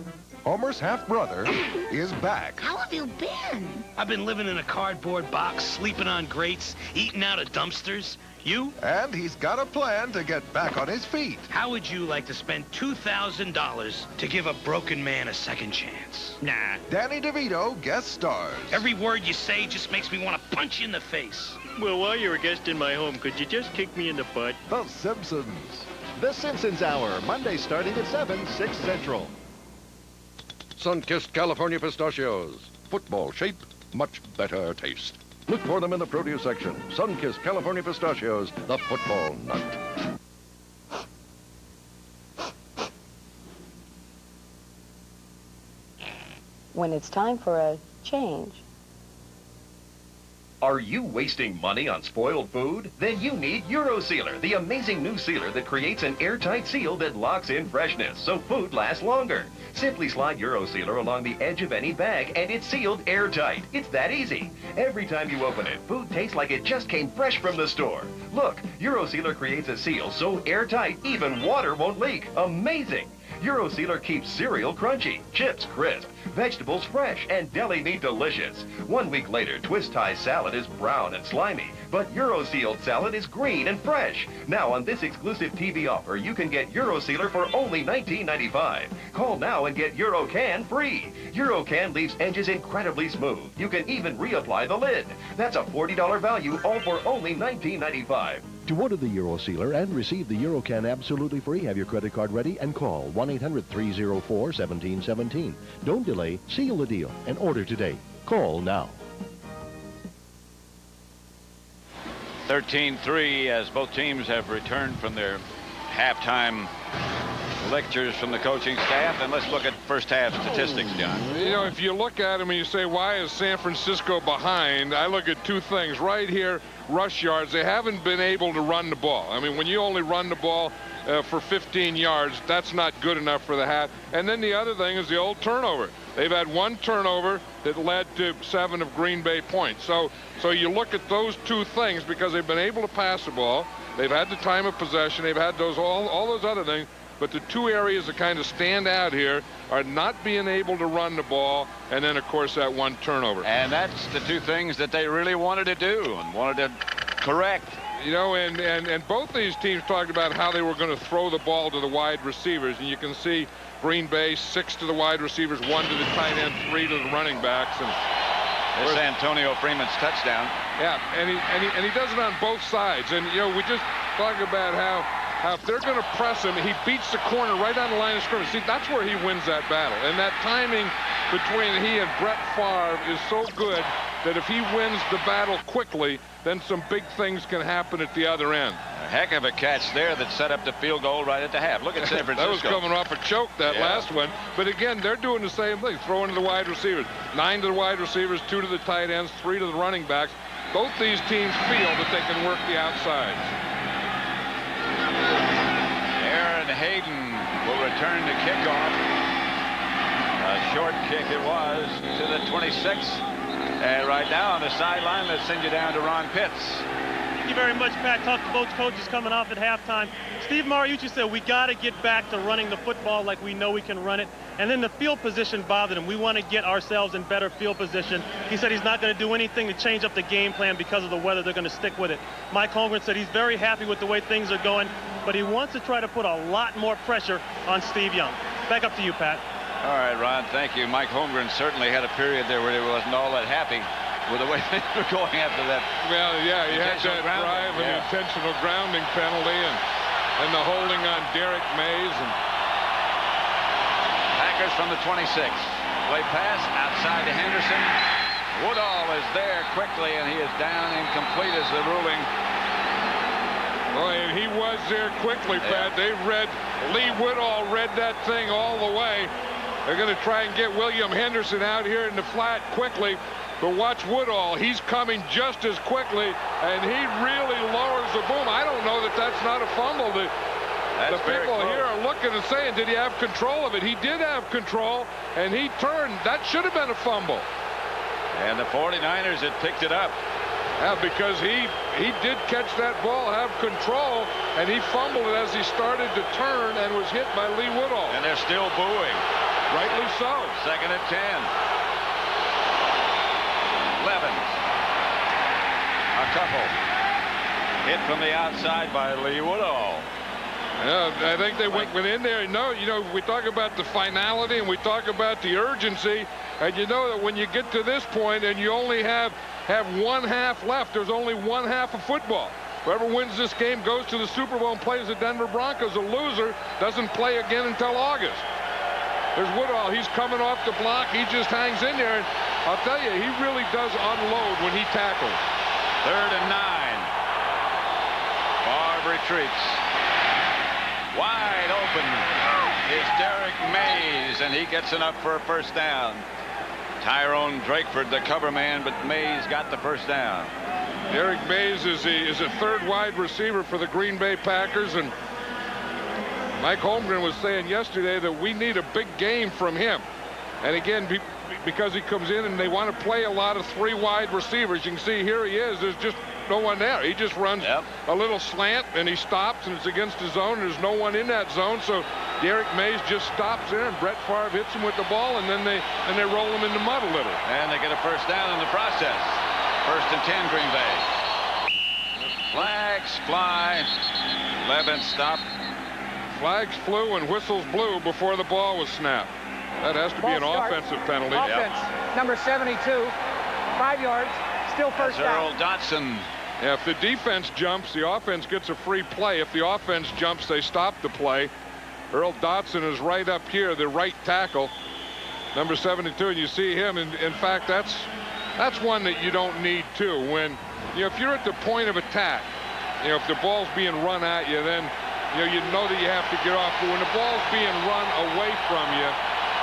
Homer's half-brother is back. How have you been? I've been living in a cardboard box, sleeping on grates, eating out of dumpsters. You? And he's got a plan to get back on his feet. How would you like to spend $2,000 to give a broken man a second chance? Nah. Danny DeVito guest stars. Every word you say just makes me want to punch you in the face. Well, while you're a guest in my home, could you just kick me in the butt? The Simpsons. The Simpsons Hour, Monday starting at 7, 6 Central. Sun-kissed California pistachios. Football shape, much better taste. Look for them in the produce section. Sun-kissed California pistachios, the football nut. When it's time for a change. Are you wasting money on spoiled food? Then you need EuroSealer, the amazing new sealer that creates an airtight seal that locks in freshness so food lasts longer. Simply slide EuroSealer along the edge of any bag and it's sealed airtight. It's that easy. Every time you open it, food tastes like it just came fresh from the store. Look, EuroSealer creates a seal so airtight even water won't leak. Amazing! EuroSealer keeps cereal crunchy, chips crisp, vegetables fresh, and deli meat delicious. 1 week later, Twist Tie salad is brown and slimy, but EuroSealed salad is green and fresh. Now, on this exclusive TV offer, you can get EuroSealer for only $19.95. Call now and get EuroCan free. EuroCan leaves edges incredibly smooth. You can even reapply the lid. That's a $40 value, all for only $19.95. To order the EuroSealer and receive the EuroCan absolutely free, have your credit card ready and call 1-800-304-1717. Don't delay, seal the deal, and order today. Call now. 13-3 as both teams have returned from their halftime lectures from the coaching staff. And let's look at first half statistics, John. You know, if you look at them and you say, why is San Francisco behind? I look at two things. Right here, rush yards. They haven't been able to run the ball. I mean, when you only run the ball for 15 yards, that's not good enough for the half. And then the other thing is the old turnover. They've had one turnover that led to 7 of Green Bay points. So you look at those two things because they've been able to pass the ball. They've had the time of possession. They've had those all those other things. But the two areas that kind of stand out here are not being able to run the ball and then, of course, that one turnover. And that's the two things that they really wanted to do and wanted to correct. You know, and both these teams talked about how they were going to throw the ball to the wide receivers. And you can see Green Bay, 6 to the wide receivers, 1 to the tight end, 3 to the running backs. And there's Antonio Freeman's touchdown. Yeah, and he does it on both sides. And, you know, we just talk about how if they're going to press him, he beats the corner right on the line of scrimmage. See, that's where he wins that battle. And that timing between he and Brett Favre is so good that if he wins the battle quickly, then some big things can happen at the other end. A heck of a catch there that set up the field goal right at the half. Look at San Francisco. That was coming off a choke, that last one. But again, they're doing the same thing, throwing to the wide receivers. 9 to the wide receivers, 2 to the tight ends, 3 to the running backs. Both these teams feel that they can work the outside. Aaron Hayden will return to kickoff. A short kick it was to the 26. And right now on the sideline, let's send you down to Ron Pitts. Thank you very much, Pat. Talked to both coaches coming off at halftime. Steve Mariucci said we got to get back to running the football like we know we can run it. And then the field position bothered him. We want to get ourselves in better field position. He said he's not going to do anything to change up the game plan because of the weather. They're going to stick with it. Mike Holmgren said he's very happy with the way things are going, but he wants to try to put a lot more pressure on Steve Young. Back up to you, Pat. All right, Ron, thank you. Mike Holmgren certainly had a period there where he wasn't all that happy with the way things were going after that. Well, yeah, he had that drive and the intentional grounding penalty and the holding on Derek Mays. And Packers from the 26. Play pass outside to Henderson. Woodall is there quickly, and he is down incomplete as the ruling. Oh, and he was there quickly, Pat. They read, Lee Woodall read that thing all the way. They're going to try and get William Henderson out here in the flat quickly. But watch Woodall. He's coming just as quickly, and he really lowers the boom. I don't know that that's not a fumble. The people here are looking and saying, did he have control of it? He did have control, and he turned. That should have been a fumble. And the 49ers had picked it up. Yeah, because he did catch that ball, have control, and he fumbled it as he started to turn and was hit by Lee Woodall. And they're still booing. Rightly so. 2nd and 10. Levens. A couple. Hit from the outside by Lee Woodall. Yeah, I think they went in there. No, you know, we talk about the finality and we talk about the urgency, and you know that when you get to this point and you only have one half left, there's only one half of football. Whoever wins this game goes to the Super Bowl and plays the Denver Broncos. A loser doesn't play again until August. There's Woodall. He's coming off the block. He just hangs in there. And I'll tell you, he really does unload when he tackles. 3rd and 9. Favre retreats. Wide open is Derek Mays, and he gets enough for a first down. Tyrone Drakeford, the cover man, but Mays got the first down. Derek Mays is a 3rd wide receiver for the Green Bay Packers, and Mike Holmgren was saying yesterday that we need a big game from him. And again, because he comes in and they want to play a lot of 3 wide receivers. You can see here he is. There's just no one there. He just runs a little slant and he stops, and it's against the zone. There's no one in that zone, so Derek Mays just stops there, and Brett Favre hits him with the ball, and then they roll him in the mud a little. And they get a first down in the process. 1st and 10, Green Bay. Flags fly. Levens stopped. Flags flew and whistles blew before the ball was snapped. That has to be an offensive penalty. Offense, number 72, 5 yards, still first down. Earl Dotson. Yeah, if the defense jumps, the offense gets a free play. If the offense jumps, they stop the play. Earl Dotson is right up here, the right tackle, number 72, and you see him. And in fact, that's one that you don't need to. When, you know, if you're at the point of attack, you know, if the ball's being run at you, then you know that you have to get off. But when the ball's being run away from you,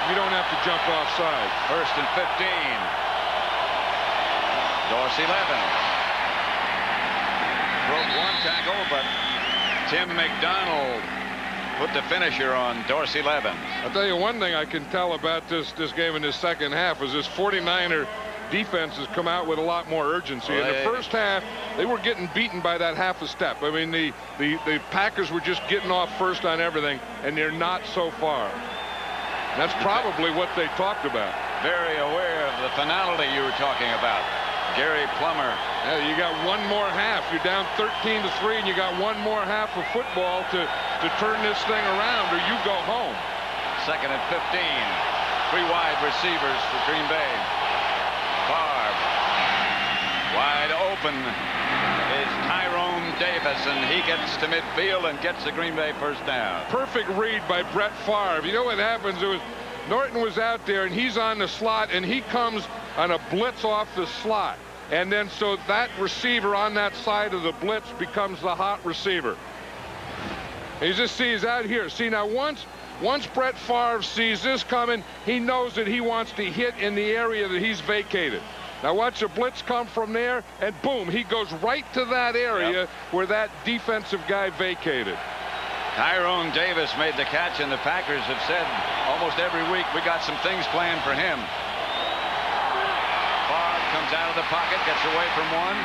you don't have to jump offside. 1st and 15. Dorsey Levens broke one tackle, but Tim McDonald put the finisher on Dorsey Levens. I'll tell you one thing I can tell about this game in this second half is this 49er defense has come out with a lot more urgency. In the first half, they were getting beaten by that half a step. I mean, the Packers were just getting off first on everything, and they're not so far. That's probably what they talked about. Very aware of the finality you were talking about. Gary Plummer. Yeah, you got one more half. You're down 13-3, and you got one more half of football to turn this thing around, or you go home. 2nd and 15. 3 wide receivers for Green Bay. Favre. Wide open is Tyrone Davis, and he gets to midfield and gets the Green Bay first down. Perfect read by Brett Favre. You know what happens? Norton was out there, and he's on the slot, and he comes on a blitz off the slot. And then so that receiver on that side of the blitz becomes the hot receiver. You just see he's out here. See, now once Brett Favre sees this coming, he knows that he wants to hit in the area that he's vacated. Now watch the blitz come from there, and boom, he goes right to that area where that defensive guy vacated. Tyrone Davis made the catch, and the Packers have said almost every week we got some things planned for him. Favre comes out of the pocket, gets away from one,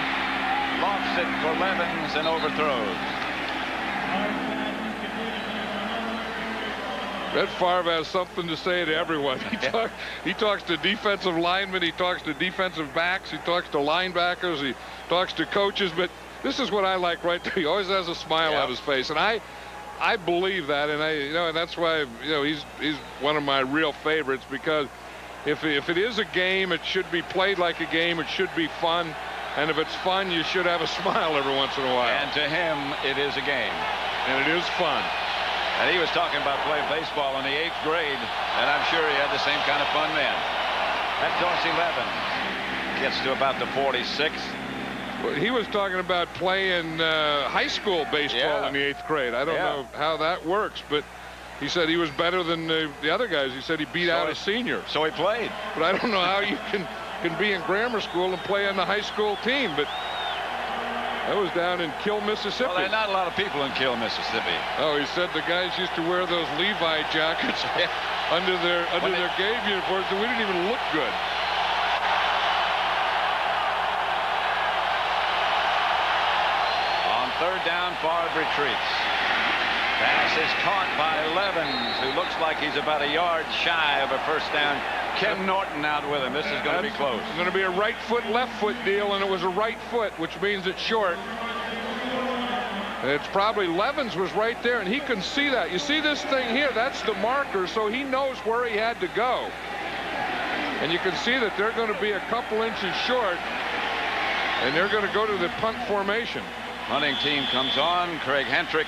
lofts it for Levens, and overthrows. Brett Favre has something to say to everyone. He talks to defensive linemen, he talks to defensive backs, he talks to linebackers, he talks to coaches, but this is what I like right there. He always has a smile on his face, and I believe that, and and that's why he's one of my real favorites, because if it is a game, it should be played like a game, it should be fun, and if it's fun, you should have a smile every once in a while. And to him, it is a game. And it is fun. And he was talking about playing baseball in the 8th grade, and I'm sure he had the same kind of fun then. That Dorsey Levens gets to about the 46. Well, he was talking about playing high school baseball in the 8th grade. I don't know how that works, but he said he was better than the other guys. He said he beat out a senior. So he played. But I don't know how you can be in grammar school and play on the high school team. But that was down in Kill, Mississippi. Well, there are not a lot of people in Kill, Mississippi. Oh, he said the guys used to wear those Levi jackets under their game uniforms, and we didn't even look good. On 3rd down, Favre retreats. Pass is caught by Levens, who looks like he's about a yard shy of a first down. Ken Norton out with him. This is going to be close. It's going to be a right foot, left foot deal, and it was a right foot, which means it's short. It's probably Levens was right there, and he can see that. You see this thing here? That's the marker, so he knows where he had to go. And you can see that they're going to be a couple inches short, and they're going to go to the punt formation. Hunting team comes on. Craig Hentrick.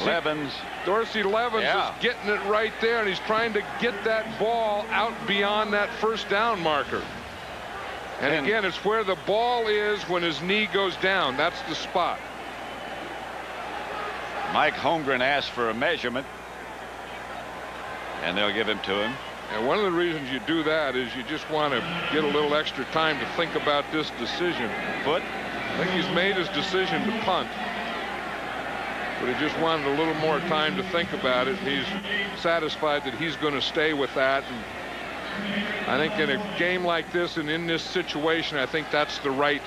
Levens. Dorsey Levens is getting it right there, and he's trying to get that ball out beyond that first down marker. And again, it's where the ball is when his knee goes down. That's the spot. Mike Holmgren asked for a measurement, and they'll give him to him. And one of the reasons you do that is you just want to get a little extra time to think about this decision. Foot? I think he's made his decision to punt, but he just wanted a little more time to think about it. He's satisfied that he's going to stay with that. And I think in a game like this and in this situation, I think that's the right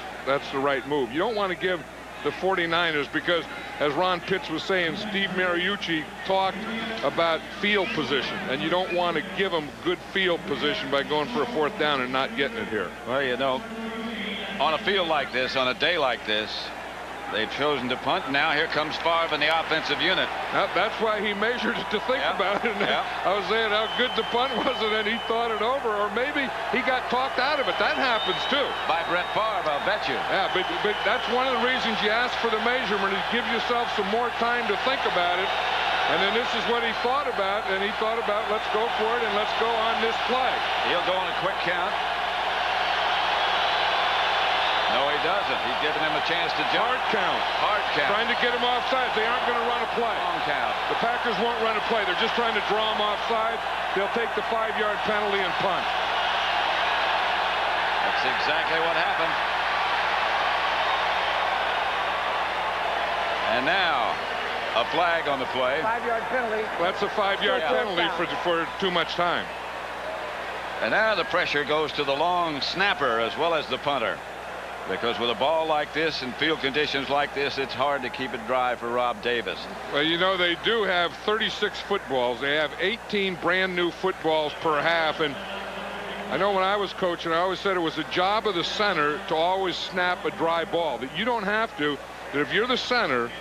move. You don't want to give the 49ers, because as Ron Pitts was saying, Steve Mariucci talked about field position, and you don't want to give them good field position by going for a 4th down and not getting it here. Well, you know, on a field like this, on a day like this, they've chosen to punt. Now here comes Favre in the offensive unit. That's why he measured it to think about it. And I was saying how good the punt was, and then he thought it over, or maybe he got talked out of it. That happens too. By Brett Favre, I'll bet you. Yeah, but that's one of the reasons you ask for the measurement, is give yourself some more time to think about it. And then this is what he thought about, and he thought about, let's go for it and let's go on this play. He'll go on a quick count. No, he doesn't. He's giving him a chance to jump. Hard count. Hard count. Trying to get him offside. They aren't going to run a play. Long count. The Packers won't run a play. They're just trying to draw him offside. They'll take the 5-yard penalty and punt. That's exactly what happened. And now, a flag on the play. 5-yard penalty. That's a 5-yard penalty for too much time. And now the pressure goes to the long snapper as well as the punter. Because with a ball like this and field conditions like this, it's hard to keep it dry for Rob Davis. Well, you know, they do have 36 footballs. They have 18 brand new footballs per half. And I know when I was coaching, I always said it was the job of the center to always snap a dry ball. That you don't have to. That if you're the center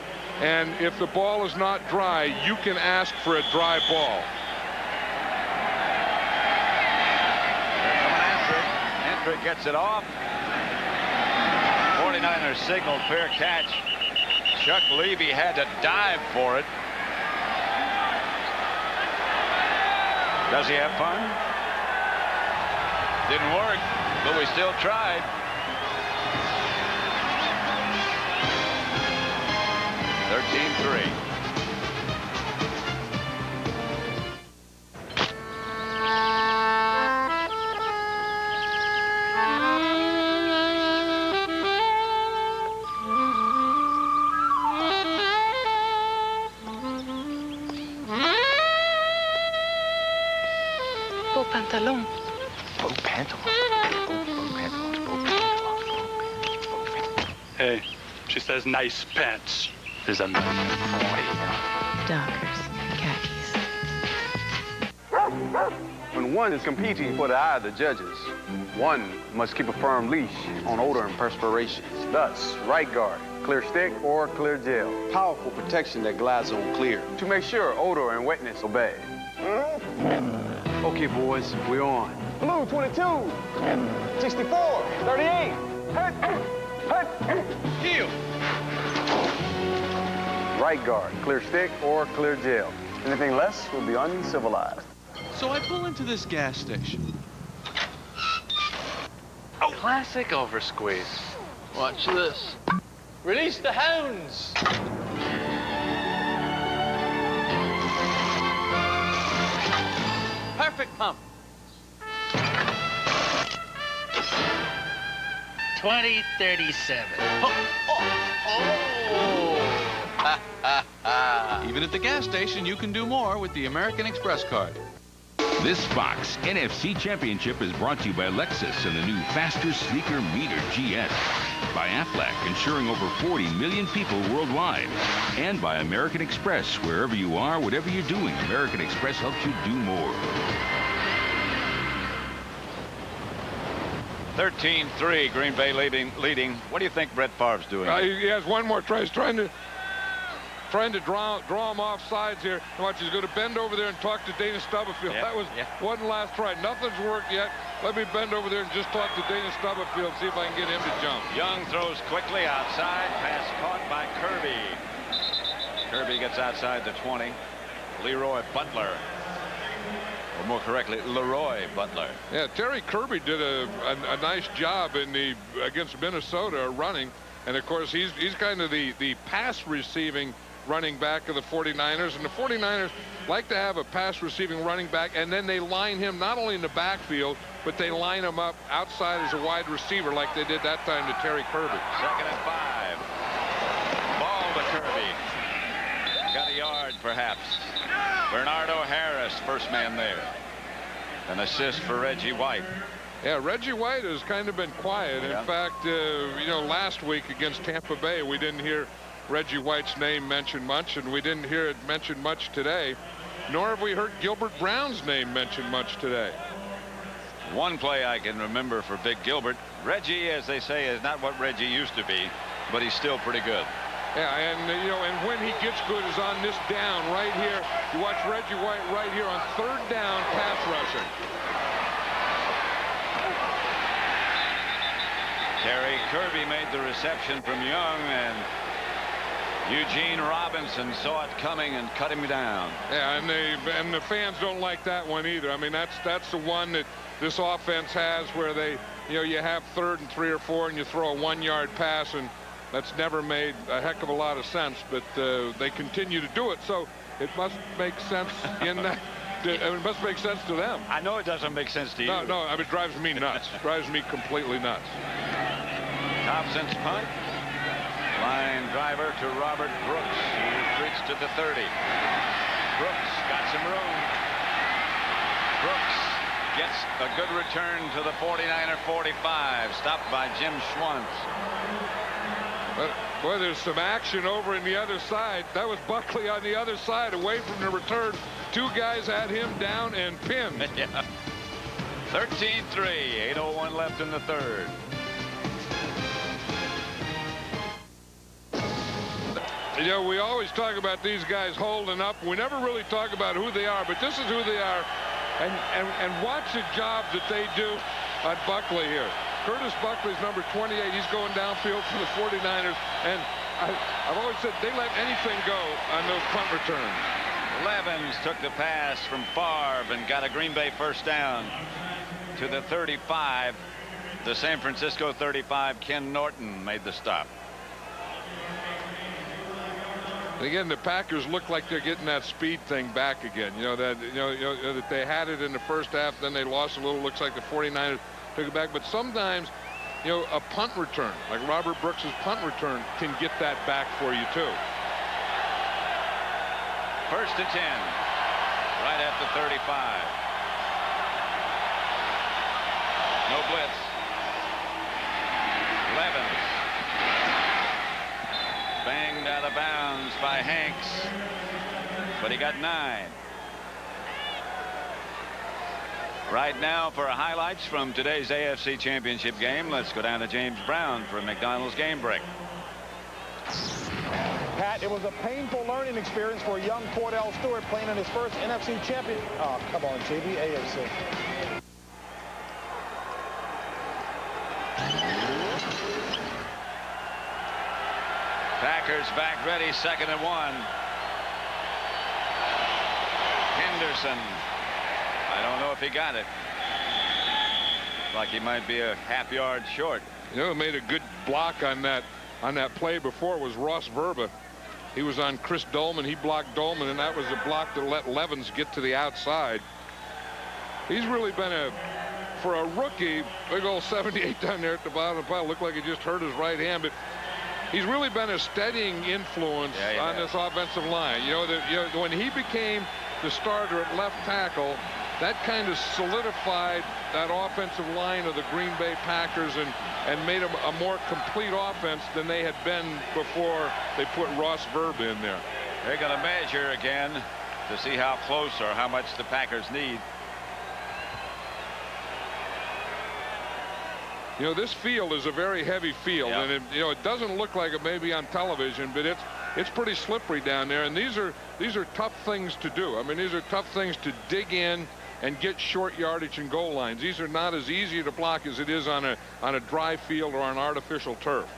and if the ball is not dry, you can ask for a dry ball. They're coming after it. Hendrick gets it off. 49ers signaled fair catch. Chuck Levy had to dive for it. Does he have fun? Didn't work, but we still tried. 13-3. Pantalon. Beau pantalon. Hey, she says nice pants. There's a Dockers, khakis. When one is competing for the eye of the judges, one must keep a firm leash on odor and perspiration. Thus, right guard, clear stick or clear gel. Powerful protection that glides on clear to make sure odor and wetness obey. Okay, boys, we're on. Blue 22, 64, 38. Heel. Right guard, clear stick or clear gel. Anything less will be uncivilized. So I pull into this gas station. Oh, classic oversqueeze. Watch this. Release the hounds. Perfect pump. 2037. Even at the gas station, you can do more with the American Express card. This Fox NFC Championship is brought to you by Lexus and the new faster, sleeker Meter GS. By Aflac, insuring over 40 million people worldwide. And by American Express, wherever you are, whatever you're doing, American Express helps you do more. 13-3, Green Bay leading. What do you think Brett Favre's doing? He has one more try. He's trying to draw him off sides here. Watch, he's going to bend over there and talk to Dana Stubblefield. That was one last try. Nothing's worked yet. Let me bend over there and just talk to Dana Stubblefield, see if I can get him to jump. Young throws quickly outside. Pass caught by Kirby. Kirby gets outside the 20. Leroy Butler. Or more correctly, Leroy Butler. Yeah, Terry Kirby did a nice job against Minnesota running. And, of course, he's kind of the pass receiving running back of the 49ers. And the 49ers like to have a pass receiving running back, and then they line him not only in the backfield, but they line him up outside as a wide receiver like they did that time to Terry Kirby. 2nd and 5. Ball to Kirby. Got a yard, perhaps. Bernardo Harris, first man there. An assist for Reggie White. Yeah, Reggie White has kind of been quiet. In fact, you know, last week against Tampa Bay, we didn't hear Reggie White's name mentioned much, and we didn't hear it mentioned much today. Nor have we heard Gilbert Brown's name mentioned much today. One play I can remember for Big Gilbert. Reggie, as they say, is not what Reggie used to be, but he's still pretty good. Yeah, and you know, and when he gets good is on this down right here. You watch Reggie White right here on 3rd down pass rushing. Terry Kirby made the reception from Young, and Eugene Robinson saw it coming and cut him down. Yeah, and the fans don't like that one either. I mean, that's the one that this offense has where they, you know, you have 3rd and 3 or 4 and you throw a 1-yard pass, and that's never made a heck of a lot of sense, but they continue to do it, so it must make sense in that. It must make sense to them. I know it doesn't make sense to you. No, I mean, it drives me nuts. Drives me completely nuts. Thompson's punt. Line driver to Robert Brooks, who retreats to the 30. Brooks got some room. Brooks gets a good return to the 49er 45. Stopped by Jim Schwantz. But, boy, there's some action over in the other side. That was Buckley on the other side, away from the return. 2 guys had him down and pinned. 13-3, 8:01 left in the 3rd. You know, we always talk about these guys holding up. We never really talk about who they are, but this is who they are. And watch the job that they do on Buckley here. Curtis Buckley's number 28. He's going downfield for the 49ers. And I've always said they let anything go on those punt returns. Levens took the pass from Favre and got a Green Bay first down to the 35. The San Francisco 35. Ken Norton made the stop. Again, the Packers look like they're getting that speed thing back again. You know that that they had it in the first half, then they lost a little. Looks like the 49ers took it back. But sometimes, you know, a punt return, like Robert Brooks's punt return, can get that back for you too. 1st and 10, right at the 35. No blitz. Levens. Banged out of bounds by Hanks, but he got 9. Right now, for highlights from today's AFC Championship game, let's go down to James Brown for a McDonald's game break. Pat, it was a painful learning experience for young Cordell Stewart playing in his first NFC champion. Oh, come on, JB, AFC. Packers back ready, 2nd and 1. Henderson. I don't know if he got it. like he might be a half yard short. You know, who made a good block on that play before was Ross Verba. He was on Chris Dolman. He blocked Dolman, and that was a block to let Levens get to the outside. He's really been for a rookie, big old 78 down there at the bottom of the pile. Looked like he just hurt his right hand, but he's really been a steadying influence on this offensive line. You know, when he became the starter at left tackle, that kind of solidified that offensive line of the Green Bay Packers and made them a more complete offense than they had been before they put Ross Verba in there. They're going to measure again to see how close or how much the Packers need. You know, this field is a very heavy field, and it doesn't look like it may be on television, but it's pretty slippery down there, and these are tough things to do. I mean, these are tough things to dig in and get short yardage and goal lines. These are not as easy to block as it is on a dry field or on artificial turf.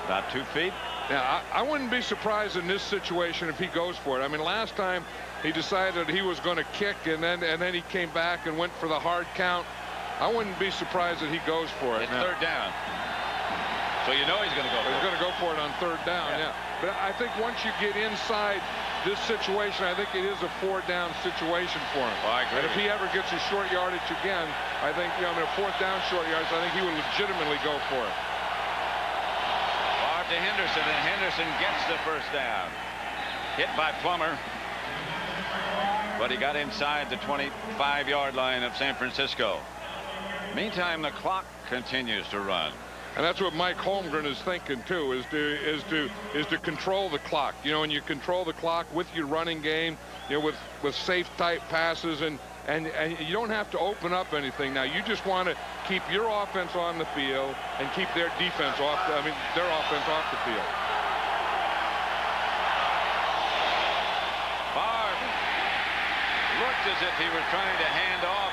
About 2 feet. Yeah, I wouldn't be surprised in this situation if he goes for it. I mean, last time he decided he was going to kick, and then he came back and went for the hard count. I wouldn't be surprised that he goes for it. It's third down. So you know he's going to go for it. He's going to go for it on third down, yeah. But I think once you get inside this situation, I think it is a 4-down situation for him. Well, I agree. And if he ever gets a short yardage again, I think, a 4th down short yardage, I think he would legitimately go for it. Far to Henderson, and Henderson gets the first down. Hit by Plummer. But he got inside the 25-yard line of San Francisco. Meantime, the clock continues to run. And that's what Mike Holmgren is thinking too, is to control the clock. You know, and you control the clock with your running game, with safe type passes, and you don't have to open up anything. Now you just want to keep your offense on the field and keep their defense their offense off the field. Barr looked as if he was trying to hand off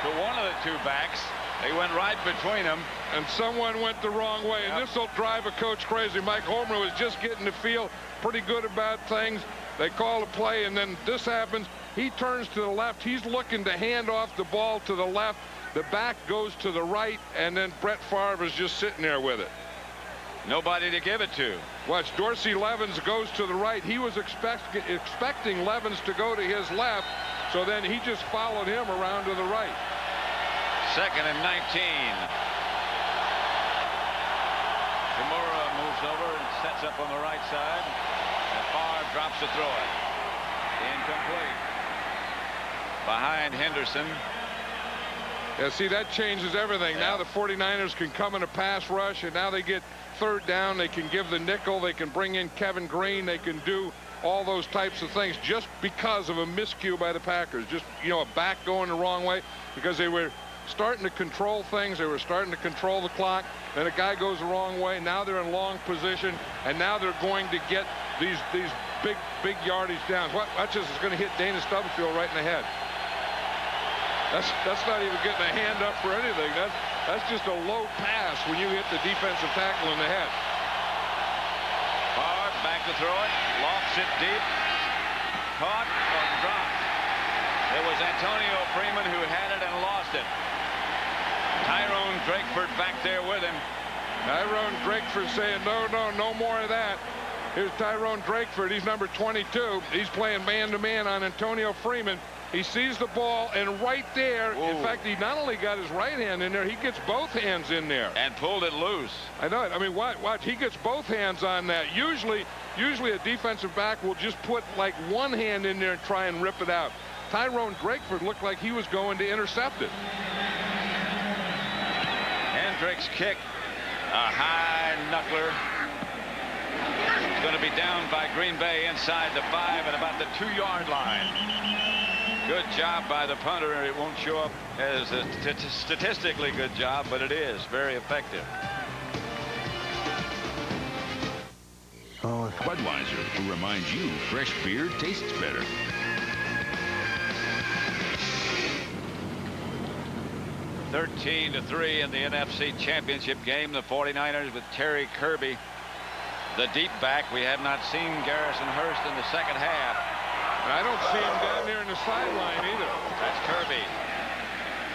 to one of the two backs. They went right between them. And someone went the wrong way. And this will drive a coach crazy. Mike Holmgren was just getting to feel pretty good about things. They call a play, and then this happens. He turns to the left. He's looking to hand off the ball to the left. The back goes to the right, and then Brett Favre is just sitting there with it. Nobody to give it to. Watch, Dorsey Levens goes to the right. He was expecting Levens to go to his left, so then he just followed him around to the right. 2nd and 19. Kimura moves over and sets up on the right side. And Favre drops to throw it. Incomplete. Behind Henderson. Yeah, see, that changes everything. Now the 49ers can come in a pass rush, and now they get 3rd down. They can give the nickel. They can bring in Kevin Green. They can do all those types of things just because of a miscue by the Packers. Just, a back going the wrong way, because they were starting to control things. They were starting to control the clock. Then a guy goes the wrong way. Now they're in long position, and now they're going to get these big yardage downs. Watch this. It's going to hit Dana Stubblefield right in the head. That's not even getting a hand up for anything. That's just a low pass when you hit the defensive tackle in the head. Favre back to throw it. Lofts it deep. Caught or dropped. It was Antonio Freeman who had it and lost it. Tyrone Drakeford back there with him. Tyrone Drakeford saying, no more of that. Here's Tyrone Drakeford. He's number 22. He's playing man-to-man on Antonio Freeman. He sees the ball, and right there, in fact, he not only got his right hand in there, he gets both hands in there. And pulled it loose. I know it. I mean, watch. He gets both hands on that. Usually a defensive back will just put like one hand in there and try and rip it out. Tyrone Drakeford looked like he was going to intercept it. Hendricks kick, a high knuckler. It's going to be down by Green Bay inside the 5 at about the 2-yard line. Good job by the punter. It won't show up as a statistically good job, but it is very effective. Budweiser will remind you fresh beer tastes better. (13-3) in the NFC Championship game. The 49ers with Terry Kirby, the deep back. We have not seen Garrison Hurst in the second half. I don't see him down there in the sideline either. That's Kirby.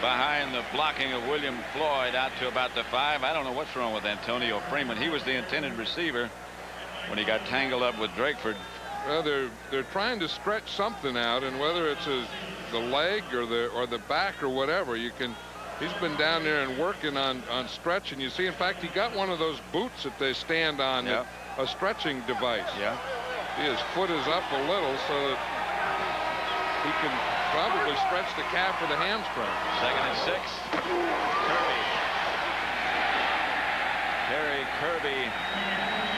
behind the blocking of William Floyd out to about the 5. I don't know what's wrong with Antonio Freeman. He was the intended receiver when he got tangled up with Drakeford. Well, they're trying to stretch something out, and whether it's the leg or the back or whatever, he's been down there and working on stretching. You see, in fact, he got one of those boots that they stand on, yep. A stretching device. Yeah. His foot is up a little so that he can probably stretch the calf or the hamstring. 2nd and 6. Kirby. Terry Kirby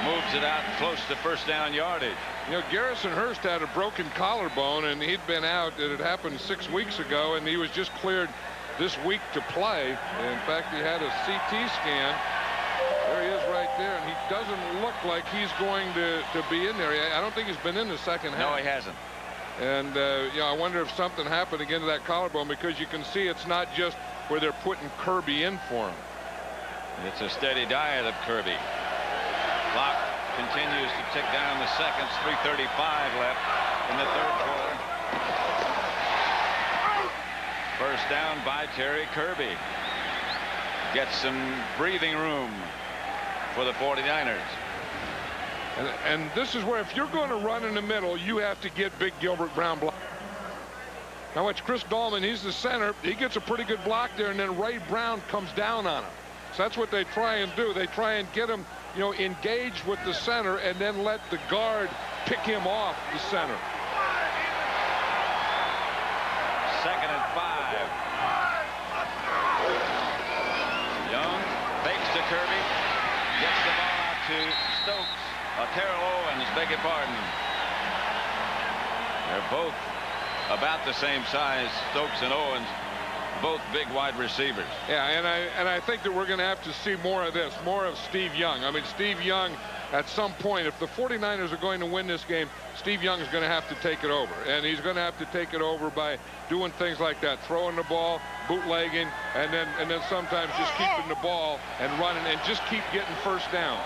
moves it out close to first down yardage. You know, Garrison Hurst had a broken collarbone, and he'd been out. It had happened 6 weeks ago, and he was just cleared this week to play. In fact, he had a CT scan. There he is right there, and he doesn't look like he's going to be in there. I don't think he's been in the second half. No, he hasn't. And, you know, I wonder if something happened again to that collarbone, because you can see it's not just where they're putting Kirby in for him. It's a steady diet of Kirby. Clock continues to tick down the seconds. 3:35 left in the third quarter. First down by Terry Kirby. Gets some breathing room for the 49ers. And this is where, if you're going to run in the middle, you have to get big Gilbert Brown block. Now it's Chris Dahlman. He's the center. He gets a pretty good block there, and then Ray Brown comes down on him. So that's what they try and do. They try and get him, you know, engaged with the center, and then let the guard pick him off the center. 2nd and 5. Young fakes to Kirby. Gets the ball out to Stokes. Terrell Owens, beg your pardon. They're both about the same size, Stokes and Owens. Both big wide receivers. Yeah, and I think that we're going to have to see more of this, more of Steve Young. I mean, Steve Young, at some point, if the 49ers are going to win this game, Steve Young is going to have to take it over. And he's going to have to take it over by doing things like that, throwing the ball, bootlegging, and then sometimes just keeping the ball and running and just keep getting first down.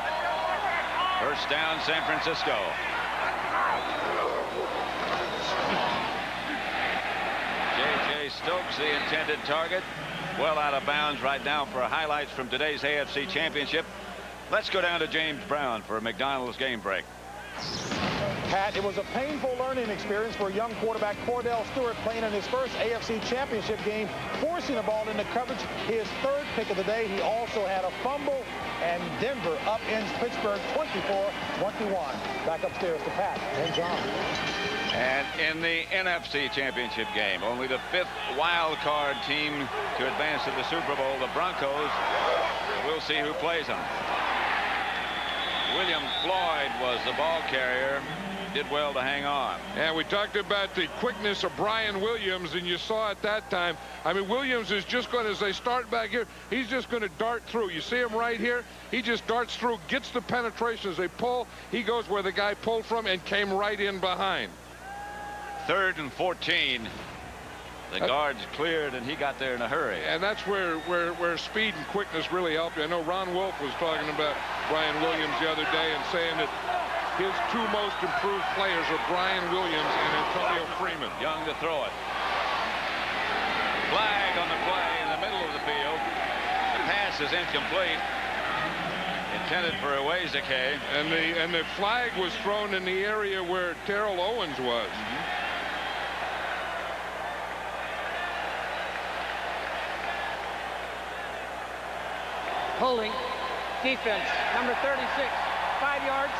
First down, San Francisco. Stokes, the intended target, well out of bounds right now for highlights from today's AFC Championship. Let's go down to James Brown for a McDonald's game break. Pat, it was a painful learning experience for young quarterback Cordell Stewart, playing in his first AFC Championship game, forcing the ball into coverage, his 3rd pick of the day. He also had a fumble, and Denver upends Pittsburgh 24-21. Back upstairs to Pat and John. And in the NFC Championship game, only the 5th wild card team to advance to the Super Bowl, the Broncos. We'll see who plays them. William Floyd was the ball carrier. Did well to hang on. And we talked about the quickness of Brian Williams, and you saw at that time. I mean, Williams is just going to, as they start back here, he's just going to dart through. You see him right here? He just darts through, gets the penetration as they pull. He goes where the guy pulled from and came right in behind. 3rd and 14. The guards cleared, and he got there in a hurry. And that's where speed and quickness really help you. I know Ron Wolf was talking about Brian Williams the other day and saying that his 2 most improved players are Brian Williams and Antonio Freeman. Young to throw it. Flag on the play in the middle of the field. The pass is incomplete. Intended for a Wazake. And the flag was thrown in the area where Terrell Owens was. Holding. Defense. Number 36. 5 yards.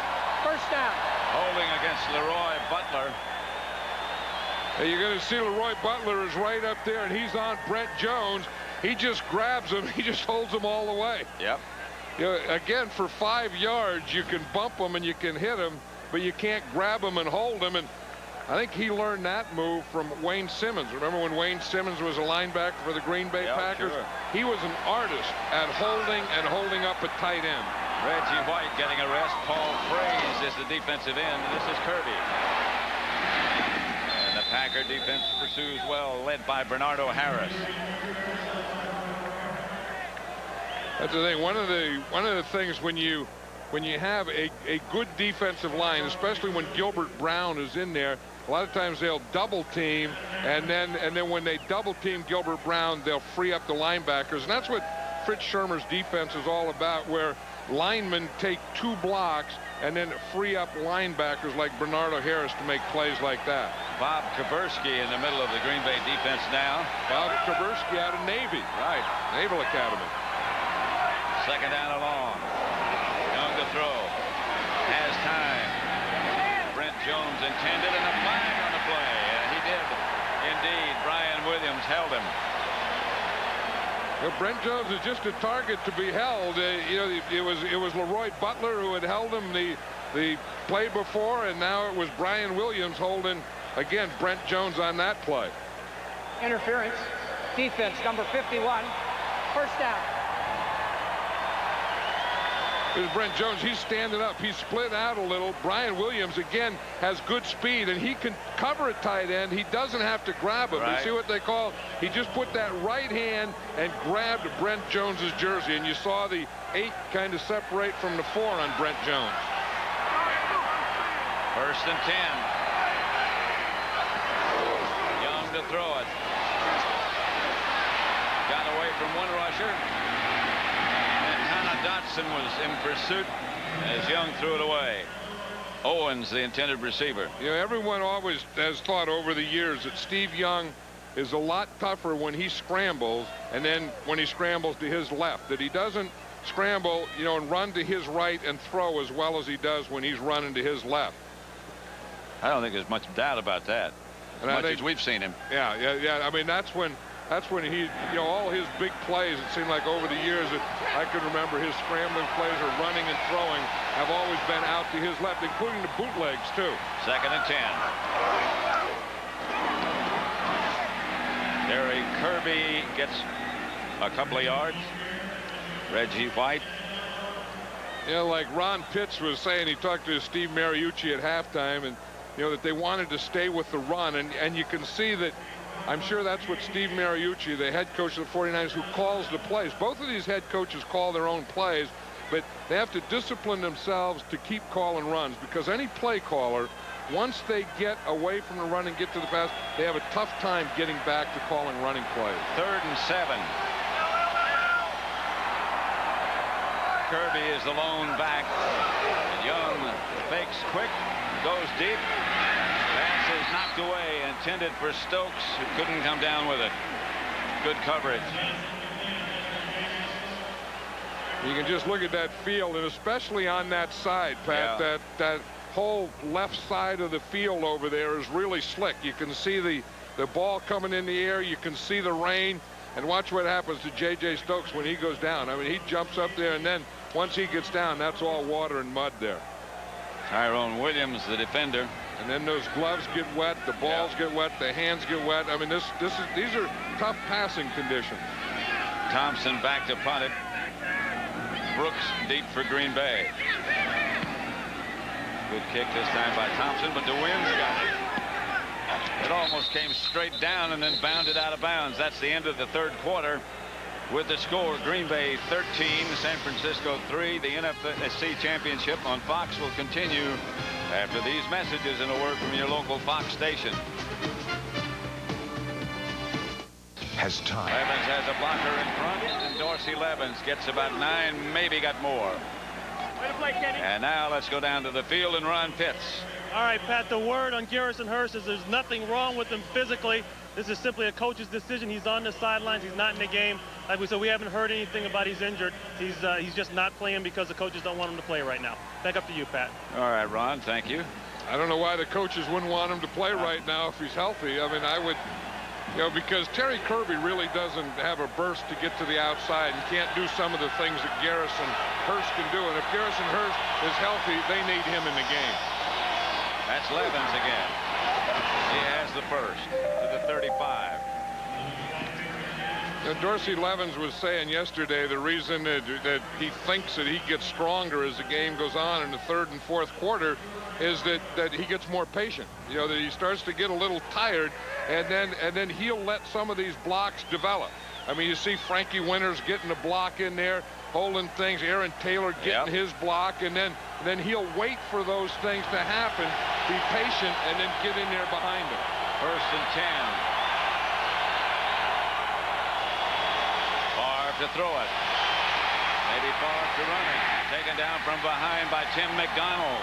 First down. Holding against Leroy Butler. Hey, you're going to see Leroy Butler is right up there, and he's on Brent Jones. He just grabs him. He just holds him all the way. Yep. You know, again, for 5 yards, you can bump him and you can hit him, but you can't grab him and hold him. And I think he learned that move from Wayne Simmons. Remember when Wayne Simmons was a linebacker for the Green Bay Packers? Sure. He was an artist at holding up a tight end. Reggie White getting a rest. Paul Fraze is the defensive end, and this is Kirby. And the Packer defense pursues well, led by Bernardo Harris. That's the thing. One of the things when you have a good defensive line, especially when Gilbert Brown is in there, a lot of times they'll double team, and then when they double team Gilbert Brown, they'll free up the linebackers. And that's what Fritz Shurmur's defense is all about, where linemen take 2 blocks and then free up linebackers like Bernardo Harris to make plays like that. Bob Kaversky in the middle of the Green Bay defense now. Bob Kaversky out of Navy. Right. Naval Academy. Second down and long. Young to throw. Has time. Brent Jones intended, and a flag on the play. He did. Indeed. Brian Williams held him. Well, Brent Jones is just a target to be held. You know, it was Leroy Butler who had held him the play before, and now it was Brian Williams holding, again, Brent Jones on that play. Interference. Defense, number 51. First down. Here's Brent Jones. He's standing up. He's split out a little. Brian Williams, again, has good speed, and he can cover a tight end. He doesn't have to grab him. Right. You see what they call? He just put that right hand and grabbed Brent Jones's jersey, and you saw the 8 kind of separate from the 4 on Brent Jones. First and 10. Young to throw it. Got away from one rusher. Dotson was in pursuit as Young threw it away. Owens, the intended receiver. You know, everyone always has thought over the years that Steve Young is a lot tougher when he scrambles, and then when he scrambles to his left, that he doesn't scramble, you know, and run to his right and throw as well as he does when he's running to his left. I don't think there's much doubt about that, as much as we've seen him. Yeah. I mean, that's when he, you know, all his big plays, it seemed like over the years that I could remember, his scrambling plays or running and throwing have always been out to his left, including the bootlegs, too. Second and 10. Gary Kirby gets a couple of yards. Reggie White. You know, like Ron Pitts was saying, he talked to Steve Mariucci at halftime, and, you know, that they wanted to stay with the run, and you can see that. I'm sure that's what Steve Mariucci, the head coach of the 49ers, who calls the plays. Both of these head coaches call their own plays, but they have to discipline themselves to keep calling runs, because any play caller, once they get away from the run and get to the pass, they have a tough time getting back to calling running plays. 3rd and 7. Kirby is the lone back. Young fakes quick, goes deep. Pass is knocked away, intended for Stokes, who couldn't come down with it. Good coverage. You can just look at that field, and especially on that side, Pat, that whole left side of the field over there is really slick. You can see the ball coming in the air. You can see the rain. And watch what happens to J.J. Stokes when he goes down. I mean, he jumps up there, and then once he gets down, that's all water and mud there. Tyrone Williams, the defender. And then those gloves get wet, the balls get wet, the hands get wet. I mean, these are tough passing conditions. Thompson back to punt it. Brooks deep for Green Bay. Good kick this time by Thompson, but the wind's got it. It almost came straight down and then bounded out of bounds. That's the end of the 3rd quarter. With the score, Green Bay 13, San Francisco 3. The NFC Championship on Fox will continue after these messages and a word from your local Fox station. Has time. Levens has a blocker in front, and Dorsey Levens gets about 9, maybe got more. Way to play, Kenny. And now let's go down to the field and Ron Pitts. All right, Pat, the word on Garrison Hurst is there's nothing wrong with him physically. This is simply a coach's decision. He's on the sidelines. He's not in the game. Like we said, we haven't heard anything about he's injured. He's just not playing because the coaches don't want him to play right now. Back up to you, Pat. All right, Ron, thank you. I don't know why the coaches wouldn't want him to play right now if he's healthy. I mean, I would, you know, because Terry Kirby really doesn't have a burst to get to the outside and can't do some of the things that Garrison Hurst can do. And if Garrison Hurst is healthy, they need him in the game. That's Levens again. He has the first to the 35. Now, Dorsey Levens was saying yesterday the reason that he thinks that he gets stronger as the game goes on in the 3rd and 4th quarter is that he gets more patient. You know, that he starts to get a little tired, and then he'll let some of these blocks develop. I mean, you see Frankie Winters getting a block in there, holding things, Aaron Taylor getting his block, and then he'll wait for those things to happen, be patient, and then get in there behind him. 1st and 10. Favre to throw it. Maybe Favre to run it. Taken down from behind by Tim McDonald.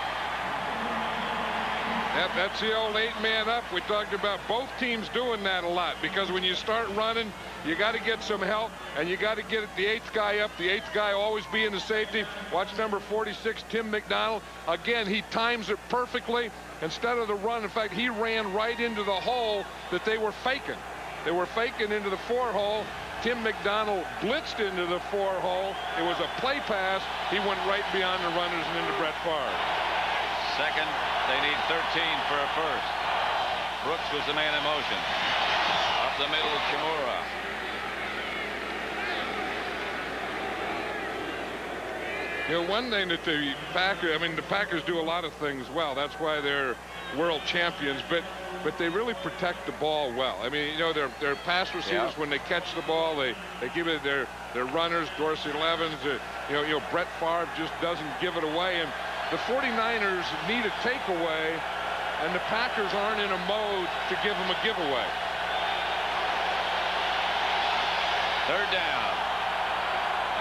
Yep, that's the old 8-man up. We talked about both teams doing that a lot, because when you start running, you got to get some help, and you got to get the 8th guy up. The 8th guy always being the safety. Watch number 46, Tim McDonald. Again, he times it perfectly. Instead of the run, in fact, he ran right into the hole that they were faking. They were faking into the 4 hole. Tim McDonald blitzed into the 4 hole. It was a play pass. He went right beyond the runners and into Brett Favre. Second, they need 13 for a first. Brooks was the man in motion. Up the middle, Kimura. You know, one thing that the Packers do a lot of things well. That's why they're world champions, but they really protect the ball well. I mean, you know, their pass receivers, when they catch the ball, they give it their runners, Dorsey Levens, you know, Brett Favre just doesn't give it away. And the 49ers need a takeaway, and the Packers aren't in a mode to give them a giveaway. 3rd down.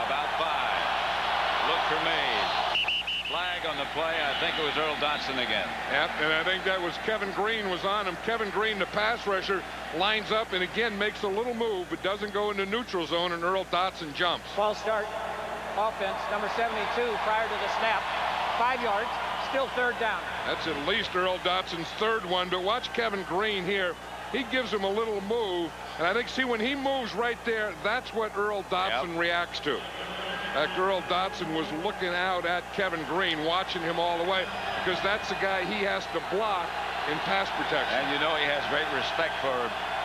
About 5. Look for Mays. Flag on the play. I think it was Earl Dotson again. Yep, and I think that was Kevin Green was on him. Kevin Green, the pass rusher, lines up and again makes a little move, but doesn't go into neutral zone, and Earl Dotson jumps. False start offense, number 72 prior to the snap. 5 yards, still 3rd down. That's at least Earl Dotson's 3rd one, but watch Kevin Green here. He gives him a little move, and I think, see, when he moves right there, that's what Earl Dotson reacts to. In fact, Earl Dotson was looking out at Kevin Green, watching him all the way, because that's the guy he has to block in pass protection. And you know he has great respect for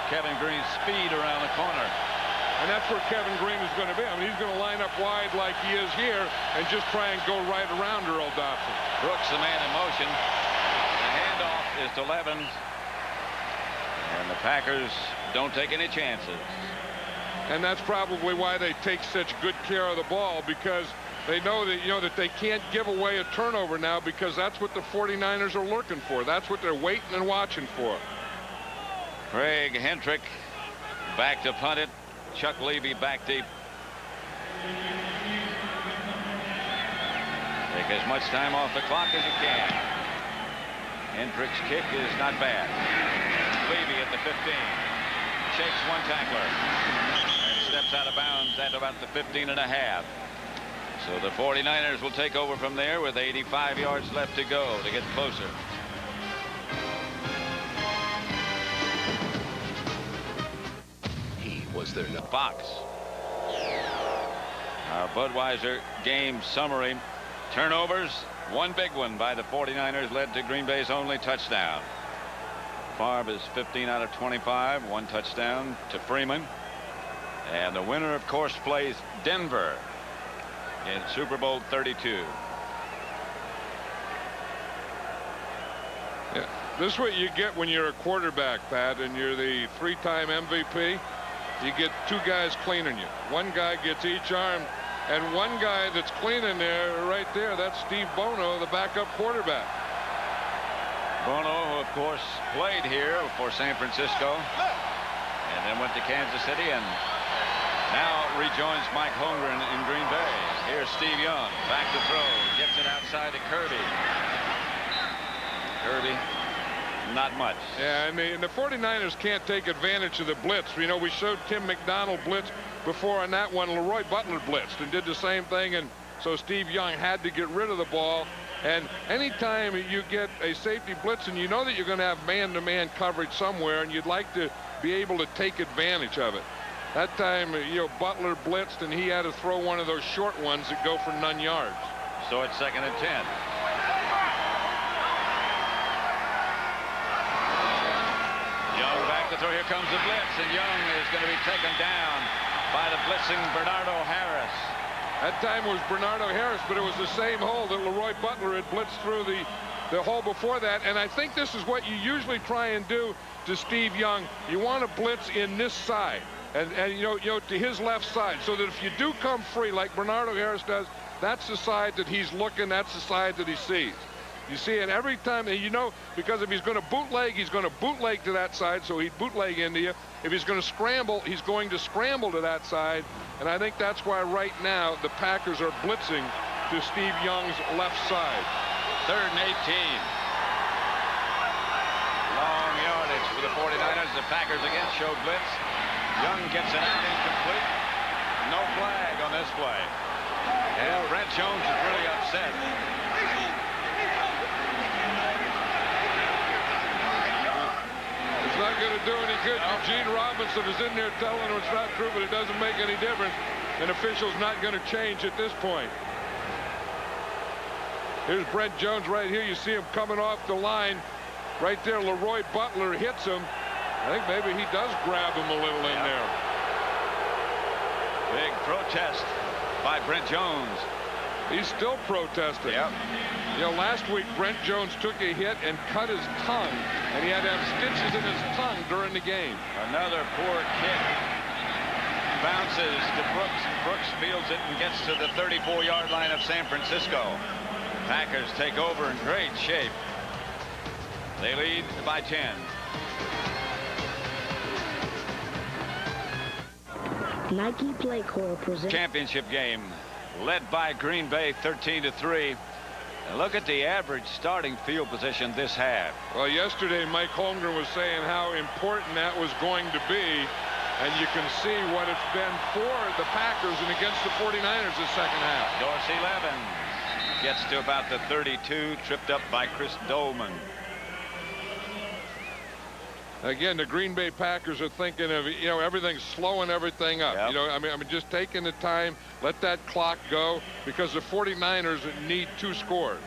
Kevin Green's speed around the corner. And that's where Kevin Green is going to be. I mean, he's going to line up wide like he is here and just try and go right around Earl Dotson. Brooks, the man in motion. The handoff is to Levens. And the Packers don't take any chances. And that's probably why they take such good care of the ball, because they know that, you know, that they can't give away a turnover now, because that's what the 49ers are looking for. That's what they're waiting and watching for. Craig Hentrick back to punt it. Chuck Levy back deep. Take as much time off the clock as you can. Hendrick's kick is not bad. Levy at the 15. Shakes one tackler. And steps out of bounds at about the 15.5. So the 49ers will take over from there with 85 yards left to go to get closer. He was their Fox. Our Budweiser game summary. Turnovers, one big one by the 49ers led to Green Bay's only touchdown. Favre is 15 out of 25, one touchdown to Freeman. And the winner, of course, plays Denver in Super Bowl 32. Yeah, this is what you get when you're a quarterback, Pat, and you're the 3-time MVP. You get 2 guys cleaning you. One guy gets each arm, and one guy that's cleaning there, right there, that's Steve Bono, the backup quarterback. Bono, who of course played here for San Francisco and then went to Kansas City and now rejoins Mike Holmgren in Green Bay. Here's Steve Young back to throw, gets it outside to Kirby. Not much. Yeah, and the 49ers can't take advantage of the blitz. You know, we showed Tim McDonald blitz before on that one. Leroy Butler blitzed and did the same thing, and so Steve Young had to get rid of the ball. And anytime you get a safety blitz and you know that you're going to have man-to-man coverage somewhere, and you'd like to be able to take advantage of it. That time, you know, Butler blitzed and he had to throw one of those short ones that go for none yards. So it's 2nd and 10. Young back to throw. Here comes the blitz, and Young is going to be taken down by the blitzing Bernardo Harris. That time was Bernardo Harris, but it was the same hole that Leroy Butler had blitzed through the hole before that. And I think this is what you usually try and do to Steve Young. You want to blitz in this side, and you know to his left side, so that if you do come free like Bernardo Harris does, that's the side that he's looking, that's the side that he sees. You see it every time, you know, because if he's going to bootleg, he's going to bootleg to that side, so he'd bootleg into you. If he's going to scramble, he's going to scramble to that side. And I think that's why right now the Packers are blitzing to Steve Young's left side. 3rd and 18. Long yardage for the 49ers. The Packers again show blitz. Young gets it out incomplete. No flag on this play. And Brent Jones is really upset. It's not going to do any good. Eugene Robinson is in there telling him it's not true, but it doesn't make any difference. An official's not going to change at this point. Here's Brent Jones right here. You see him coming off the line. Right there, Leroy Butler hits him. I think maybe he does grab him a little in there. Big protest by Brent Jones. He's still protesting. Yep. You know, last week Brent Jones took a hit and cut his tongue, and he had to have stitches in his tongue during the game. Another poor kick. Bounces to Brooks. Brooks fields it and gets to the 34-yard line of San Francisco. Packers take over in great shape. They lead by 10. Nike Play Core presents Championship game led by Green Bay 13-3. And look at the average starting field position this half. Well, yesterday Mike Holmgren was saying how important that was going to be, and you can see what it's been for the Packers and against the 49ers this second half. Dorsey Levens gets to about the 32, tripped up by Chris Dolman. Again, the Green Bay Packers are thinking of, you know, everything's slowing everything up. Yep. You know, I mean, just taking the time, let that clock go, because the 49ers need 2 scores.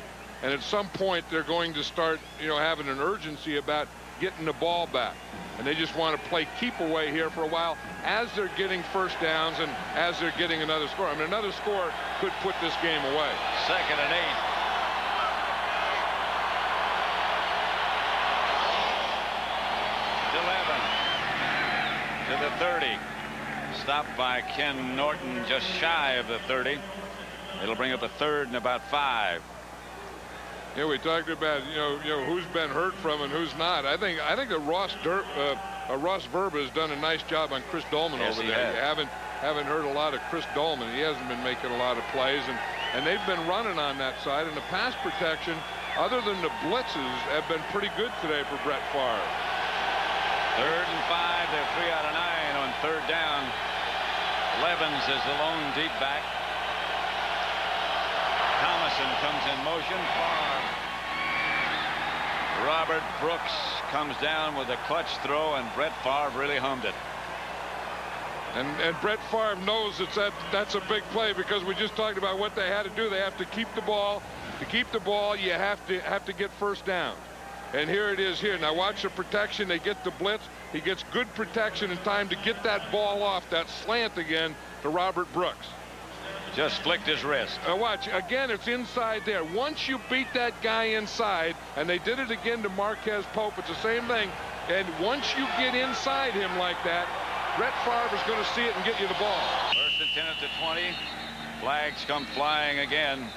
And at some point, they're going to start, you know, having an urgency about getting the ball back. And they just want to play keep away here for a while as they're getting first downs and as they're getting another score. I mean, another score could put this game away. 2nd and 8. To the 30. Stopped by Ken Norton just shy of the 30. It'll bring up a 3rd and about 5. Yeah, we talked about you know who's been hurt from and who's not. I think that Ross Verba has done a nice job on Chris Dolman over there. You haven't heard a lot of Chris Dolman. He hasn't been making a lot of plays, and they've been running on that side. And the pass protection, other than the blitzes, have been pretty good today for Brett Favre. 3rd and 5. They're 3 out of 9 on 3rd down. Levens is the lone deep back. Thomason comes in motion. Favre. Robert Brooks comes down with a clutch throw, and Brett Favre really hummed it. And Brett Favre knows that's a big play, because we just talked about what they had to do. They have to keep the ball. To keep the ball, you have to get first down. And here it is here. Now watch the protection. They get the blitz. He gets good protection in time to get that ball off, that slant again to Robert Brooks. Just flicked his wrist. Watch, again, it's inside there. Once you beat that guy inside, and they did it again to Marquez Pope, it's the same thing. And once you get inside him like that, Brett Favre is going to see it and get you the ball. 1st and 10 at the 20. Flags come flying again.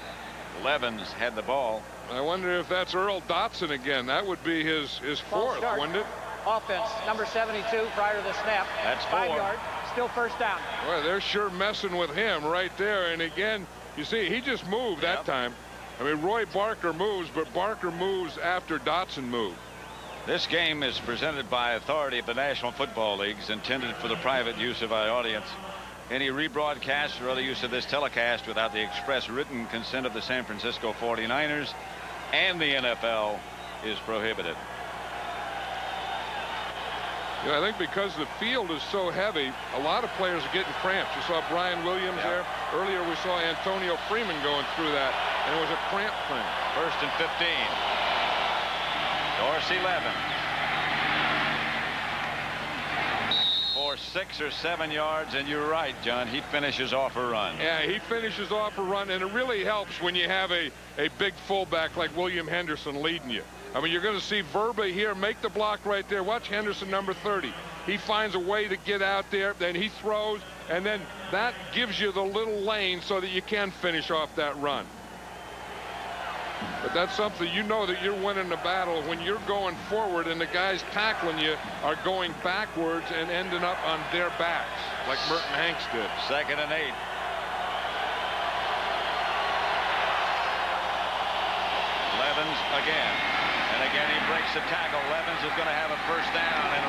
Levens had the ball. I wonder if that's Earl Dotson again. That would be his 4th, wouldn't it? Offense, number 72 prior to the snap. That's 5 yards, still first down. Well, they're sure messing with him right there. And again, you see, he just moved that time. I mean, Roy Barker moves, but Barker moves after Dotson moved. This game is presented by authority of the National Football Leagues, intended for the private use of our audience. Any rebroadcast or other use of this telecast without the express written consent of the San Francisco 49ers and the NFL is prohibited. Yeah, I think because the field is so heavy, a lot of players are getting cramps. You saw Brian Williams there. Earlier we saw Antonio Freeman going through that, and it was a cramp thing. 1st and 15. Dorsey Levens. For 6 or 7 yards, and you're right, John, he finishes off a run. Yeah, he finishes off a run, and it really helps when you have a big fullback like William Henderson leading you. I mean, you're going to see Verba here make the block right there. Watch Henderson, number 30. He finds a way to get out there, then he throws, and then that gives you the little lane so that you can finish off that run. But that's something you know that you're winning the battle when you're going forward and the guys tackling you are going backwards and ending up on their backs, like Merton Hanks did. 2nd and 8. Levens again. And again he breaks the tackle. Levens is going to have a first down and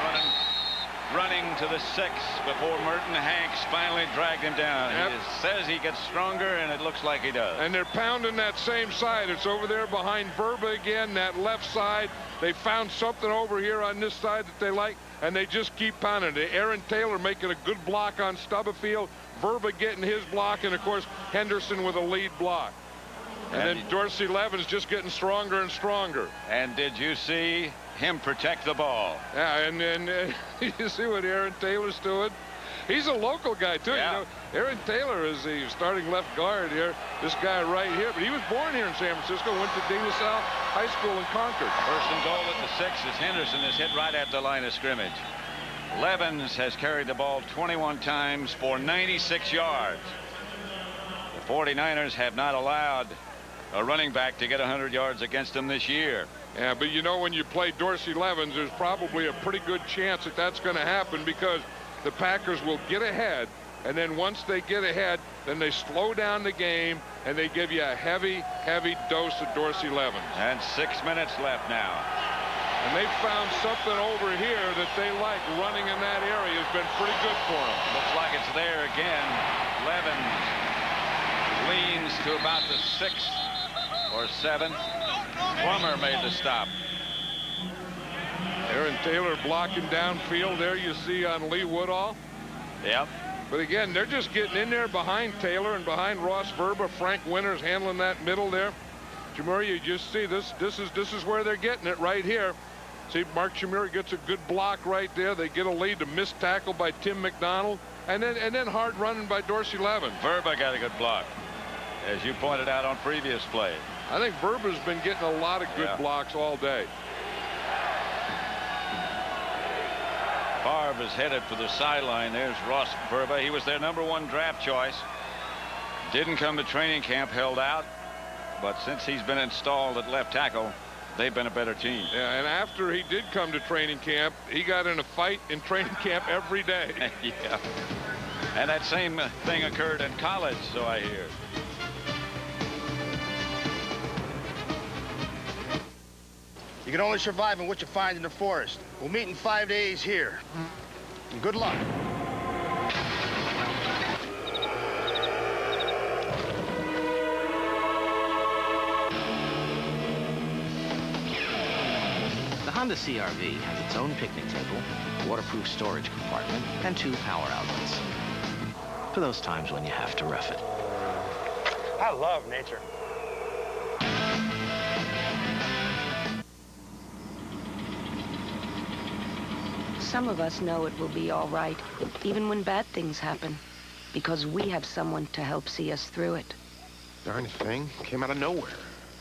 running to the 6 before Merton Hanks finally dragged him down. Yep. He says he gets stronger, and it looks like he does. And they're pounding that same side. It's over there behind Verba again, that left side. They found something over here on this side that they like, and they just keep pounding it. Aaron Taylor making a good block on Stubblefield. Verba getting his block, and, of course, Henderson with a lead block. And then Dorsey Levens just getting stronger and stronger. And did you see him protect the ball? Yeah, and then you see what Aaron Taylor's doing? He's a local guy, too. Yeah. You know, Aaron Taylor is the starting left guard here. This guy right here. But he was born here in San Francisco, went to De La Salle High School in Concord. First and goal at the 6 as Henderson is hit right at the line of scrimmage. Levens has carried the ball 21 times for 96 yards. The 49ers have not allowed a running back to get 100 yards against them this year. Yeah, but you know, when you play Dorsey Levens, there's probably a pretty good chance that that's going to happen, because the Packers will get ahead, and then once they get ahead, then they slow down the game, and they give you a heavy dose of Dorsey Levens. And 6 minutes left now. And they found something over here that they like. Running in that area has been pretty good for them. Looks like it's there again. Levens leans to about the 6th or 7th. Plummer made the stop. Aaron Taylor blocking downfield there, you see on Lee Woodall. Yep. But again, they're just getting in there behind Taylor and behind Ross Verba. Frank Winters handling that middle there. Jamuri, you just see this is where they're getting it right here. See, Mark Jamuri gets a good block right there. They get a lead. To missed tackle by Tim McDonald, and then hard running by Dorsey Levens. Verba got a good block, as you pointed out on previous play. I think Verba's been getting a lot of good blocks all day. Favre is headed for the sideline. There's Ross Verba. He was their #1 draft choice. Didn't come to training camp, held out. But since he's been installed at left tackle, they've been a better team. Yeah, and after he did come to training camp, he got in a fight in training camp every day. Yeah. And that same thing occurred in college, so I hear. You can only survive on what you find in the forest. We'll meet in 5 days here. And good luck. The Honda CR-V has its own picnic table, waterproof storage compartment, and 2 power outlets. For those times when you have to rough it. I love nature. Some of us know it will be all right, even when bad things happen, because we have someone to help see us through it. Darn thing came out of nowhere.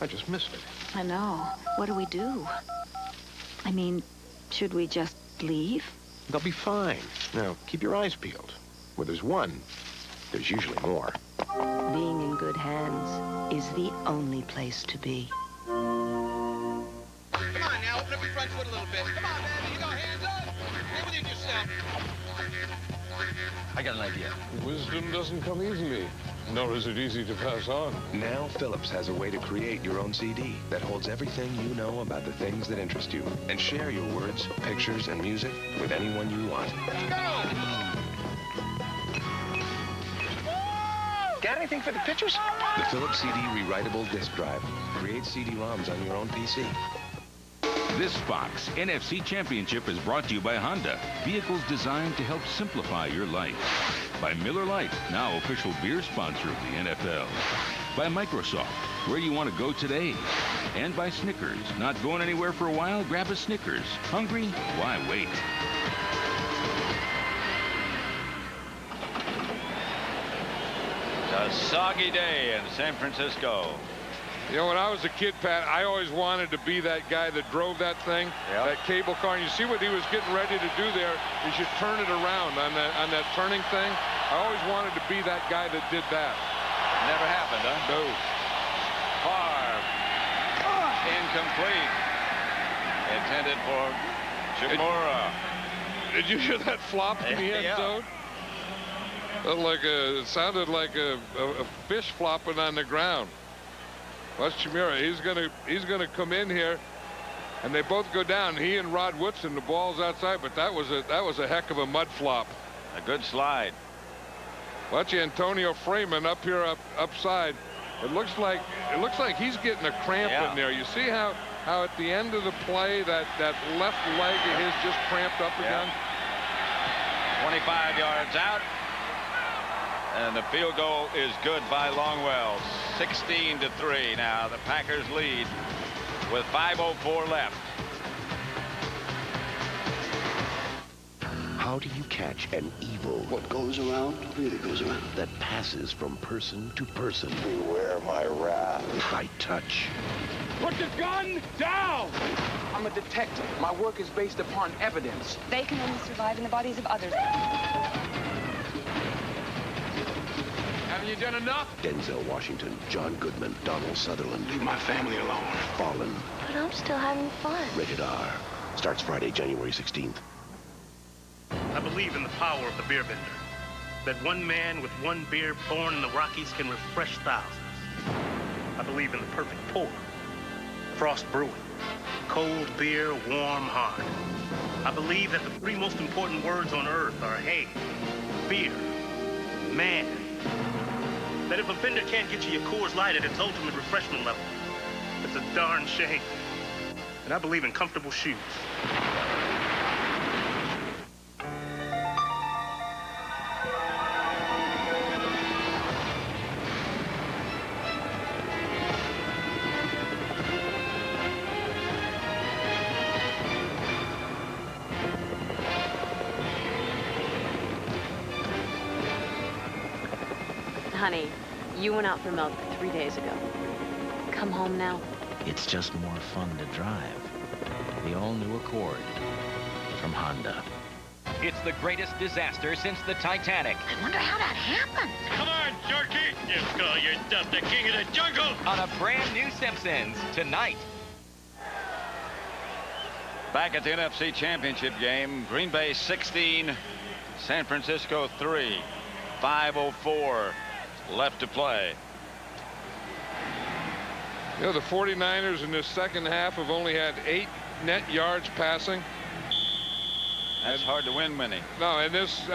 I just missed it. I know. What do we do? I mean, should we just leave? They'll be fine. Now, keep your eyes peeled. Where there's one, there's usually more. Being in good hands is the only place to be. Come on now, open up your front foot a little bit. Come on, man, you go, hands up. Get within yourself. I got an idea. Wisdom doesn't come easily, nor is it easy to pass on. Now Phillips has a way to create your own CD that holds everything you know about the things that interest you, and share your words, pictures, and music with anyone you want. Got anything for the pictures? The Philips CD rewritable disk drive. Create CD-ROMs on your own PC. This Fox NFC Championship is brought to you by Honda. Vehicles designed to help simplify your life. By Miller Lite, now official beer sponsor of the NFL. By Microsoft, where you want to go today. And by Snickers. Not going anywhere for a while? Grab a Snickers. Hungry? Why wait? A soggy day in San Francisco. You know, when I was a kid, Pat, I always wanted to be that guy that drove that thing, that cable car. And you see what he was getting ready to do there is you turn it around on that turning thing. I always wanted to be that guy that did that. Never happened, huh? No. Favre incomplete. Intended for Shimura. Did you hear that flop in the end zone? It sounded like a fish flopping on the ground. Watch Shimura. He's gonna come in here, and they both go down. He and Rod Woodson. The ball's outside, but that was a heck of a mud flop. A good slide. Watch Antonio Freeman up here upside. It looks like he's getting a cramp in there. You see how at the end of the play that left leg of his just cramped up again. 25 yards out. And the field goal is good by Longwell. 16-3 now. The Packers lead with 5:04 left. How do you catch an evil? What goes around really goes around. That passes from person to person. Beware my wrath. By touch. Put the gun down! I'm a detective. My work is based upon evidence. They can only survive in the bodies of others. Haven't you done enough? Denzel Washington, John Goodman, Donald Sutherland. Leave my family alone. Fallen. But I'm still having fun. Rated R. Starts Friday, January 16th. I believe in the power of the beer vendor. That one man with one beer born in the Rockies can refresh thousands. I believe in the perfect pour. Frost Brewing. Cold beer, warm heart. I believe that the three most important words on earth are hay, beer, man. That if a vendor can't get you your Coors Light at its ultimate refreshment level, it's a darn shame. And I believe in comfortable shoes. Honey, you went out for milk 3 days ago. Come home now. It's just more fun to drive. The all-new Accord from Honda. It's the greatest disaster since the Titanic. I wonder how that happened. Come on, Jerky. Just call yourself the king of the jungle. On a brand new Simpsons tonight. Back at the NFC Championship game, Green Bay 16, San Francisco 3. 5:04 left to play. You know, the 49ers in this second half have only had 8 net yards passing. That's hard to win many. No, and this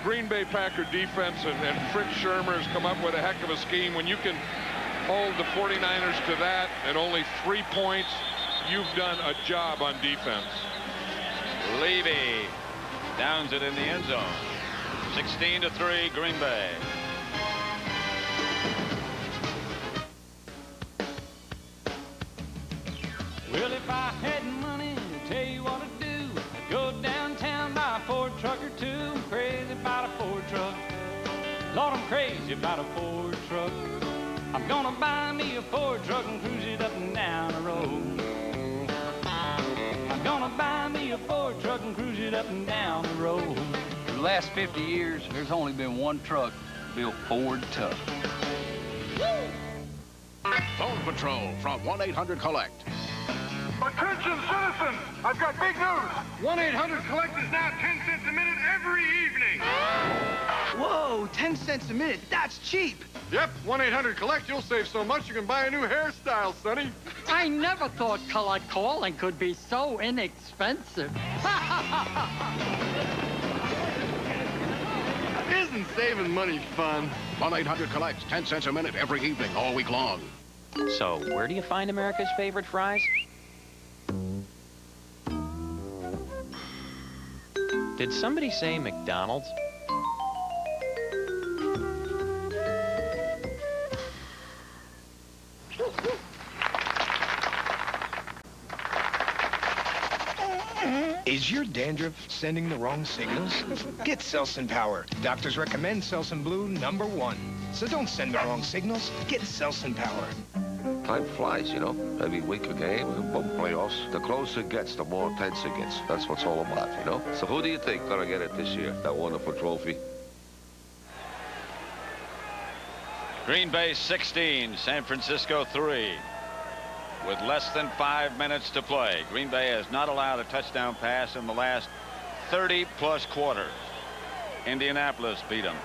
Green Bay Packer defense and Fritz Shermer has come up with a heck of a scheme. When you can hold the 49ers to that and only 3 points, you've done a job on defense. Levy downs it in the end zone. 16-3 Green Bay. Well, if I had money, I'd tell you what I'd do. I'd go downtown, buy a Ford truck or two. I'm crazy about a Ford truck. Lord, I'm crazy about a Ford truck. I'm gonna buy me a Ford truck and cruise it up and down the road. I'm gonna buy me a Ford truck and cruise it up and down the road. For the last 50 years, there's only been one truck built Ford tough. Phone Patrol from 1-800-COLLECT. Attention citizens, I've got big news. 1-800-COLLECT is now 10 cents a minute every evening. Whoa, 10 cents a minute, that's cheap. Yep, 1-800-COLLECT, you'll save so much you can buy a new hairstyle, Sonny. I never thought collect calling could be so inexpensive. Isn't saving money fun? 1-800-COLLECT, 10 cents a minute every evening, all week long. So, where do you find America's favorite fries? Did somebody say McDonald's? Is your dandruff sending the wrong signals? Get Selsun Power. Doctors recommend Selsun Blue #1. So don't send the wrong signals. Get Selsun Power. Time flies, you know. Every week a game, boom, playoffs. The closer it gets, the more tense it gets. That's what it's all about, you know? So who do you think gonna get it this year, that wonderful trophy? Green Bay 16, San Francisco 3. with less than 5 minutes to play. Green Bay has not allowed a touchdown pass in the last 30-plus quarters. Indianapolis beat them.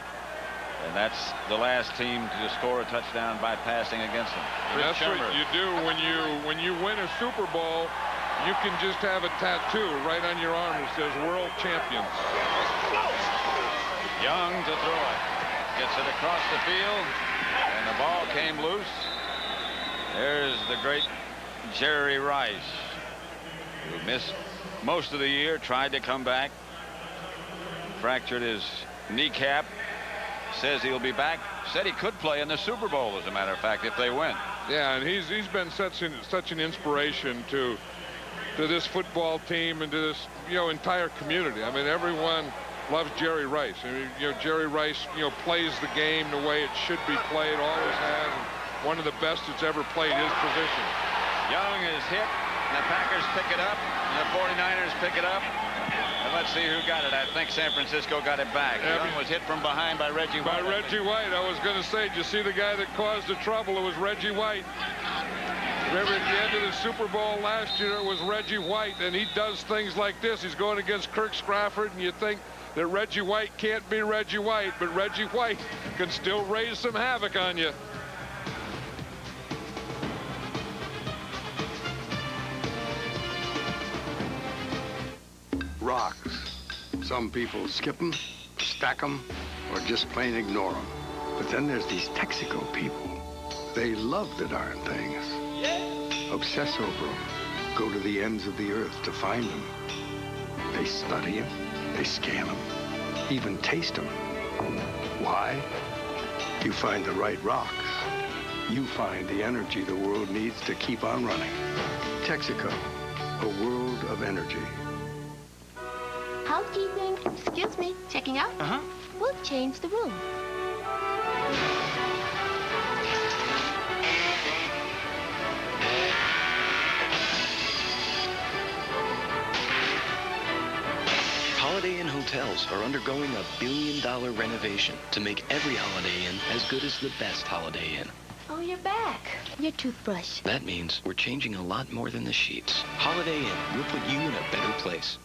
And that's the last team to score a touchdown by passing against them. That's what you do when you win a Super Bowl. You can just have a tattoo right on your arm that says World Champions. Young to throw it. Gets it across the field, and the ball came loose. There's the great Jerry Rice, who missed most of the year, tried to come back, fractured his kneecap, says he'll be back, said he could play in the Super Bowl, as a matter of fact, if they win. Yeah, and he's been such an inspiration to this football team and to this entire community. I mean, everyone loves Jerry Rice. I mean, Jerry Rice plays the game the way it should be played, always has, and one of the best that's ever played his position. Young is hit, and the Packers pick it up, and the 49ers pick it up. And let's see who got it. I think San Francisco got it back. Young was hit from behind by Reggie White. By Reggie White. I was going to say, did you see the guy that caused the trouble? It was Reggie White. Remember at the end of the Super Bowl last year, it was Reggie White, and he does things like this. He's going against Kirk Strafford, and you think that Reggie White can't be Reggie White, but Reggie White can still raise some havoc on you. Rocks. Some people skip them, stack them, or just plain ignore them. But then there's these Texaco people. They love the darn things. Obsess over them. Go to the ends of the earth to find them. They study them. They scan them. Even taste them. Why? You find the right rocks. You find the energy the world needs to keep on running. Texaco. A world of energy. Housekeeping. Excuse me. Checking out? Uh-huh. We'll change the room. Holiday Inn hotels are undergoing a billion-dollar renovation to make every Holiday Inn as good as the best Holiday Inn. Oh, you're back. Your toothbrush. That means we're changing a lot more than the sheets. Holiday Inn will put you in a better place.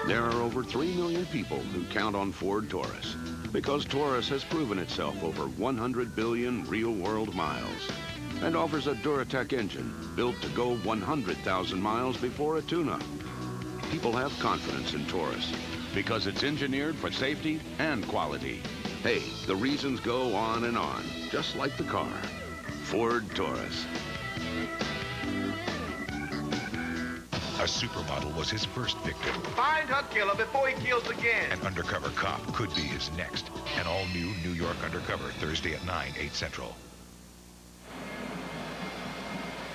There are over 3 million people who count on Ford Taurus because Taurus has proven itself over 100 billion real-world miles and offers a Duratec engine built to go 100,000 miles before a tune-up. People have confidence in Taurus because it's engineered for safety and quality. Hey, the reasons go on and on, just like the car. Ford Taurus. A supermodel was his first victim. Find her killer before he kills again. An undercover cop could be his next. An all-new New York Undercover, Thursday at 9, 8 Central.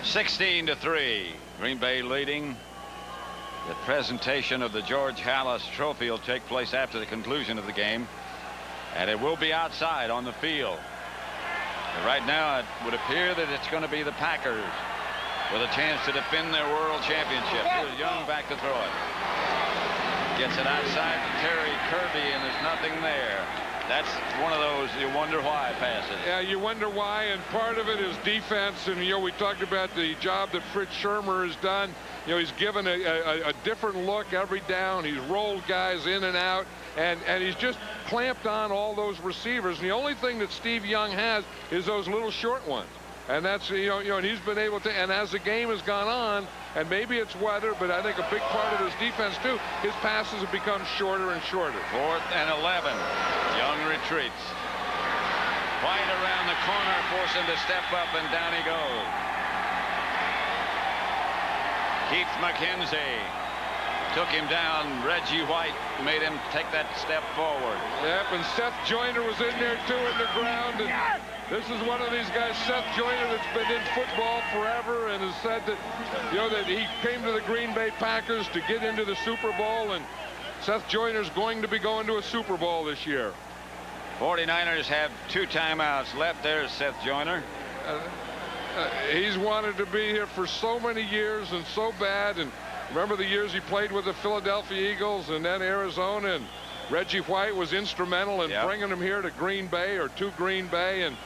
16-3. Green Bay leading. The presentation of the George Halas Trophy will take place after the conclusion of the game. And it will be outside on the field. But right now, it would appear that it's going to be the Packers with a chance to defend their world championship. Here's Young back to throw it. Gets it outside to Terry Kirby, and there's nothing there. That's one of those you wonder why passes. Yeah, you wonder why, and part of it is defense. And, we talked about the job that Fritz Shermer has done. He's given a different look every down. He's rolled guys in and out, and he's just clamped on all those receivers. And the only thing that Steve Young has is those little short ones. And that's, and he's been able to, and as the game has gone on, and maybe it's weather, but I think a big part of his defense, too, his passes have become shorter and shorter. 4th and 11. Young retreats. White around the corner, force him to step up, and down he goes. Keith McKenzie took him down. Reggie White made him take that step forward. Yep, and Seth Joyner was in there, too, in the ground. And this is one of these guys, Seth Joyner, that's been in football forever and has said that, that he came to the Green Bay Packers to get into the Super Bowl, and Seth Joyner's going to be going to a Super Bowl this year. 49ers have 2 timeouts left. There's Seth Joyner. He's wanted to be here for so many years and so bad, and remember the years he played with the Philadelphia Eagles and then Arizona, and Reggie White was instrumental in bringing him here to Green Bay or to Green Bay, and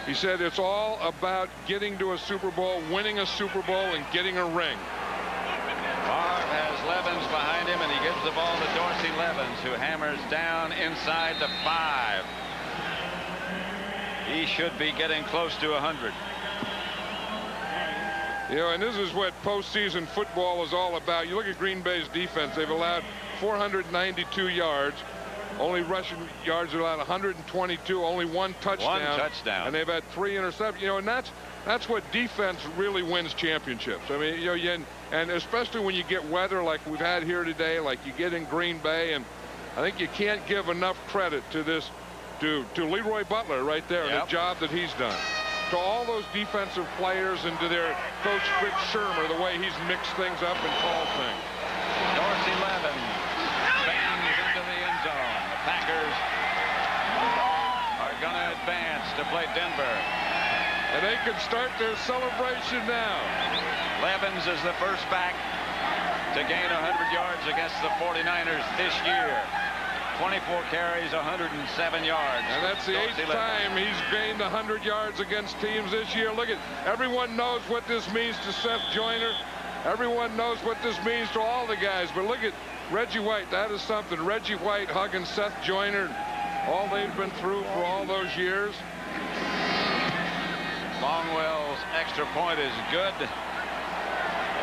He said it's all about getting to a Super Bowl, winning a Super Bowl, and getting a ring. Favre has Levens behind him, and he gives the ball to Dorsey Levens, who hammers down inside the 5. He should be getting close to 100. You know, and this is what postseason football is all about. You look at Green Bay's defense. They've allowed 492 yards. Only rushing yards are allowed 122. Only one touchdown. One touchdown. And they've had 3 interceptions. You know, and that's what defense really wins championships. I mean, you know, and especially when you get weather like we've had here today, like you get in Green Bay, and I think you can't give enough credit to this, to Leroy Butler right there, and the job that he's done. To all those defensive players and to their coach, Rick Shermer, the way he's mixed things up and called things. Dorsey Levens bangs into the end zone. The Packers are going to advance to play Denver. And they can start their celebration now. Levens is the first back to gain 100 yards against the 49ers this year. 24 carries, 107 yards. And that's the 8th time he's gained 100 yards against teams this year. Look at, everyone knows what this means to Seth Joyner. Everyone knows what this means to all the guys. But look at Reggie White. That is something. Reggie White hugging Seth Joyner. All they've been through for all those years. Longwell's extra point is good.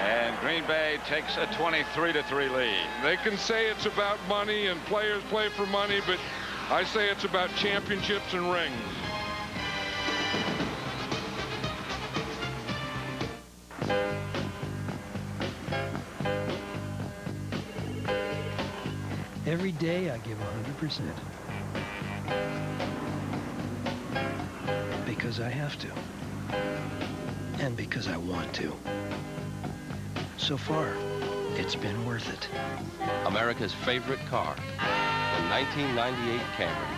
And Green Bay takes a 23-3 lead. They can say it's about money and players play for money, but I say it's about championships and rings. Every day I give 100%. Because I have to. And because I want to. So far, it's been worth it. America's favorite car, the 1998 Camry.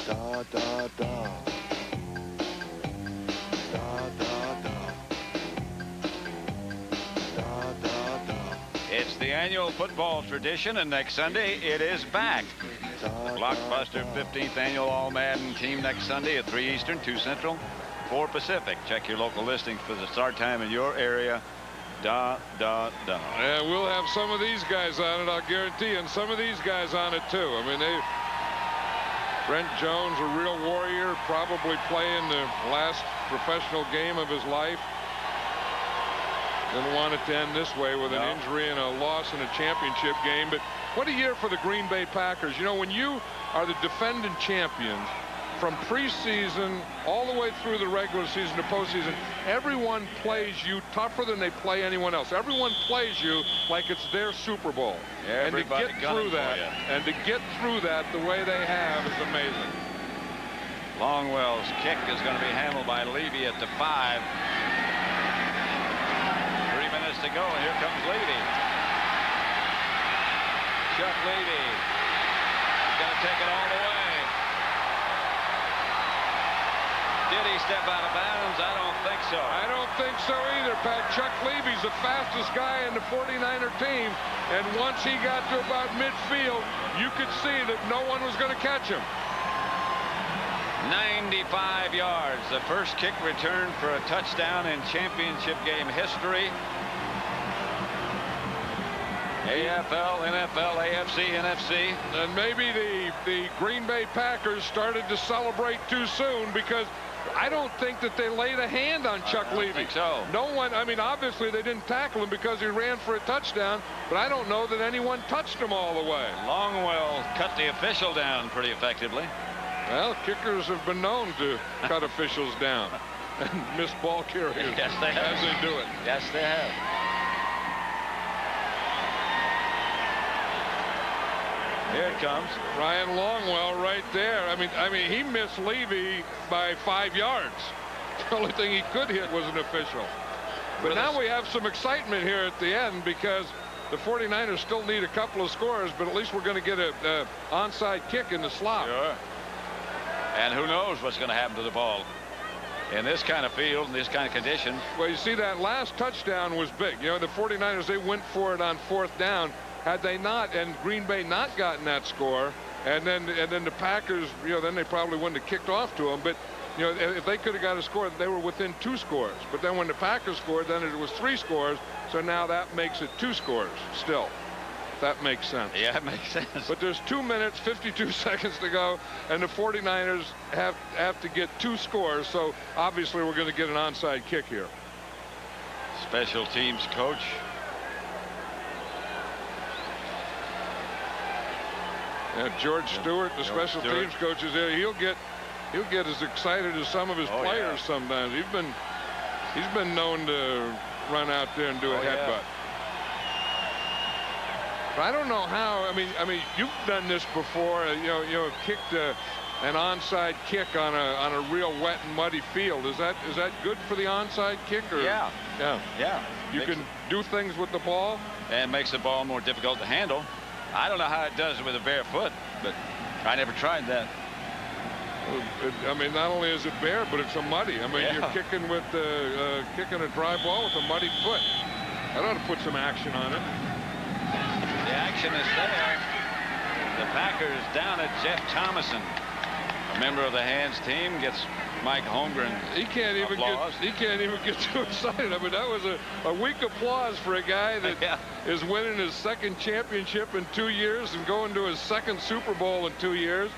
Da, da, da. It's the annual football tradition, and next Sunday it is back. The blockbuster 15th annual All-Madden team next Sunday at 3 Eastern, 2 Central, 4 Pacific. Check your local listings for the start time in your area. Da, da, da. Yeah, we'll have some of these guys on it, I'll guarantee, and some of these guys on it too. I mean, Brent Jones, a real warrior, probably playing the last professional game of his life. Didn't want it to end this way with an injury and a loss in a championship game. But what a year for the Green Bay Packers. You know, when you are the defending champions from preseason all the way through the regular season to postseason, everyone plays you tougher than they play anyone else. Everyone plays you like it's their Super Bowl. Everybody and to get through that, the way they have is amazing. Longwell's kick is going to be handled by Levy at the 5. 3 minutes to go, and here comes Levy. Chuck Levy. He's going to take it all the way. Did he step out of bounds? I don't think so. I don't think so either, Pat. Chuck Levy's the fastest guy in the 49er team, and once he got to about midfield, you could see that no one was going to catch him. 95 yards. The first kick return for a touchdown in championship game history. AFL, NFL, AFC, NFC. And maybe the Green Bay Packers started to celebrate too soon, because I don't think that they laid a hand on Chuck Levy. I don't think so. No one, I mean, obviously they didn't tackle him because he ran for a touchdown, but I don't know that anyone touched him all the way. Longwell cut the official down pretty effectively. Well, kickers have been known to cut officials down and miss ball carriers. Yes, they have. As they do it. Yes, they have. Here it comes. Ryan Longwell right there. I mean, he missed Levy by 5 yards. The only thing he could hit was an official. But now we have some excitement here at the end, because the 49ers still need a couple of scores, but at least we're going to get a onside kick in the slot. Sure. And who knows what's going to happen to the ball. in this kind of field, in this kind of condition. Well, you see, that last touchdown was big. You know, the 49ers, they went for it on 4th down. Had they not, and Green Bay not gotten that score, and then the Packers, you know, then they probably wouldn't have kicked off to them. But, you know, if they could have got a score, they were within 2 scores. But then when the Packers scored, then it was 3 scores. So now that makes it 2 scores still. That makes sense. Yeah, it makes sense. But there's 2 minutes, 52 seconds to go, and the 49ers have to get 2 scores. So obviously we're going to get an onside kick here. Special teams coach. Yeah, George Stewart, the special teams coach, is there. He'll get as excited as some of his players sometimes. He's been known to run out there and do a headbutt. But I don't know how. I mean, you've done this before. You know, kicked an onside kick on a real wet and muddy field. Is that good for the onside kick? Or? Yeah. You can do things with the ball, and makes the ball more difficult to handle. I don't know how it does with a bare foot, but I never tried that. I mean, not only is it bare, but it's a muddy. I mean, you're kicking with kicking a dry ball with a muddy foot. That ought to put some action on it. The action is there. The Packers down at Jeff Thomason, a member of the Hands team, gets Mike Holmgren. He can't even get too excited. I mean, that was a weak applause for a guy that is winning his 2nd championship in 2 years and going to his 2nd Super Bowl in 2 years.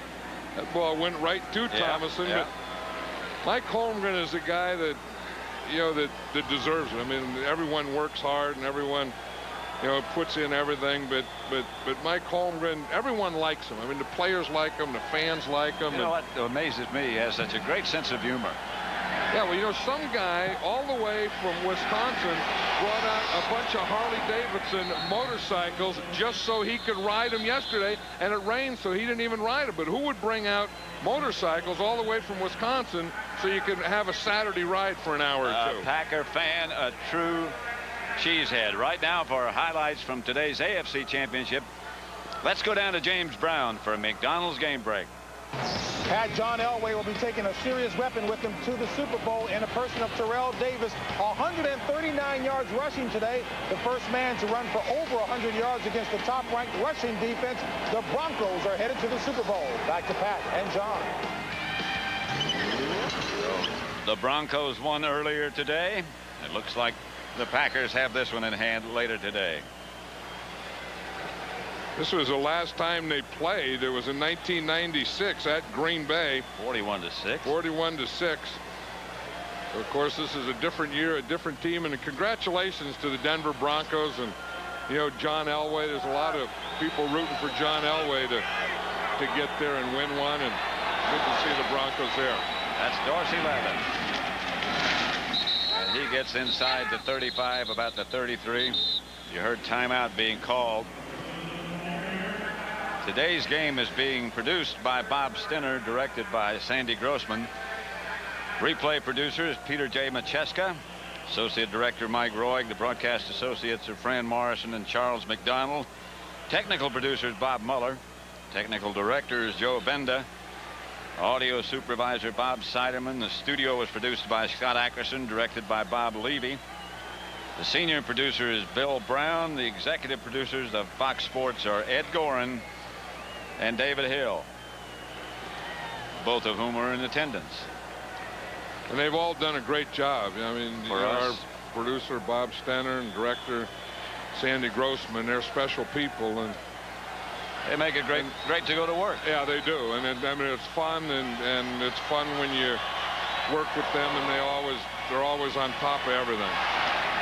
That ball went right to Thomason. But Mike Holmgren is a guy that, you know, that deserves it. I mean, everyone works hard and everyone, you know, puts in everything, but Mike Holmgren, everyone likes him. I mean, the players like him, the fans like him. You know what amazes me? He has such a great sense of humor. Yeah, well, you know, some guy all the way from Wisconsin brought out a bunch of Harley-Davidson motorcycles just so he could ride them yesterday, and it rained, so he didn't even ride them. But who would bring out motorcycles all the way from Wisconsin so you could have a Saturday ride for an hour or two? Packer fan, a true cheesehead. Right now, for highlights from today's AFC Championship, let's go down to James Brown for a McDonald's game break. Pat John Elway will be taking a serious weapon with him to the Super Bowl in a person of Terrell Davis. 139 yards rushing today. The first man to run for over 100 yards against the top-ranked rushing defense. The Broncos are headed to the Super Bowl. Back to Pat and John. The Broncos won earlier today. It looks like the Packers have this one in hand later today. This was the last time they played. It was in 1996 at Green Bay. 41-6. 41-6. Of course, this is a different year, a different team, and congratulations to the Denver Broncos and, you know, John Elway. There's a lot of people rooting for John Elway to get there and win one, and good to see the Broncos there. That's Dorsey Levin. And he gets inside the 35, about the 33. You heard timeout being called. Today's game is being produced by Bob Stinner, directed by Sandy Grossman. Replay producers Peter J. Macheska, Associate Director Mike Roig, the broadcast associates are Fran Morrison and Charles McDonald. Technical producers Bob Muller, technical directors Joe Benda, audio supervisor Bob Siderman. The studio was produced by Scott Ackerson, directed by Bob Levy. The senior producer is Bill Brown. The executive producers of Fox Sports are Ed Gorin and David Hill, both of whom are in attendance. And they've all done a great job. I mean, our producer Bob Stenner and director Sandy Grossman, they're special people, and they make it great to go to work. Yeah, they do. And I mean, it's fun, and it's fun when you work with them, and they're always on top of everything.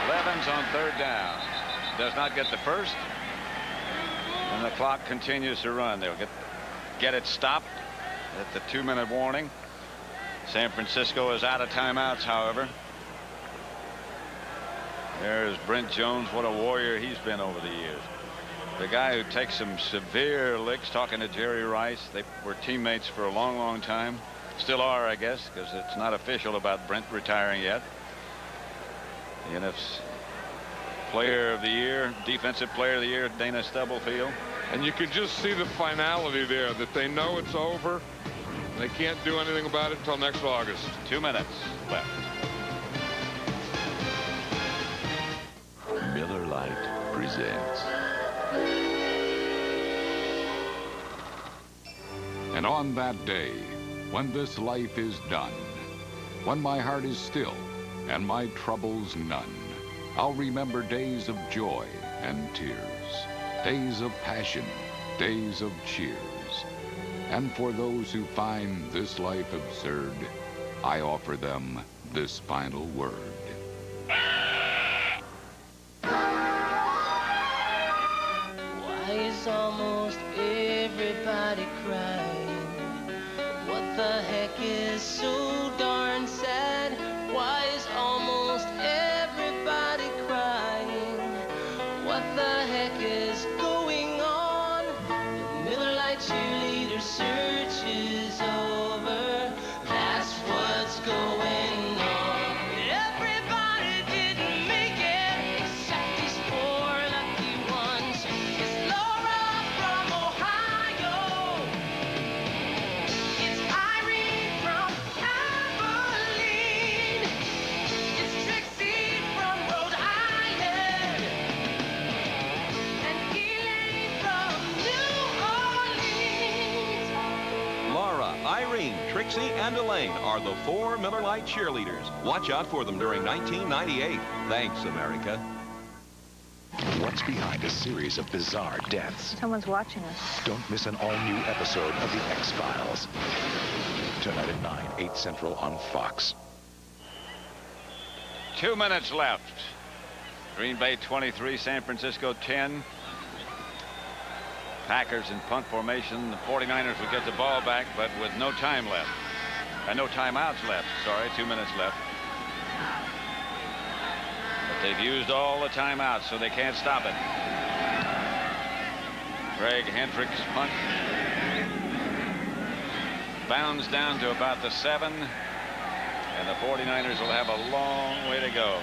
Levin's on 3rd down. Does not get the first. And the clock continues to run. They'll get it stopped at the 2-minute warning. San Francisco is out of timeouts, however. There's Brent Jones. What a warrior he's been over the years. The guy who takes some severe licks, talking to Jerry Rice. They were teammates for a long, long time. Still are, I guess, because it's not official about Brent retiring yet. The NFC Player of the Year, Defensive Player of the Year, Dana Stubblefield. And you can just see the finality there, that they know it's over. They can't do anything about it until next August. 2 minutes left. Miller Lite presents. And on that day, when this life is done, when my heart is still and my troubles none, I'll remember days of joy and tears, days of passion, days of cheers. And for those who find this life absurd, I offer them this final word. Why is almost everybody crying? What the heck is so darn sad? Why is almost everybody crying? What the heck is going on? The Miller Lite cheerleader search is over. That's what's going on. Everybody didn't make it except these four lucky ones. It's Laura from Ohio. It's Irene from Abilene. It's Trixie from Rhode Island. And Elaine from New Orleans. Laura, Irene, Trixie, and Elaine are the 4 Miller Lite cheerleaders. Watch out for them during 1998. Thanks, America. What's behind a series of bizarre deaths? Someone's watching us. Don't miss an all-new episode of The X-Files. Tonight at 9, 8 Central on Fox. 2 minutes left. Green Bay 23, San Francisco 10. Packers in punt formation. The 49ers will get the ball back, but with no time left. No timeouts left. Sorry, 2 minutes left. But they've used all the timeouts, so they can't stop it. Greg Hendricks punt. Bounds down to about the 7. And the 49ers will have a long way to go.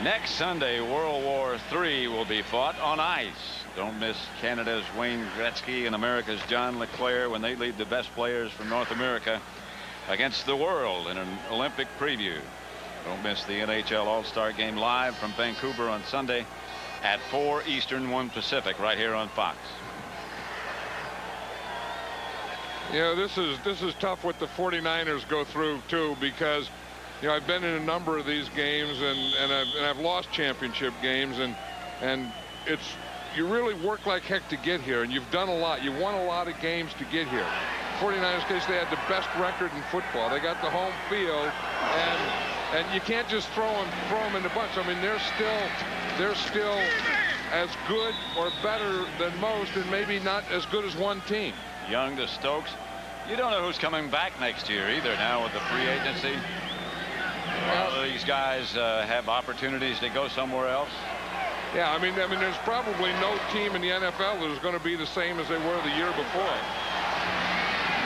Next Sunday, World War III will be fought on ice. Don't miss Canada's Wayne Gretzky and America's John LeClair when they lead the best players from North America against the world in an Olympic preview. Don't miss the NHL All-Star Game live from Vancouver on Sunday at 4 Eastern, 1 Pacific, right here on Fox. You know, this is tough what the 49ers go through too, because you know, I've been in a number of these games and I've lost championship games, and it's, you really work like heck to get here, and you've done a lot. You won a lot of games to get here. 49ers case, they had the best record in football. They got the home field, and you can't just throw them in the bunch. I mean, they're still as good or better than most, and maybe not as good as one team. Young to Stokes. You don't know who's coming back next year either now with the free agency. All these guys have opportunities to go somewhere else. Yeah, I mean, there's probably no team in the NFL that is going to be the same as they were the year before.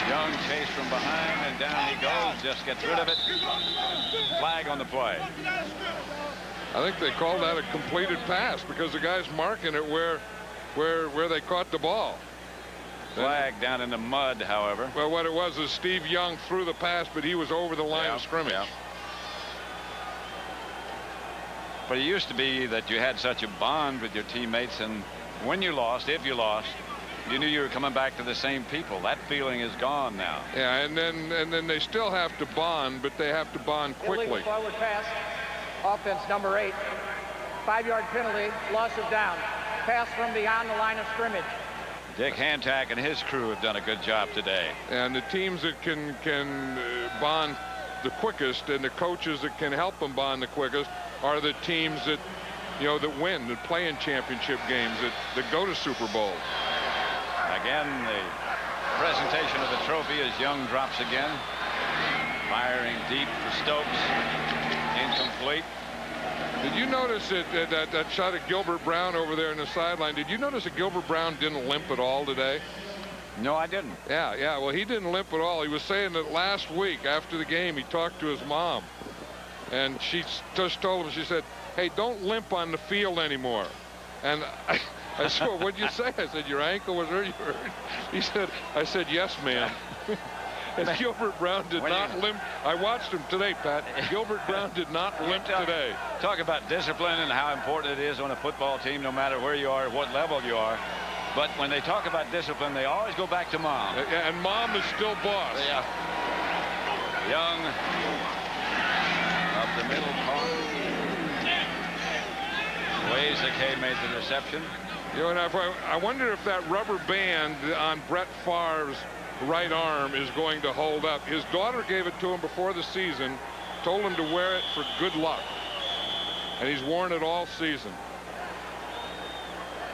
Young chase from behind, and down he goes. Just gets rid of it. Flag on the play. I think they called that a completed pass because the guy's marking it where they caught the ball. Flag down in the mud, however. Well, what it was is Steve Young threw the pass, but he was over the line of scrimmage. Yeah. But it used to be that you had such a bond with your teammates, and when you lost, if you lost, you knew you were coming back to the same people. That feeling is gone now. Yeah, and then they still have to bond, but they have to bond quickly. Illegal forward pass. Offense number 8. 5-yard penalty. Loss of down. Pass from beyond the line of scrimmage. Dick Hantak and his crew have done a good job today. And the teams that can bond the quickest, and the coaches that can help them bond the quickest, are the teams that, you know, that win, that play in championship games, that go to Super Bowls. Again, the presentation of the trophy as Young drops again. Firing deep for Stokes. Incomplete. Did you notice that shot of Gilbert Brown over there in the sideline? Did you notice that Gilbert Brown didn't limp at all today? No, I didn't. Yeah. Well, he didn't limp at all. He was saying that last week after the game he talked to his mom, and she just told him, she said, "Hey, don't limp on the field anymore." And I said, well, what'd you say? I said, your ankle was hurt. You hurt. He said, I said, yes, ma'am. And Gilbert Brown did not limp. I watched him today, Pat. Gilbert Brown did not limp today. Talk about discipline and how important it is on a football team, no matter where you are, what level you are. But when they talk about discipline, they always go back to Mom. And Mom is still boss. Yeah. Young up the middle part. Wayzake made the reception. You know, and I wonder if that rubber band on Brett Favre's right arm is going to hold up. His daughter gave it to him before the season, told him to wear it for good luck. And he's worn it all season.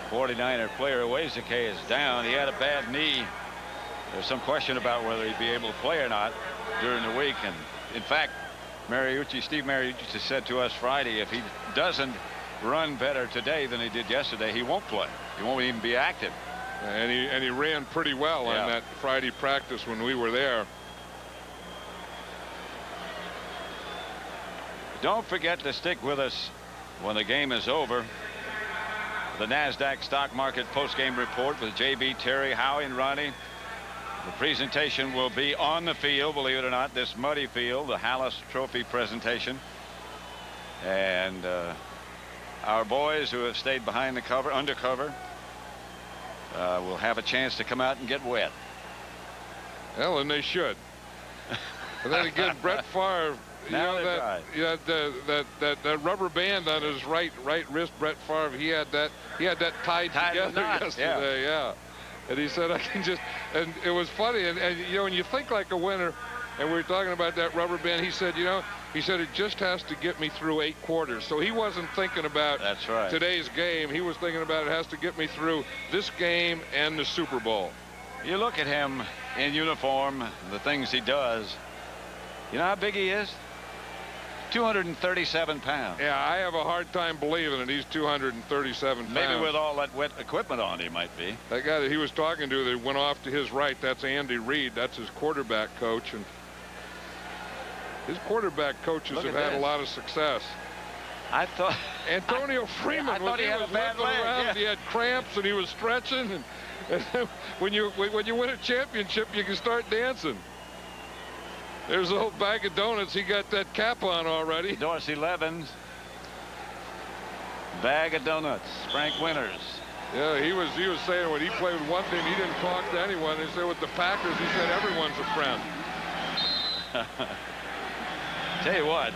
49er player Wayzake is down. He had a bad knee. There's some question about whether he'd be able to play or not during the week. And in fact, Steve Mariucci said to us Friday, if he doesn't run better today than he did yesterday, he won't play. He won't even be active. And he ran pretty well on that Friday practice when we were there. Don't forget to stick with us when the game is over. The NASDAQ stock market post-game report with J.B. Terry, Howie, and Ronnie. The presentation will be on the field, believe it or not, this muddy field, the Hallis Trophy presentation. And our boys who have stayed behind the cover, undercover, will have a chance to come out and get wet. Well, and they should. And then again, Brett Favre, you know that rubber band on his right wrist, Brett Favre, he had that tied together yesterday. Yeah. And he said, I can just, and it was funny. And you know, when you think like a winner, and we were talking about that rubber band, he said, you know, he said it just has to get me through 8 quarters. So he wasn't thinking about today's game. He was thinking about it has to get me through this game and the Super Bowl. You look at him in uniform, the things he does. You know how big he is? 237 pounds. Yeah, I have a hard time believing it. He's 237 pounds. Maybe with all that wet equipment on, he might be. That guy that he was talking to that went off to his right, that's Andy Reid. That's his quarterback coach. And his quarterback coaches have had a lot of success. I thought Antonio Freeman was limping around. He had cramps and he was stretching. And when you win a championship, you can start dancing. There's a whole bag of donuts. He got that cap on already. Dorsey Levens. Bag of donuts. Frank Winters. Yeah, he was saying when he played with one team, he didn't talk to anyone. He said with the Packers, he said everyone's a friend. Tell you what,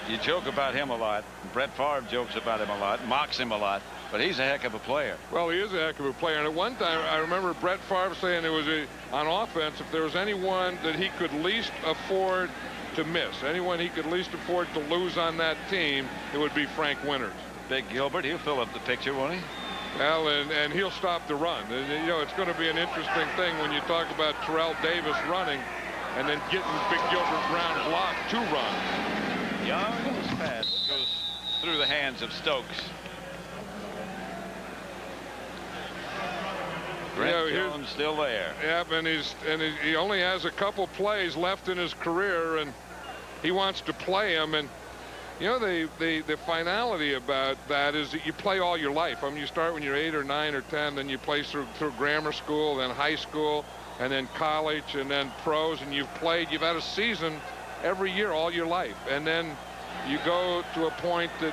you joke about him a lot. Brett Favre jokes about him a lot, mocks him a lot, but he's a heck of a player. Well, he is a heck of a player. And at one time, I remember Brett Favre saying there was on offense, if there was anyone that he could least afford to miss, anyone he could least afford to lose on that team, it would be Frank Winters. Big Gilbert, he'll fill up the picture, won't he? Well, and he'll stop the run. And, you know, it's going to be an interesting thing when you talk about Terrell Davis running and then getting Big Gilbert Brown blocked to run. Young's pass goes through the hands of Stokes. Brent Jones still there. Yep, and he only has a couple plays left in his career, and he wants to play them. And you know, the finality about that is that you play all your life. I mean, you start when you're 8 or 9 or 10, then you play through grammar school, then high school, and then college, and then pros, and you've had a season every year all your life. And then you go to a point that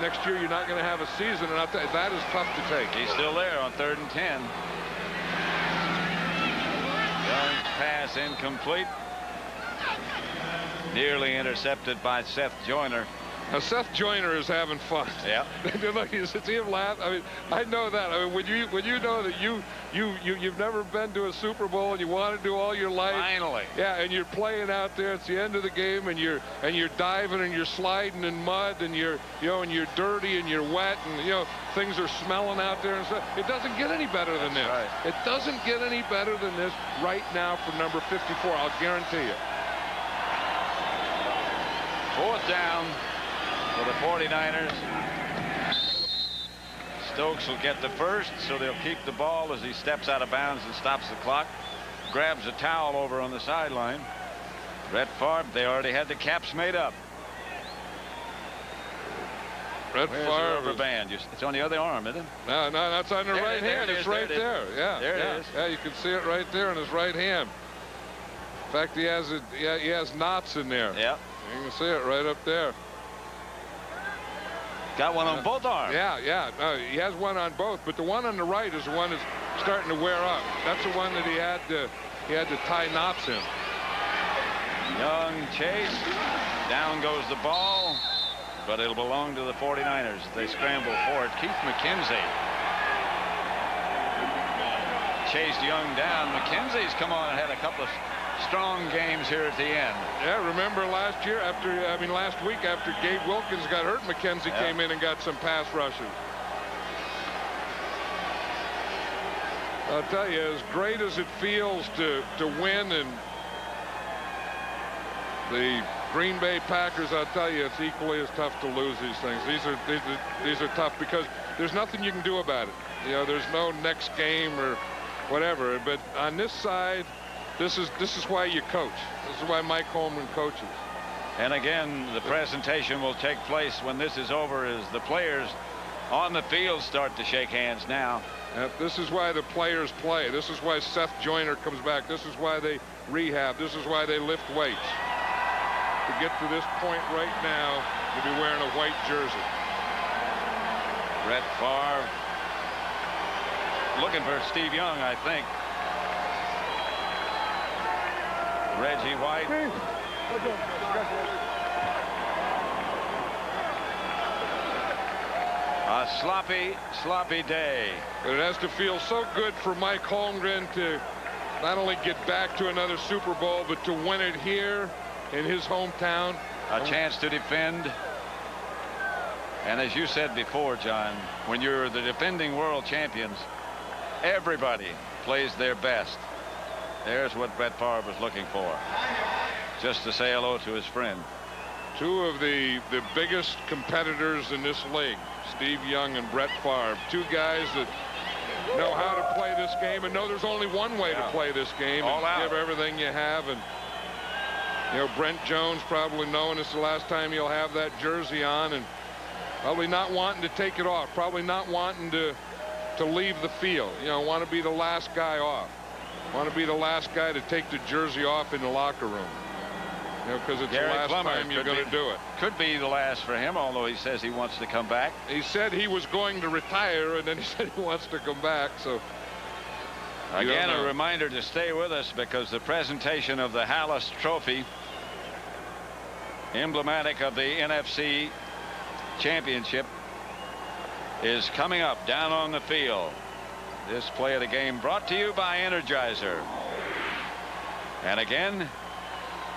next year you're not going to have a season, and that is tough to take. He's still there on 3rd and 10. Young's pass incomplete. Nearly intercepted by Seth Joyner. Now, Seth Joyner is having fun. Yeah. Look, you see him laugh. I mean, I know that. I mean, when you know that you've never been to a Super Bowl and you want to do all your life. Finally. Yeah, and you're playing out there. It's the end of the game, and you're diving and you're sliding in mud, and you're dirty and you're wet, and things are smelling out there and stuff. It doesn't get any better than this. Right. It doesn't get any better than this right now for number 54. I'll guarantee you. 4th down for the 49ers. Stokes will get the first, so they'll keep the ball as he steps out of bounds and stops the clock. Grabs a towel over on the sideline. Brett Favre, they already had the caps made up. Brett Where's Favre. the rubber band? It's on the other arm, isn't it? No, that's on the There, right there hand. it is, It's right there. Yeah, There it is. Yeah, you can see it right there in his right hand. In fact, he has knots in there. Yeah. You can see it right up there. Got one on both arms. Yeah. He has one on both, but the one on the right is the one that's starting to wear up. That's the one that he had to tie knots in. Young chase. Down goes the ball, but it'll belong to the 49ers. They scramble for it. Keith McKenzie chased Young down. McKenzie's come on and had a couple of strong games here at the end. Yeah, remember last week after Gabe Wilkins got hurt, McKenzie came in and got some pass rushes. I'll tell you, as great as it feels to win, and the Green Bay Packers, I'll tell you, it's equally as tough to lose these things. These are tough because there's nothing you can do about it. You know, there's no next game or whatever. But on this side, this is why you coach. This is why Mike Holmgren coaches. And again, the presentation will take place when this is over as the players on the field start to shake hands now. This is why the players play. This is why Seth Joyner comes back. This is why they rehab. This is why they lift weights. To get to this point right now, to be wearing a white jersey. Brett Favre looking for Steve Young, I think. Reggie White. A sloppy day. But it has to feel so good for Mike Holmgren to not only get back to another Super Bowl, but to win it here in his hometown. A chance to defend. And as you said before, John, when you're the defending world champions, everybody plays their best. There's what Brett Favre was looking for. Just to say hello to his friend. Two of the biggest competitors in this league, Steve Young and Brett Favre. Two guys that know how to play this game and know there's only one way to play this game. All out. Give everything you have. And you know, Brent Jones probably knowing it's the last time he'll have that jersey on and probably not wanting to take it off, probably not wanting to leave the field. You know, want to be the last guy off. Want to be the last guy to take the jersey off in the locker room. You know, because it's Gary the last Plummer time you're going to do it. Could be the last for him, although he says he wants to come back. He said he was going to retire, and then he said he wants to come back. So again, a reminder to stay with us because the presentation of the Hallis Trophy, emblematic of the NFC Championship, is coming up down on the field. This play of the game brought to you by Energizer. And again,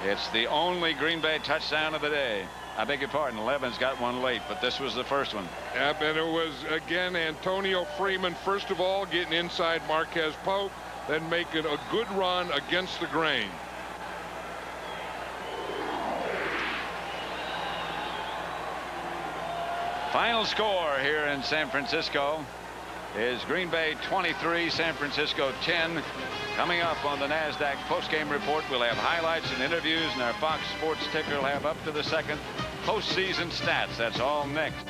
it's the only Green Bay touchdown of the day. I beg your pardon, Levin's got one late, but this was the first one. Yep, and it was, again, Antonio Freeman, first of all, getting inside Marquez Pope, then making a good run against the grain. Final score here in San Francisco is Green Bay 23, San Francisco 10. Coming up on the NASDAQ postgame report, we'll have highlights and interviews, and our Fox Sports ticker will have up to the second postseason stats. That's all next.